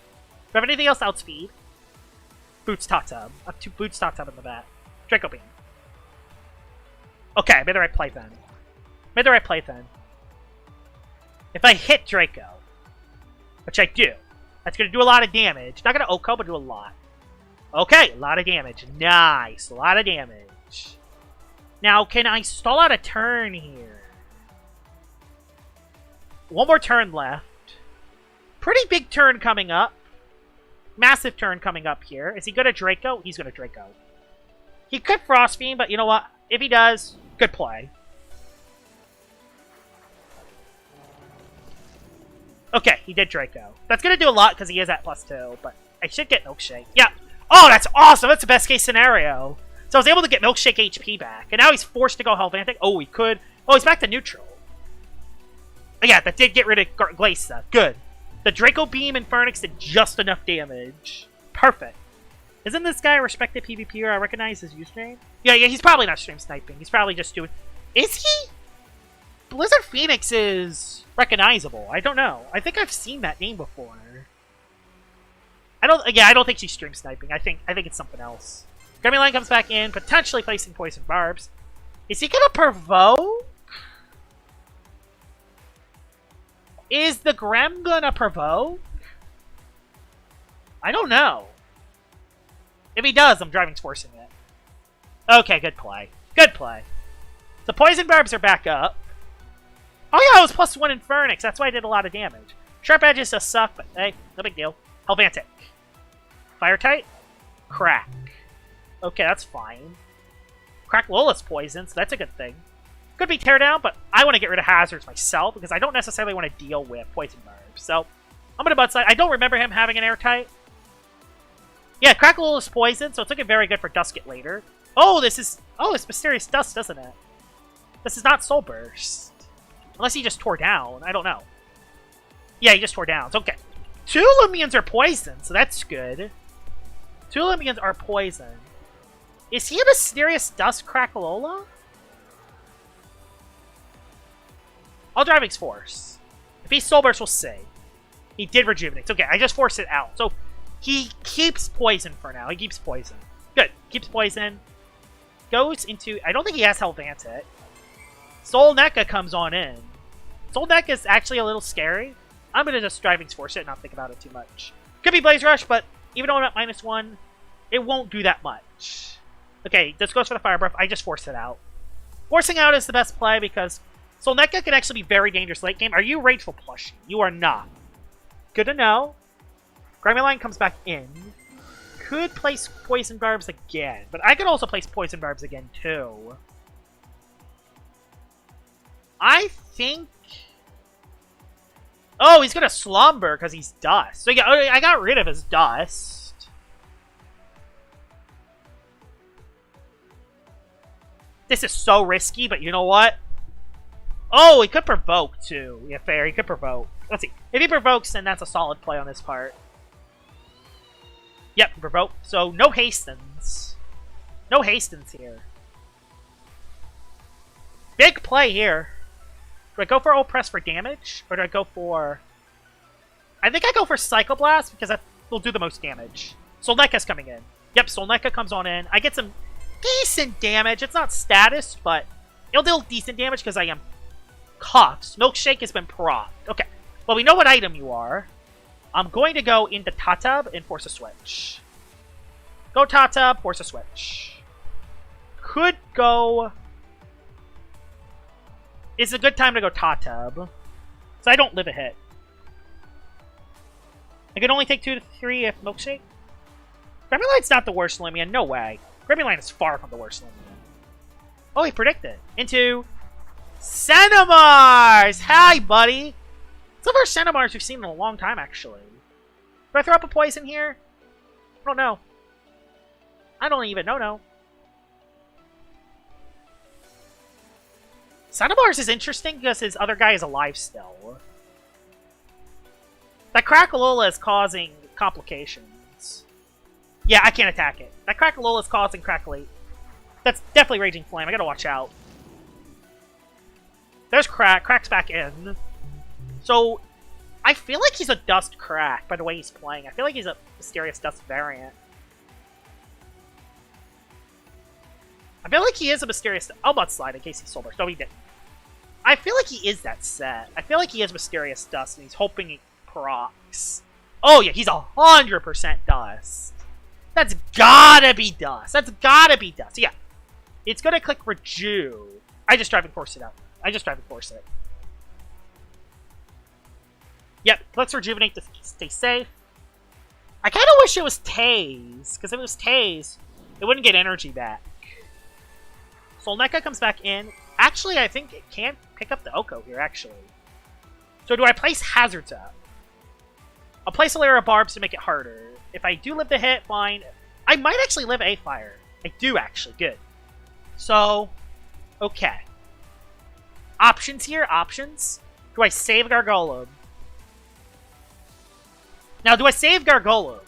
Do I have anything else to outspeed? Boots Top Tub. I have 2 Boots Top Tub in the back. Draco Beam. Okay, I made the right play then. If I hit Draco, which I do, that's going to do a lot of damage. Not going to Oko, but do a lot. Okay, a lot of damage. Nice, a lot of damage. Now, can I stall out a turn here? One more turn left. Pretty big turn coming up. Massive turn coming up here. Is he going to Draco? He's going to Draco. He could Frost Beam, but you know what? If he does, good play. Okay, he did Draco. That's going to do a lot because he is at +2, but I should get Milkshake. Yeah. Oh, that's awesome! That's the best case scenario. So I was able to get Milkshake HP back, and now he's forced to go Helvantic. Oh, he could. Oh, he's back to neutral. Oh, yeah, that did get rid of Glacier. Good. The Draco Beam and Infernix did just enough damage. Perfect. Isn't this guy a respected PvPer? I recognize his username. Yeah, he's probably not stream sniping. He's probably just doing... Is he? Blizzard Phoenix is recognizable. I don't know. I think I've seen that name before. I don't think she's stream sniping. I think it's something else. Gremlin comes back in, potentially placing Poison Barbs. Is he gonna provoke? Is the Grem gonna provoke? I don't know. If he does, I'm driving forcing it. Okay, good play. Good play. The Poison Barbs are back up. Oh yeah, I was +1 Infernix. That's why I did a lot of damage. Sharp Edges just suck, but hey, no big deal. Helvantic. Fire Type? Crack. Okay, that's fine. Crack Lola's poison, so that's a good thing. Could be Teardown, but I want to get rid of hazards myself because I don't necessarily want to deal with Poison Barbs. So, I'm going to Bud Slide. I don't remember him having an Airtight. Yeah, Crack Lola's poison, so it's looking very good for Dusket later. Oh, this is... Oh, it's Mysterious Dust, doesn't it? This is not Soul Burst. Unless he just tore down. I don't know. Yeah, he just tore down. So, okay. 2 Loomians are poison, so that's good. 2 Loomians are poison. Is he a Mysterious Dust Crackalola? I'll drive X-Force. If he's Soul Burst, we'll see. He did Rejuvenate. Okay, I just forced it out. So, he keeps poison for now. He keeps poison. Good. Keeps poison. Goes into... I don't think he has Helvantic. Soul NECA comes on in. Soul NECA is actually a little scary. I'm going to just drive X-Force it and not think about it too much. Could be Blaze Rush, but even though I'm at -1, it won't do that much. Okay, this goes for the Fire Breath. I just forced it out. Forcing out is the best play because Soul NECA can actually be very dangerous late game. Are you Rageful Plushie? You are not. Good to know. Gremlin comes back in. Could place Poison Barbs again, but I could also place Poison Barbs again too. I think... Oh, he's gonna Slumber because he's Dust. So yeah, I got rid of his Dust. This is so risky, but you know what? Oh, he could provoke, too. Yeah, fair. He could provoke. Let's see. If he provokes, then that's a solid play on his part. Yep, provoke. So, no hastens. No hastens here. Big play here. Do I go for Ult Press for damage? Or do I go for... I think I go for Psycho Blast because that will do the most damage. Solneka's coming in. Yep, Solneka comes on in. I get some decent damage. It's not status, but it'll do decent damage because I am cuffs. Milkshake has been procced. Okay, well, we know what item you are. I'm going to go into Tatab and force a switch. Go Tatab, force a switch. Could go... It's a good time to go Tatab. So I don't live a hit. I can only take 2 to 3 if Milkshake. Gremline's not the worst Loomian. No way. Gremline is far from the worst Loomian. Oh, he predicted. Into Cinemars! Hi, buddy! Some of our Cinemars we've seen in a long time, actually. Do I throw up a poison here? I don't know. I don't even know. Cinemars is interesting because his other guy is alive still. That Crackalola is causing complications. Yeah, I can't attack it. That Crackalola is causing Crackly. That's definitely Raging Flame. I gotta watch out. There's Crack. Crack's back in. So, I feel like he's a Dust Crack by the way he's playing. I feel like he's a Mysterious Dust variant. I feel like he is a Mysterious... I'll Mudslide in case he Soul Burst. No, he didn't. I feel like he is that set. I feel like he is Mysterious Dust and he's hoping he procs. Oh yeah, he's 100% Dust. That's gotta be Dust. That's gotta be Dust. Yeah. It's gonna click Reju. I just Driving Force it out. I just Driving Force it. Yep, let's Rejuvenate to stay safe. I kinda wish it was Tase, because if it was Tase, it wouldn't get energy back. Solneka comes back in. Actually, I think it can pick up the Oko here, actually. So do I place Hazards up? I'll place a layer of Barbs to make it harder. If I do live the hit, fine. I might actually live a Fire. I do, actually. Good. So, okay. Options here. Options. Do I save Gargolem? Now, do I save Gargolem?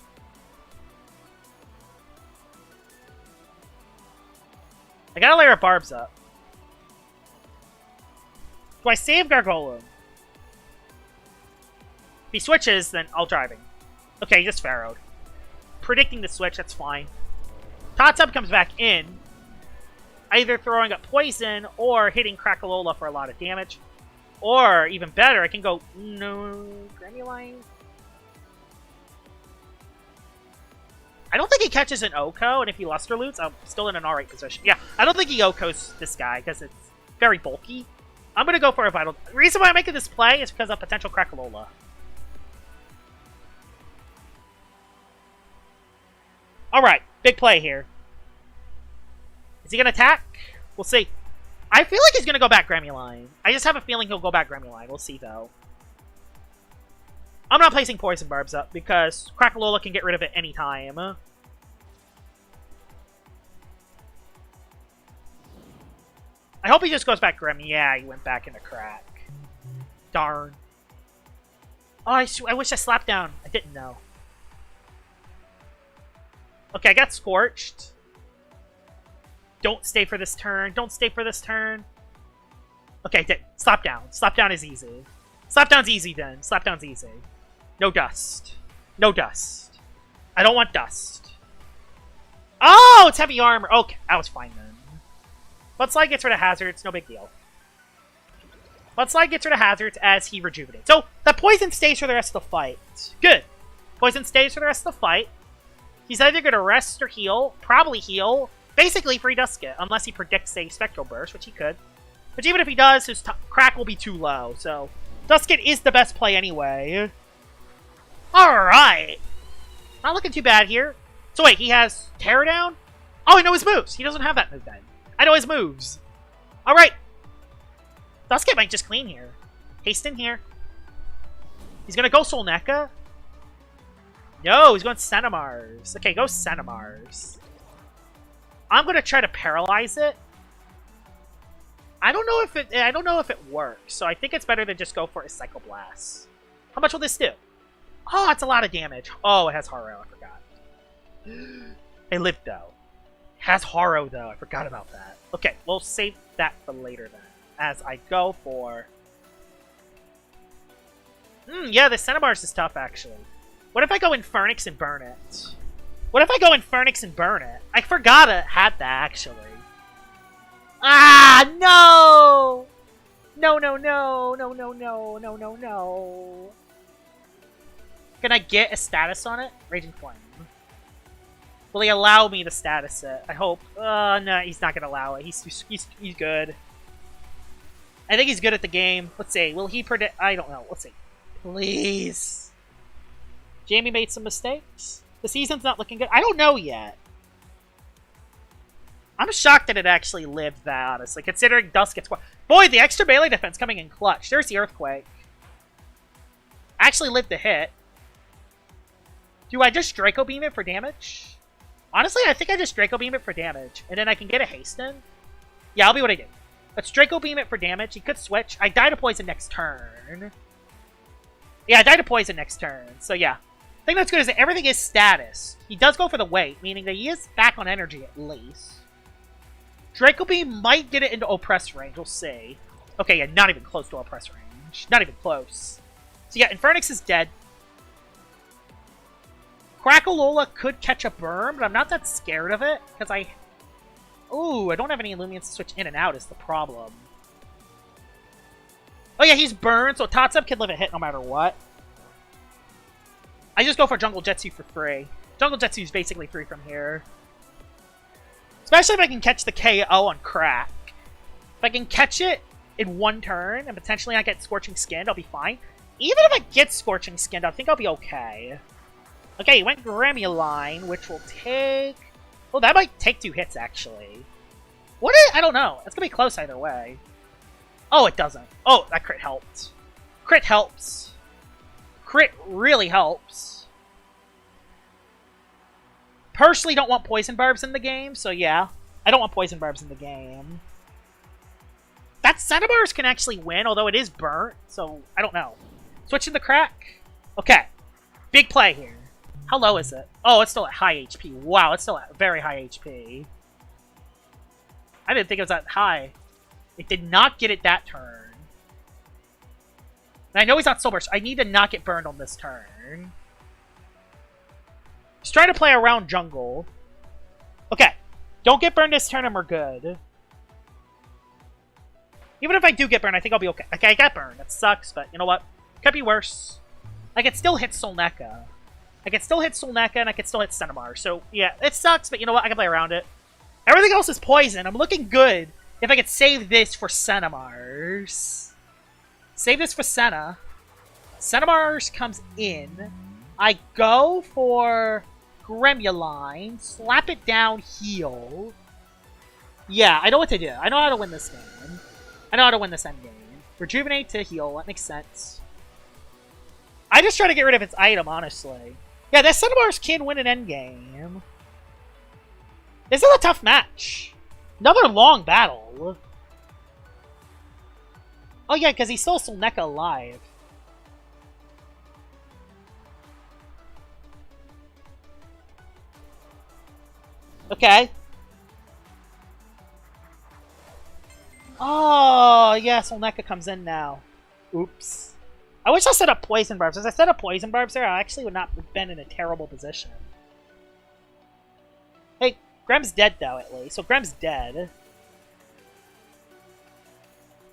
I got a layer of Barbs up. Do I save Gargolem? If he switches, then I'll Driving. Okay, he just Pharaoh'd. Predicting the switch, that's fine. Tatab comes back in. Either throwing up Poison or hitting Crackalola for a lot of damage. Or, even better, I can go... No... Granuline? I don't think he catches an Oko, and if he Luster Loots, I'm still in an alright position. Yeah, I don't think he Okos this guy, because it's very bulky. I'm going to go for a Vital... The reason why I'm making this play is because of potential Crackalola. Alright, big play here. Is he going to attack? We'll see. I feel like he's going to go back Gramuline. I just have a feeling he'll go back Gramuline. We'll see, though. I'm not placing Poison Barbs up, because Crackalola can get rid of it anytime. I hope he just goes back Grim. Yeah, he went back into Crack. Darn. Oh, I wish I slapped down. I didn't know. Okay, I got Scorched. Don't stay for this turn. Don't stay for this turn. Okay, slap down. Slap down is easy. Slap down's easy then. Slap down's easy. No dust. No dust. I don't want dust. Oh, it's heavy armor. Okay, that was fine then. Mudslide gets rid of hazards. No big deal. Mudslide gets rid of hazards as he rejuvenates. So, that poison stays for the rest of the fight. Good. Poison stays for the rest of the fight. He's either going to rest or heal. Probably heal. Basically free Dusket, unless he predicts a Spectral Burst, which he could. But even if he does, his crack will be too low. So, Dusket is the best play anyway. Alright. Not looking too bad here. So wait, he has Tear Down? Oh, I know his moves. He doesn't have that move then. I know his moves. Alright. Dusket might just clean here. Haste in here. He's going to go Solneka. No, he's going Cinemars. Okay, go Cinemars. I'm going to try to paralyze it. I don't know if it works, so I think it's better to just go for a Psycho Blast. How much will this do? Oh, it's a lot of damage. Oh, it has Haro, I forgot. It lived though. It has Haro though, I forgot about that. Okay, we'll save that for later then. As I go for... yeah, the Cenobites is tough actually. What if I go Infernix and burn it? What if I go Infernix and burn it? I forgot it had that actually. Ah, no! No, no, no, no, no, no, no, no, no. Can I get a status on it? Raging Flame. Will he allow me to status it? I hope. No, he's not gonna allow it. He's good. I think he's good at the game. Let's see. Will he predict? I don't know. Let's see. Please. Jamie made some mistakes. The season's not looking good. I don't know yet. I'm shocked that it actually lived that, honestly, considering Dusk gets... Boy, the extra melee defense coming in clutch. There's the Earthquake. Actually lived the hit. Do I just Draco Beam it for damage? Honestly, I think I just Draco Beam it for damage. And then I can get a Hasten. Yeah, I'll be what I do. Let's Draco Beam it for damage. He could switch. I die to poison next turn. Yeah, I die to poison next turn. So yeah. I think that's good is that everything is status. He does go for the weight, meaning that he is back on energy at least. Draco Beam might get it into Oppress range. We'll see. Okay, yeah, not even close to Oppress range. Not even close. So yeah, Infernix is dead. Crackalola could catch a burn, but I'm not that scared of it, because I... Ooh, I don't have any Loomians to switch in and out is the problem. Oh yeah, he's burned, so Tatsub can live a hit no matter what. I just go for Jungle Jetsu for free. Jungle Jetsu is basically free from here. Especially if I can catch the KO on Crack. If I can catch it in one turn, and potentially I get Scorching Skinned, I'll be fine. Even if I get Scorching Skinned, I think I'll be okay. Okay, he went Gramuline, which will take... Oh, that might take 2 hits, actually. What is... I don't know. It's gonna be close either way. Oh, it doesn't. Oh, that crit helped. Crit helps. Crit really helps. Personally don't want Poison Barbs in the game, so yeah. I don't want Poison Barbs in the game. That Centibars can actually win, although it is burnt, so I don't know. Switching the Crack? Okay. Big play here. How low is it? Oh, it's still at high HP. Wow, it's still at very high HP. I didn't think it was that high. It did not get it that turn. And I know he's not sober, so I need to not get burned on this turn. He's trying to play around jungle. Okay. Don't get burned this turn and we're good. Even if I do get burned, I think I'll be okay. Okay, I got burned. That sucks, but you know what? Could be worse. I could still hit Solneka. I can still hit Solneka and I can still hit Cenobar. So, yeah, it sucks, but you know what? I can play around it. Everything else is poison. I'm looking good if I could save this for Cenomars. Save this for Senna. Cenomars comes in. I go for Gremuline. Slap it down, heal. Yeah, I know what to do. I know how to win this game. I know how to win this endgame. Rejuvenate to heal. That makes sense. I just try to get rid of its item, honestly. Yeah, that Cenomars can win an endgame. This is a tough match. Another long battle. Oh yeah, because he still Solneka alive. Okay. Oh, yeah, Solneka comes in now. Oops. I wish I set up Poison Barbs. As I set up Poison Barbs there, I actually would not have been in a terrible position. Hey, Grem's dead, though, at least. So Grem's dead. And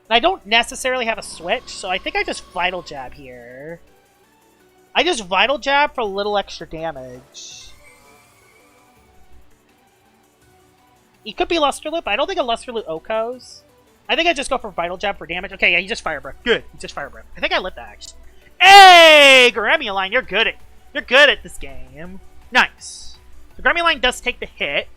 I don't necessarily have a switch, so I think I just Vital Jab here. I just Vital Jab for a little extra damage. He could be Luster Loop. I don't think a Luster Loop Okos. I think I just go for Vital Jab for damage. Okay, yeah, he just Fire Breath. Good. He just Fire Breath. I think I lit that, actually. Hey! Gramuline, you're good at this game. Nice. So Gramuline does take the hit.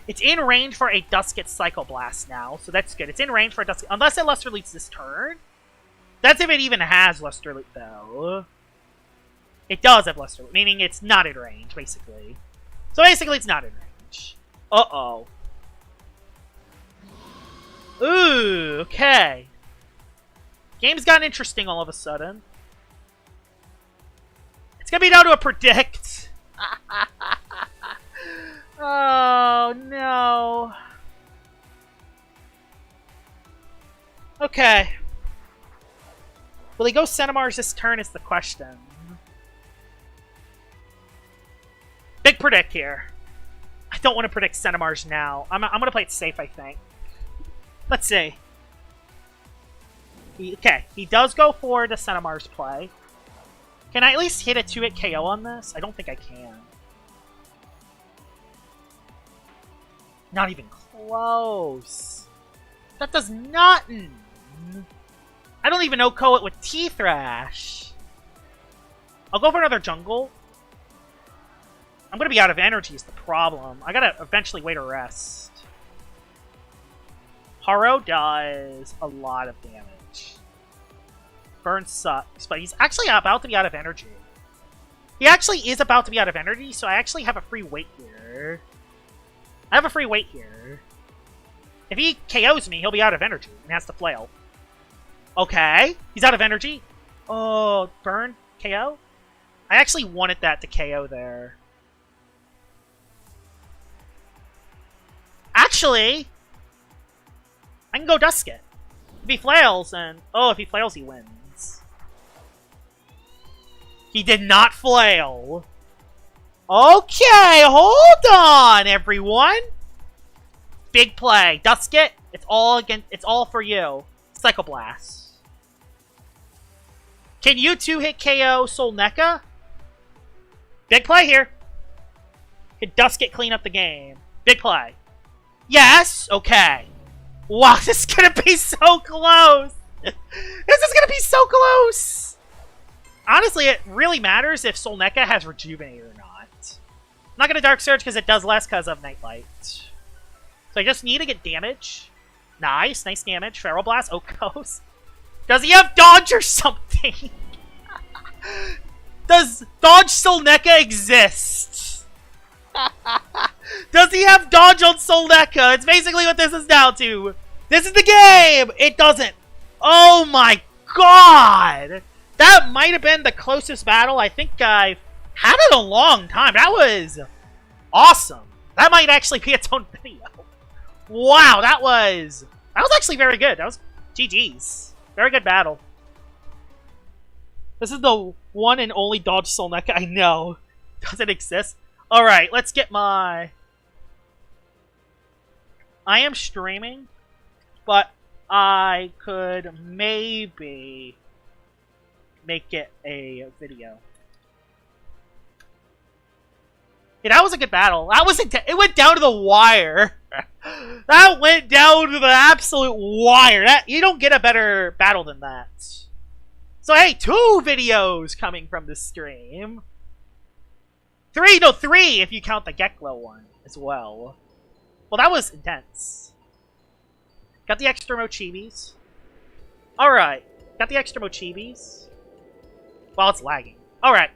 It's in range for a Duskit Psycho Blast now, so that's good. It's in range for a Duskit... Unless it Luster Loops this turn. That's if it even has Luster Loop, though. It does have Luster Loop, meaning it's not in range, basically. So basically, it's not in range. Uh-oh. Ooh, okay. Game's gotten interesting all of a sudden. It's gonna be down to a predict. Oh, no. Okay. Will he go Cinemars this turn is the question. Big predict here. I don't want to predict Cinemars now. I'm going to play it safe, I think. Let's see. Okay, he does go for the Cinemars play. Can I at least hit a 2-hit KO on this? I don't think I can. Not even close. That does nothing. I don't even know Ko it with T-Thrash. I'll go for another jungle. I'm going to be out of energy is the problem. I got to eventually wait a rest. Haro does a lot of damage. Burn sucks, but he's actually about to be out of energy. He actually is about to be out of energy, so I actually have a free wait here. I have a free wait here. If he KOs me, he'll be out of energy and has to flail. Okay, he's out of energy. Oh, burn, KO? I actually wanted that to KO there. Actually, I can go Dusk it. If he flails, and... Oh, if he flails, he wins. He did not flail. Okay, hold on, everyone. Big play. Dusk it. It's all for you. Psychoblast. Can you 2-hit KO Soul NECA? Big play here. Can Dusk it clean up the game? Big play. Yes? Okay. Wow, this is gonna be so close! This is gonna be so close! Honestly, it really matters if Soul NECA has Rejuvenate or not. I'm not gonna Dark Surge because it does less because of Nightlight. So I just need to get damage. Nice, nice damage. Feral Blast, Okos. Does he have Dodge or something? Does Dodge Soul NECA exist? Does he have Dodge on Soul NECA? It's basically what this is down to. This is the game! It doesn't. Oh my god! That might have been the closest battle I think I've had in a long time. That was awesome. That might actually be its own video. Wow, that was actually very good. That was GG's. Very good battle. This is the one and only Dodge Soul NECA I know. Doesn't exist. Alright, let's get my... I am streaming, but I could maybe make it a video. Yeah, that was a good battle. That was it went down to the wire. That went down to the absolute wire. You don't get a better battle than that. So hey, 2 videos coming from this stream. 3 if you count the Gecklo one as well. Well, that was intense. Got the extra Mochibis. Alright, got the extra Mochibis. Well, it's lagging. Alright.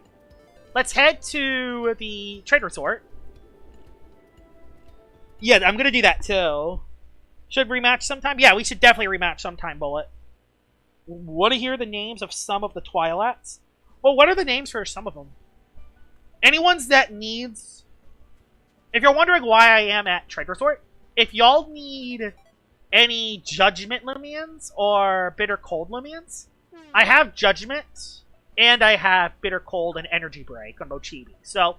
Let's head to the trade resort. Yeah, I'm gonna do that too. Should rematch sometime? Yeah, we should definitely rematch sometime, Bullet. Want to hear the names of some of the Twilights? Well, what are the names for some of them? Anyone's that needs... If you're wondering why I am at Trade Resort, if y'all need any Judgment Loomians or Bitter Cold Loomians, I have Judgment, and I have Bitter Cold and Energy Break on Mochibi. So,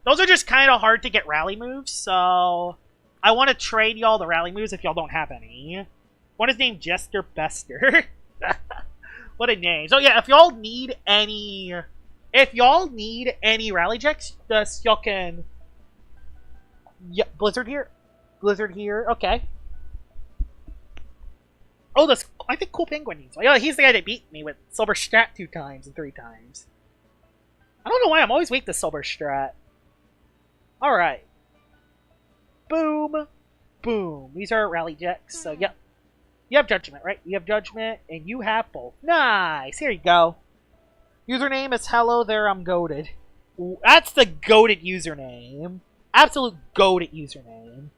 those are just kind of hard to get rally moves, so I want to trade y'all the rally moves if y'all don't have any. One is named Jester Bester. What a name. So yeah, if y'all need any rally checks, just y'all can... Yeah, Blizzard here. Blizzard here. Okay. Oh, this... I think Cool Penguin needs one. Yeah, he's the guy that beat me with Silver Strat 2 times and 3 times. I don't know why I'm always weak to Silver Strat. Alright. Boom. Boom. These are rally checks, so yep. You have Judgment, right? You have Judgment, and you have both. Nice! Here you go. Username is hello there, I'm goated. That's the goated username. Absolute goated username.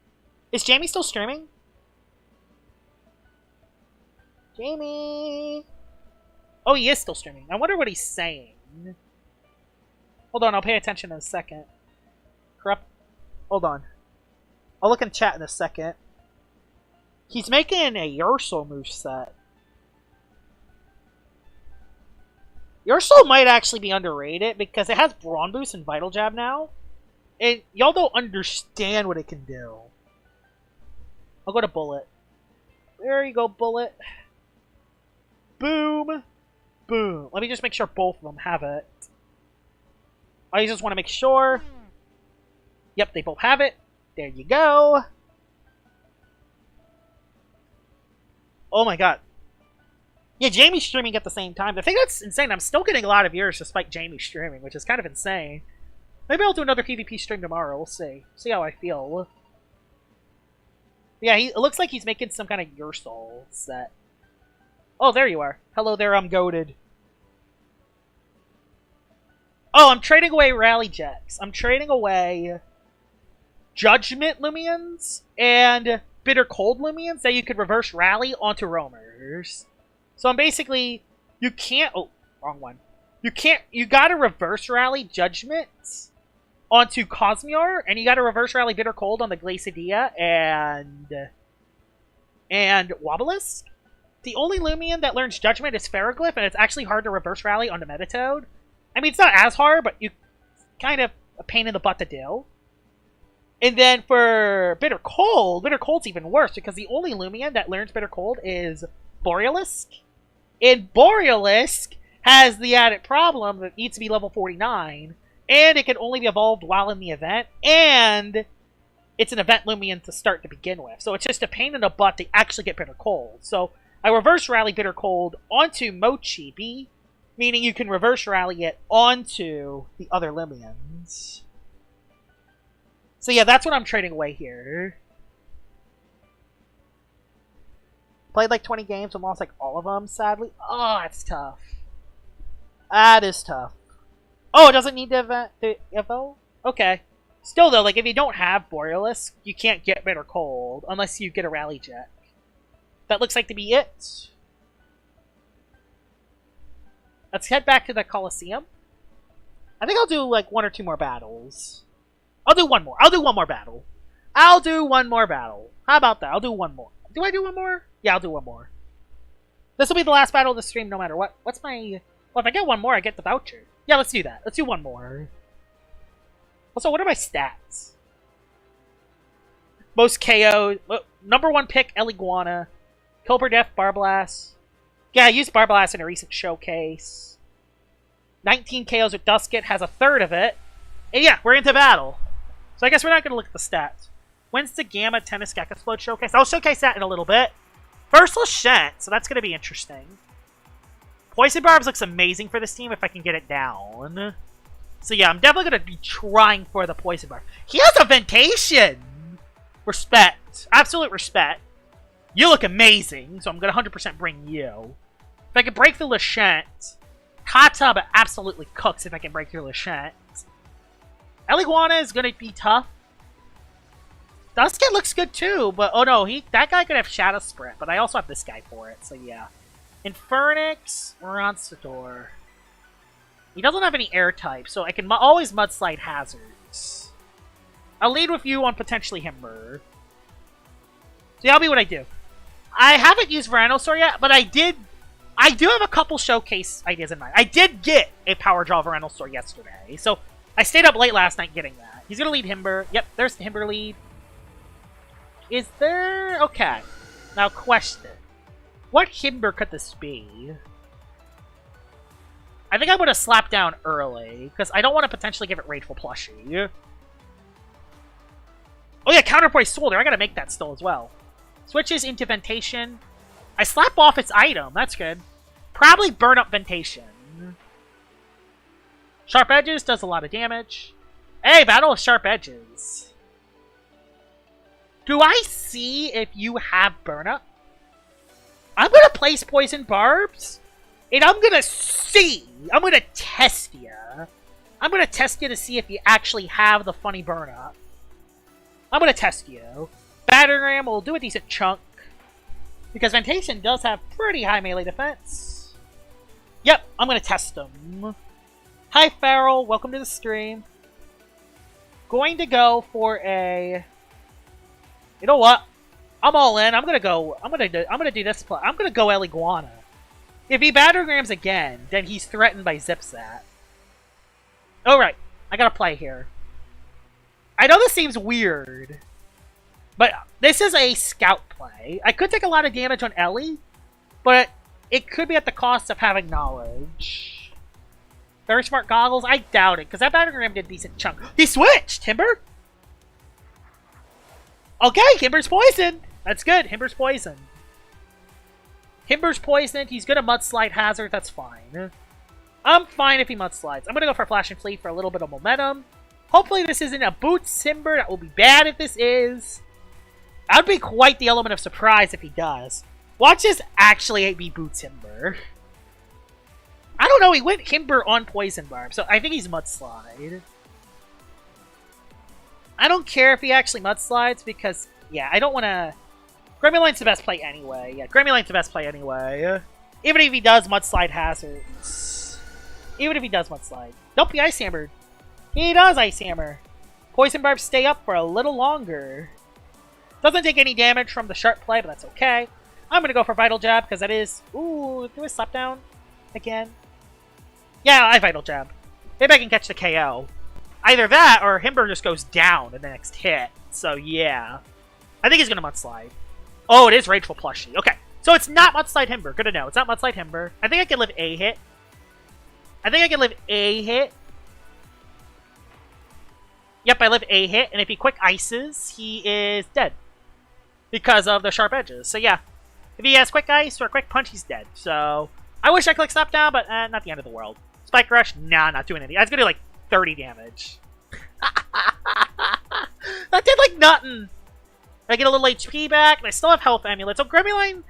Is Jamie still streaming? Jamie! Oh, he is still streaming. I wonder what he's saying. Hold on, I'll pay attention in a second. Corrupt. Hold on. I'll look in chat in a second. He's making a Ursul moveset. Ursul might actually be underrated because it has Brawn Boost and Vital Jab now. And y'all don't understand what it can do. I'll go to Bullet. There you go, Bullet. Boom. Boom. Let me just make sure both of them have it. I just want to make sure. Yep, they both have it. There you go. Oh my god. Yeah, Jamie's streaming at the same time. I think that's insane. I'm still getting a lot of viewers despite Jamie streaming, which is kind of insane. Maybe I'll do another PvP stream tomorrow. We'll see. See how I feel. Yeah, it looks like he's making some kind of Ursul set. Oh, there you are. Hello there, I'm goated. Oh, I'm trading away Rally Jacks. I'm trading away Judgment Loomians and Bitter Cold Loomians that you could reverse rally onto roamers. So I'm basically, you can't, oh, wrong one. You gotta reverse rally Judgment onto Cosmior, and you gotta reverse rally Bitter Cold on the Glacidia and Wobelisk. The only Loomian that learns Judgment is Ferroglyph, and it's actually hard to reverse rally onto Metatoad. I mean, it's not as hard, but you kind of a pain in the butt to do. And then for Bitter Cold's even worse, because the only Loomian that learns Bitter Cold is Borealisk. And Borealisk has the added problem that it needs to be level 49, and it can only be evolved while in the event, and it's an event Loomian to start to begin with. So it's just a pain in the butt to actually get Bitter Cold. So I reverse rally Bitter Cold onto Mochibi, meaning you can reverse rally it onto the other Loomians. So yeah, that's what I'm trading away here. Played like 20 games and lost like all of them, sadly. Oh, that's tough. That is tough. Oh, it doesn't need to evolve? Okay. Still though, like if you don't have Borealis, you can't get Bitter Cold unless you get a Rally Jet. That looks like to be it. Let's head back to the Coliseum. I think I'll do like 1 or 2 more battles. I'll do one more. I'll do one more battle. I'll do one more battle. How about that? I'll do one more. Do I do one more? Yeah, I'll do one more. This will be the last battle of the stream no matter what. What's my... Well, if I get one more, I get the voucher. Yeah, let's do that. Let's do one more. Also, what are my stats? Most KO. Number 1 pick, Eliguana. Kill per death, Barblast. Yeah, I used Barblast in a recent showcase. 19 KOs with Dusket, has a third of it. And yeah, we're into battle. So I guess we're not going to look at the stats. When's the Gamma Tennis Gek-Explode showcase? I'll showcase that in a little bit. First, Lashent, so that's going to be interesting. Poison Barbs looks amazing for this team if I can get it down. So yeah, I'm definitely going to be trying for the Poison Barb. He has a Ventation! Respect. Absolute respect. You look amazing, so I'm going to 100% bring you. If I can break through Lashent, Hot absolutely cooks if I can break through Lashent. Eliguana is going to be tough. Dusket looks good too, but oh no, that guy could have Shadow Sprint, but I also have this guy for it, so yeah. Infernix, Ronsador. He doesn't have any air type, so I can always Mudslide Hazards. I'll lead with you on potentially Himber. So that'll be what I do. I haven't used Veranosaur yet, but I do have a couple showcase ideas in mind. I did get a Power Draw Veranosaur yesterday, so I stayed up late last night getting that. He's going to lead Himber. Yep, there's the Himber lead. Is there... Okay. Now, question. What Himber could this be? I think I'm going to slap down early, because I don't want to potentially give it Rageful Plushie. Oh yeah, Counterpoise Soldier. I got to make that still as well. Switches into Ventation. I slap off its item. That's good. Probably burn up Ventation. Sharp Edges does a lot of damage. Hey, battle with Sharp Edges. Do I see if you have burn up? I'm going to place Poison Barbs. And I'm going to see. I'm going to test you. I'm going to test you to see if you actually have the funny burn up. I'm going to test you. Battering Ram will do a decent chunk. Because Ventation does have pretty high melee defense. Yep, I'm going to test them. Hi, Farrell. Welcome to the stream. Going to go for a... You know what? I'm all in. I'm gonna do this play. I'm gonna go El Iguana. If he battering rams again, then he's threatened by Zipzat. Alright, I gotta play here. I know this seems weird, but this is a scout play. I could take a lot of damage on Ellie, but it could be at the cost of having knowledge. Very smart goggles? I doubt it, because that battering ram did a decent chunk. He switched! Timber? Okay, Himber's poisoned! That's good, Himber's poisoned. Himber's poisoned, he's gonna Mudslide Hazard, that's fine. I'm fine if he Mudslides. I'm gonna go for Flash and Fleet for a little bit of momentum. Hopefully this isn't a Boots Himber, that will be bad if this is. That would be quite the element of surprise if he does. Watch this actually be Boots Himber. I don't know, he went Himber on Poison Barb, so I think he's Mudslide. I don't care if he actually Mudslides because, yeah, I don't want to... Gremmuline's the best play anyway. Yeah, Gremmuline's the best play anyway. Even if he does Mudslide Hazards. Even if he does Mudslide. Nope, he Ice Hammered. He does Ice Hammer. Poison Barbs stay up for a little longer. Doesn't take any damage from the sharp play, but that's okay. I'm going to go for Vital Jab because that is... Ooh, do a Slap Down again. Yeah, I Vital Jab. Maybe I can catch the KO. Either that, or Himber just goes down in the next hit. So, yeah. I think he's going to Mudslide. Oh, it is Rageful Plushie. Okay. So, it's not Mudslide Himber. Good to know. It's not Mudslide Himber. I think I can live a hit. Yep, I live a hit. And if he Quick Ices, he is dead. Because of the sharp edges. So, yeah. If he has Quick Ice or Quick Punch, he's dead. So, I wish I could Slap Down, but not the end of the world. Spike Rush? Nah, not doing anything. I was going to do, like, 30 damage. That did like nothing. I get a little HP back, and I still have Health Amulet. So Gremmuline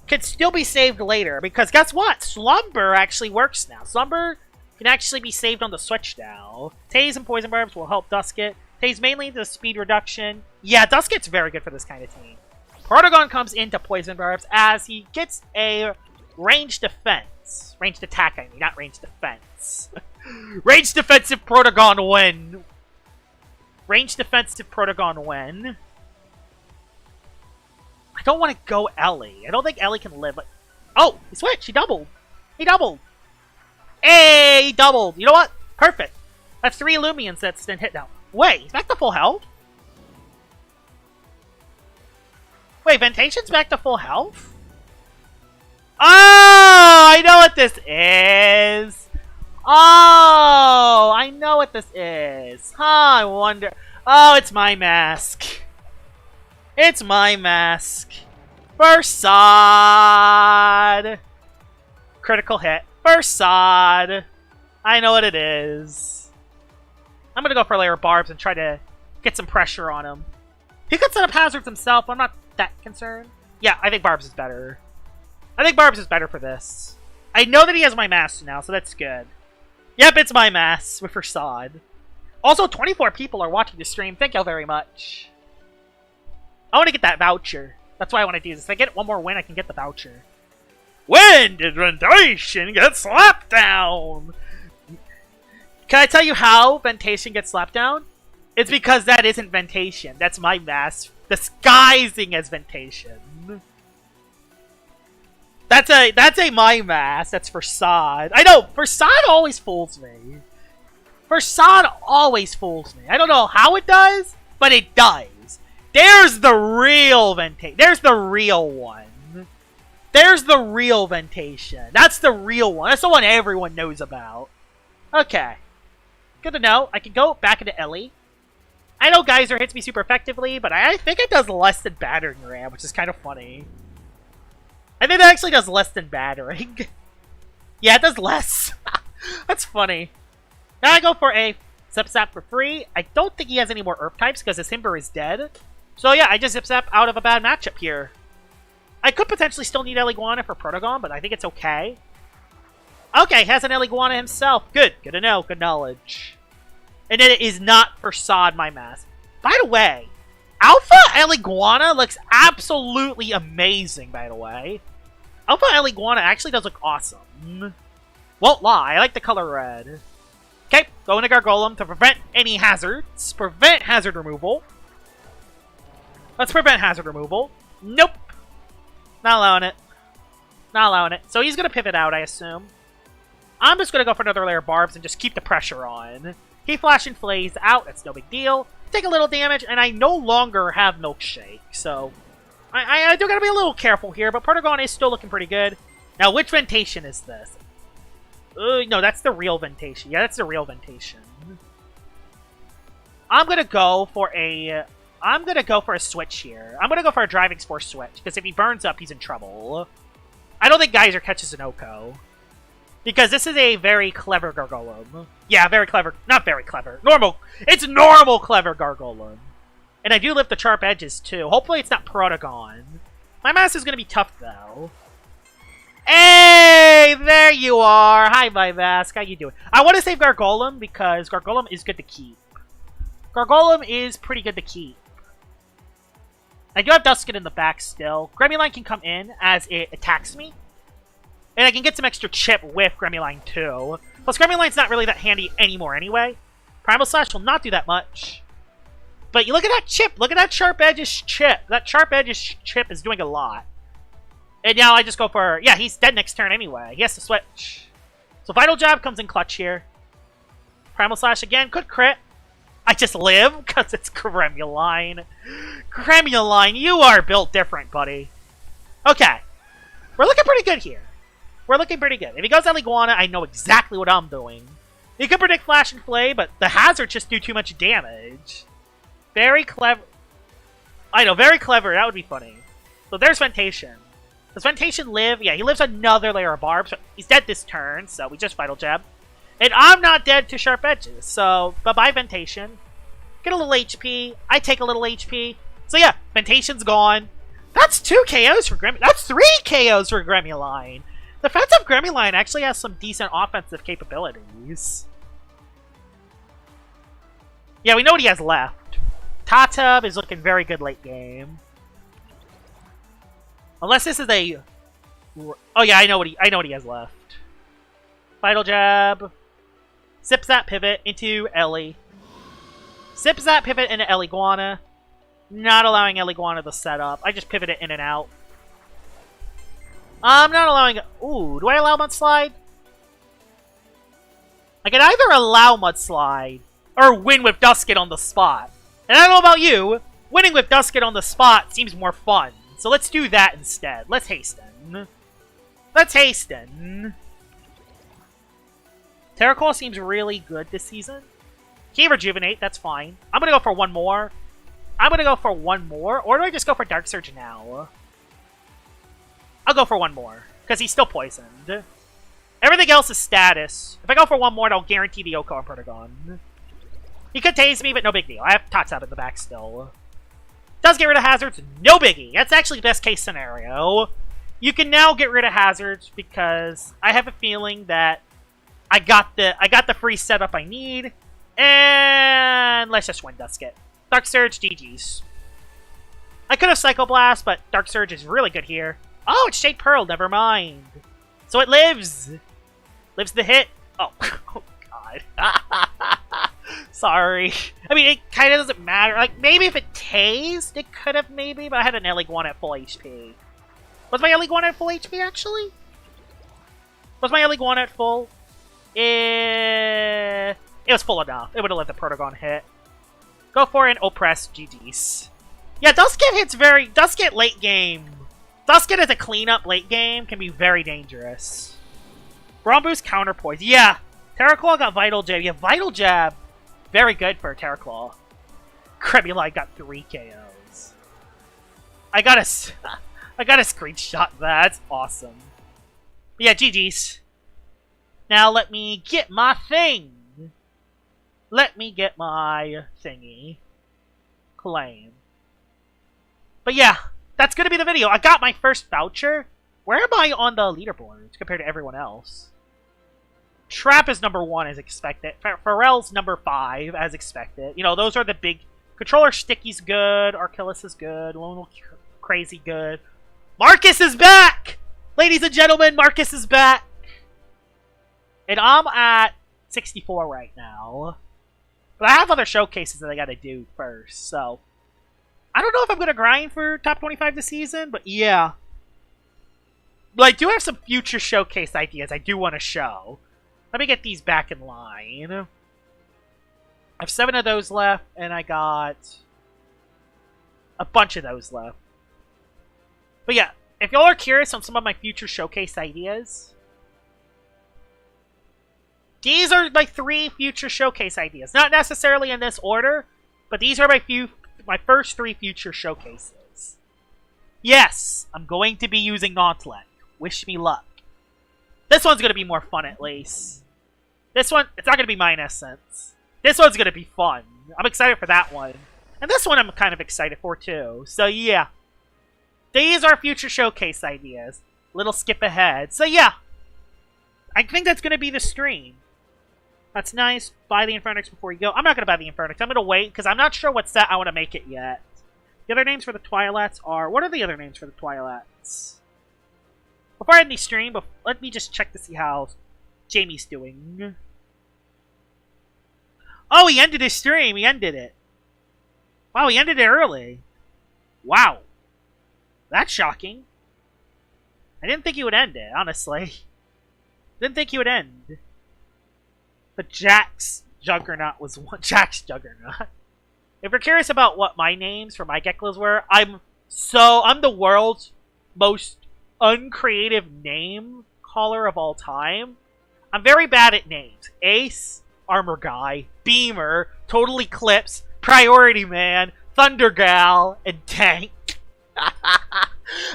can still be saved later, because guess what? Slumber actually works now. Slumber can actually be saved on the Switch now. Taze and Poison Barbs will help Dusket. Taze mainly the speed reduction. Yeah, Dusket's very good for this kind of team. Protogon comes into Poison Barbs as he gets a ranged defense. Ranged attack, I mean, not ranged defense. Ranged defensive Protogon win. Ranged defensive Protogon win. I don't want to go Ellie. I don't think Ellie can live. Like... Oh, he switched. He doubled. He doubled. Hey, he doubled. You know what? Perfect. That's 3 Loomians that's been hit now. Wait, he's back to full health? Wait, Ventation's back to full health? Oh, I know what this is. Oh, I know what this is. Huh, I wonder. Oh, it's my mask. It's my mask. Versad. Critical hit. Versad. I know what it is. I'm going to go for a layer of barbs and try to get some pressure on him. He could set up hazards himself. I'm not that concerned. Yeah, I think barbs is better. I think barbs is better for this. I know that he has my mask now, so that's good. Yep, it's my mask with Versad. Also, 24 people are watching the stream. Thank you very much. I want to get that voucher. That's why I want to do this. If I get one more win, I can get the voucher. When did Ventation get slapped down? Can I tell you how Ventation gets slapped down? It's because that isn't Ventation. That's my mask disguising as Ventation. That's a my mask. That's Versad. I know, Versad always fools me. Versad always fools me. I don't know how it does, but it does. There's the real Ventation. There's the real one. There's the real Ventation. That's the real one. That's the one everyone knows about. Okay. Good to know. I can go back into Ellie. I know Geyser hits me super effectively, but I think it does less than Battering Ram, which is kind of funny. I think it actually does less than Battering. Yeah, it does less. That's funny. Now I go for a Zip-Zap for free. I don't think he has any more Earth types because his Himber is dead. So yeah, I just Zip-Zap out of a bad matchup here. I could potentially still need El Iguana for Protogon, but I think it's okay. Okay, has an El Iguana himself. Good. Good to know. Good knowledge. And then it is not Versad, my mask. By the way, Alpha Eliguana looks absolutely amazing, by the way. Alpha Eliguana actually does look awesome. Won't lie, I like the color red. Okay, go into Gargolem to prevent any hazards. Prevent hazard removal. Let's prevent hazard removal. Nope. Not allowing it. Not allowing it. So he's going to pivot out, I assume. I'm just going to go for another layer of barbs and just keep the pressure on. He Flash and Flays out. That's no big deal. Take a little damage, and I no longer have Milkshake. So I do got to be a little careful here, but Pertagon is still looking pretty good. Now, which Ventation is this? No, that's the real Ventation. Yeah, that's the real Ventation. I'm going to go for a switch here. I'm going to go for a Driving Force switch, because if he burns up, he's in trouble. I don't think Geyser catches an Oko. Because this is a very clever Gargolem. Yeah, very clever. Not very clever. Normal. It's normal clever Gargolem. And I do lift the sharp edges, too. Hopefully it's not Protagon. My mask is going to be tough, though. Hey! There you are! Hi, my mask. How you doing? I want to save Gargolem because Gargolem is good to keep. Gargolem is pretty good to keep. I do have Duskin in the back still. Gremlin can come in as it attacks me. And I can get some extra chip with Gremlin too. Plus, Gremlin's not really that handy anymore anyway. Primal Slash will not do that much. But you look at that chip. Look at that Sharp Edge's chip. That Sharp Edge's chip is doing a lot. And now I just go for... Yeah, he's dead next turn anyway. He has to switch. So Vital Jab comes in clutch here. Primal Slash again. Could crit. I just live because it's Gremlin. Gremlin, you are built different, buddy. Okay. We're looking pretty good here. We're looking pretty good. If he goes Eliguana, I know exactly what I'm doing. He could predict Flash and Flay, but the hazards just do too much damage. Very clever. I know, very clever. That would be funny. So there's Ventation. Does Ventation live? Yeah, he lives another layer of barbs. So he's dead this turn, so we just Vital Jab. And I'm not dead to Sharp Edges, so bye-bye Ventation. Get a little HP. I take a little HP. So yeah, Ventation's gone. That's 2 KOs for Gremlin. That's 3 KOs for Gremlin. Defensive Gremlin actually has some decent offensive capabilities. Yeah, we know what he has left. Tatub is looking very good late game. Unless this is a... Oh yeah, I know what he has left. Vital Jab. Sips that pivot into Ellie. Sips that pivot into Eliguana. Not allowing Eliguana to set up. I just pivot it in and out. I'm not allowing... Ooh, do I allow Mudslide? I can either allow Mudslide or win with Duskin on the spot. And I don't know about you, winning with Duskin on the spot seems more fun. So let's do that instead. Let's hasten. Let's hasten. Terraclaw seems really good this season. Can't Rejuvenate, that's fine. I'm going to go for one more. I'm going to go for one more. Or do I just go for Dark Surge now? I'll go for one more. Because he's still poisoned. Everything else is status. If I go for one more, I'll guarantee the Oko and Pertagon. He could tase me, but no big deal. I have Tots up in the back still. Does get rid of hazards, no biggie. That's actually the best case scenario. You can now get rid of hazards because I have a feeling that I got the free setup I need. And let's just win Dusket. Dark Surge, GG's. I could have Psycho Blast, but Dark Surge is really good here. Oh, it's Shade Pearl, never mind. So it lives. Lives the hit. Oh, oh God. Sorry. I mean, it kind of doesn't matter. Like, maybe if it tased, it could have maybe, but I had an Eliguana at full HP. Was my Eliguana at full HP, actually? Was my Eliguana at full? It was full enough. It would have let the Pertagon hit. Go for an Oppress, GG's. Yeah, Dusket hits very... Dusket late game. Dusket as a cleanup late game can be very dangerous. Brawn Boost Counterpoise. Yeah, Terraclaw got Vital Jab. Yeah, Vital Jab. Very good for Terraclaw. Cremulite got 3 KOs. I got a screenshot that. That's awesome. But yeah, GG's. Now let me get my thing. Let me get my thingy. Claim. But yeah, that's going to be the video. I got my first voucher. Where am I on the leaderboards compared to everyone else? Trap is number 1 as expected. Pharrell's number 5 as expected. You know, those are the big Controller Sticky's good. Archilus is good. Lone Crazy good. Marcus is back! Ladies and gentlemen, Marcus is back! And I'm at 64 right now. But I have other showcases that I gotta do first, so... I don't know if I'm gonna grind for top 25 this season, but yeah. But I do have some future showcase ideas I do want to show. Let me get these back in line. I have 7 of those left, and I got a bunch of those left. But yeah, if y'all are curious on some of my future showcase ideas, these are my 3 future showcase ideas. Not necessarily in this order, but these are my first 3 future showcases. Yes, I'm going to be using Gauntlet. Wish me luck. This one's going to be more fun, at least. This one, it's not going to be Mine Essence. This one's going to be fun. I'm excited for that one. And this one I'm kind of excited for, too. So, yeah. These are future showcase ideas. Little skip ahead. So, yeah. I think that's going to be the stream. That's nice. Buy the Infernix before you go. I'm not going to buy the Infernix. I'm going to wait, because I'm not sure what set I want to make it yet. The other names for the Twilights are... What are the other names for the Twilights? Before I end the stream, let me just check to see how Jamie's doing. Oh, he ended his stream. He ended it. Wow, he ended it early. Wow. That's shocking. I didn't think he would end it, honestly. Didn't think he would end. But Jack's Juggernaut was one. Jack's Juggernaut. If you're curious about what my names for my Gecklos were, I'm the world's most uncreative name caller of all time. I'm very bad at names. Ace, Armor Guy, Beamer, Total Eclipse, Priority Man, Thunder Gal, and Tank.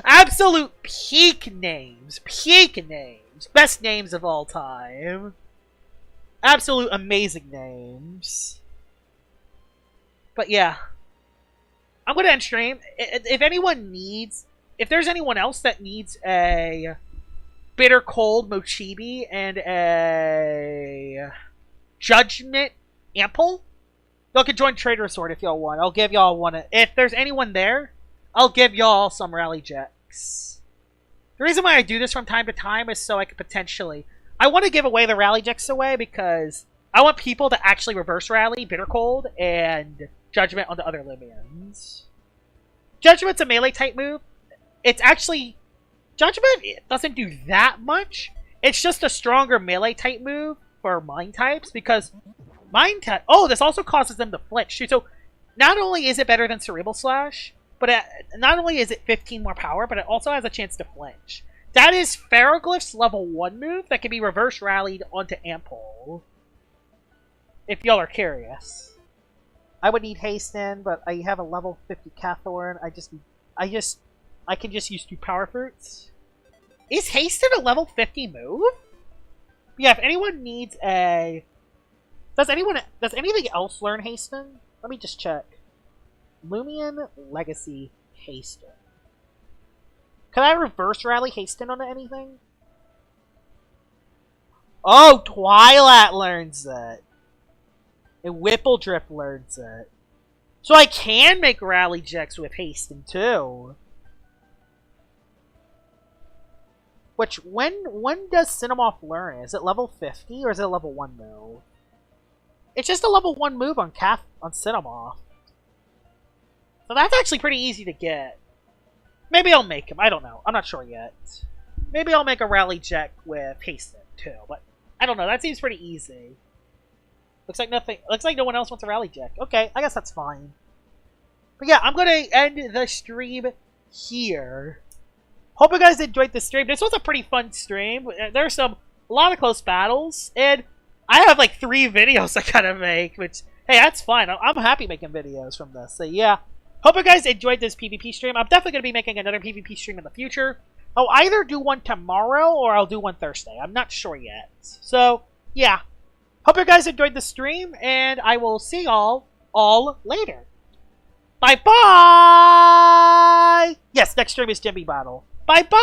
Absolute peak names. Peak names. Best names of all time. Absolute amazing names. But yeah. I'm going to end stream. If there's anyone else that needs a Bitter Cold Mochibi and a Judgment Ample, y'all can join Trader Sword if y'all want. I'll give y'all one. If there's anyone there, I'll give y'all some Rally Jacks. The reason why I do this from time to time is so I could potentially... I want to give away the Rally Jacks away because I want people to actually reverse rally Bitter Cold and Judgment on the other Loomians. Judgment's a melee type move. It's actually... Judgment doesn't do that much. It's just a stronger melee type move for mine types because mine type... Oh, this also causes them to flinch too. So not only is it better than Cerebral Slash, but not only is it 15 more power, but it also has a chance to flinch. That is Ferroglyph's level 1 move that can be reverse rallied onto Ample. If y'all are curious. I would need Hasten, but I have a level 50 Cathorn. I can just use 2 Power Fruits. Is Hasten a level 50 move? Yeah, if anyone needs a... Does anything else learn Hasten? Let me just check. Loomian Legacy Hasten. Can I reverse rally Hasten onto anything? Oh, Twilight learns it. And Whippledrift learns it. So I can make Rally Jacks with Hasten too. Which, when does Cinemoth learn it? Is it level 50 or is it a level 1 move? It's just a level 1 move on Cinemoth. So that's actually pretty easy to get. Maybe I'll make him. I don't know. I'm not sure yet. Maybe I'll make a Rally Jack with Hasten too. But I don't know. That seems pretty easy. Looks like no one else wants a Rally Jack. Okay, I guess that's fine. But yeah, I'm gonna end the stream here. Hope you guys enjoyed the stream. This was a pretty fun stream. There's a lot of close battles, and I have like 3 videos I gotta make, which, hey, that's fine. I'm happy making videos from this. So yeah, hope you guys enjoyed this PvP stream. I'm definitely gonna be making another PvP stream in the future. I'll either do one tomorrow or I'll do one Thursday. I'm not sure yet. So yeah, hope you guys enjoyed the stream, and I will see y'all all later. Bye-bye! Yes, next stream is Jimmy Battle. Bye-bye!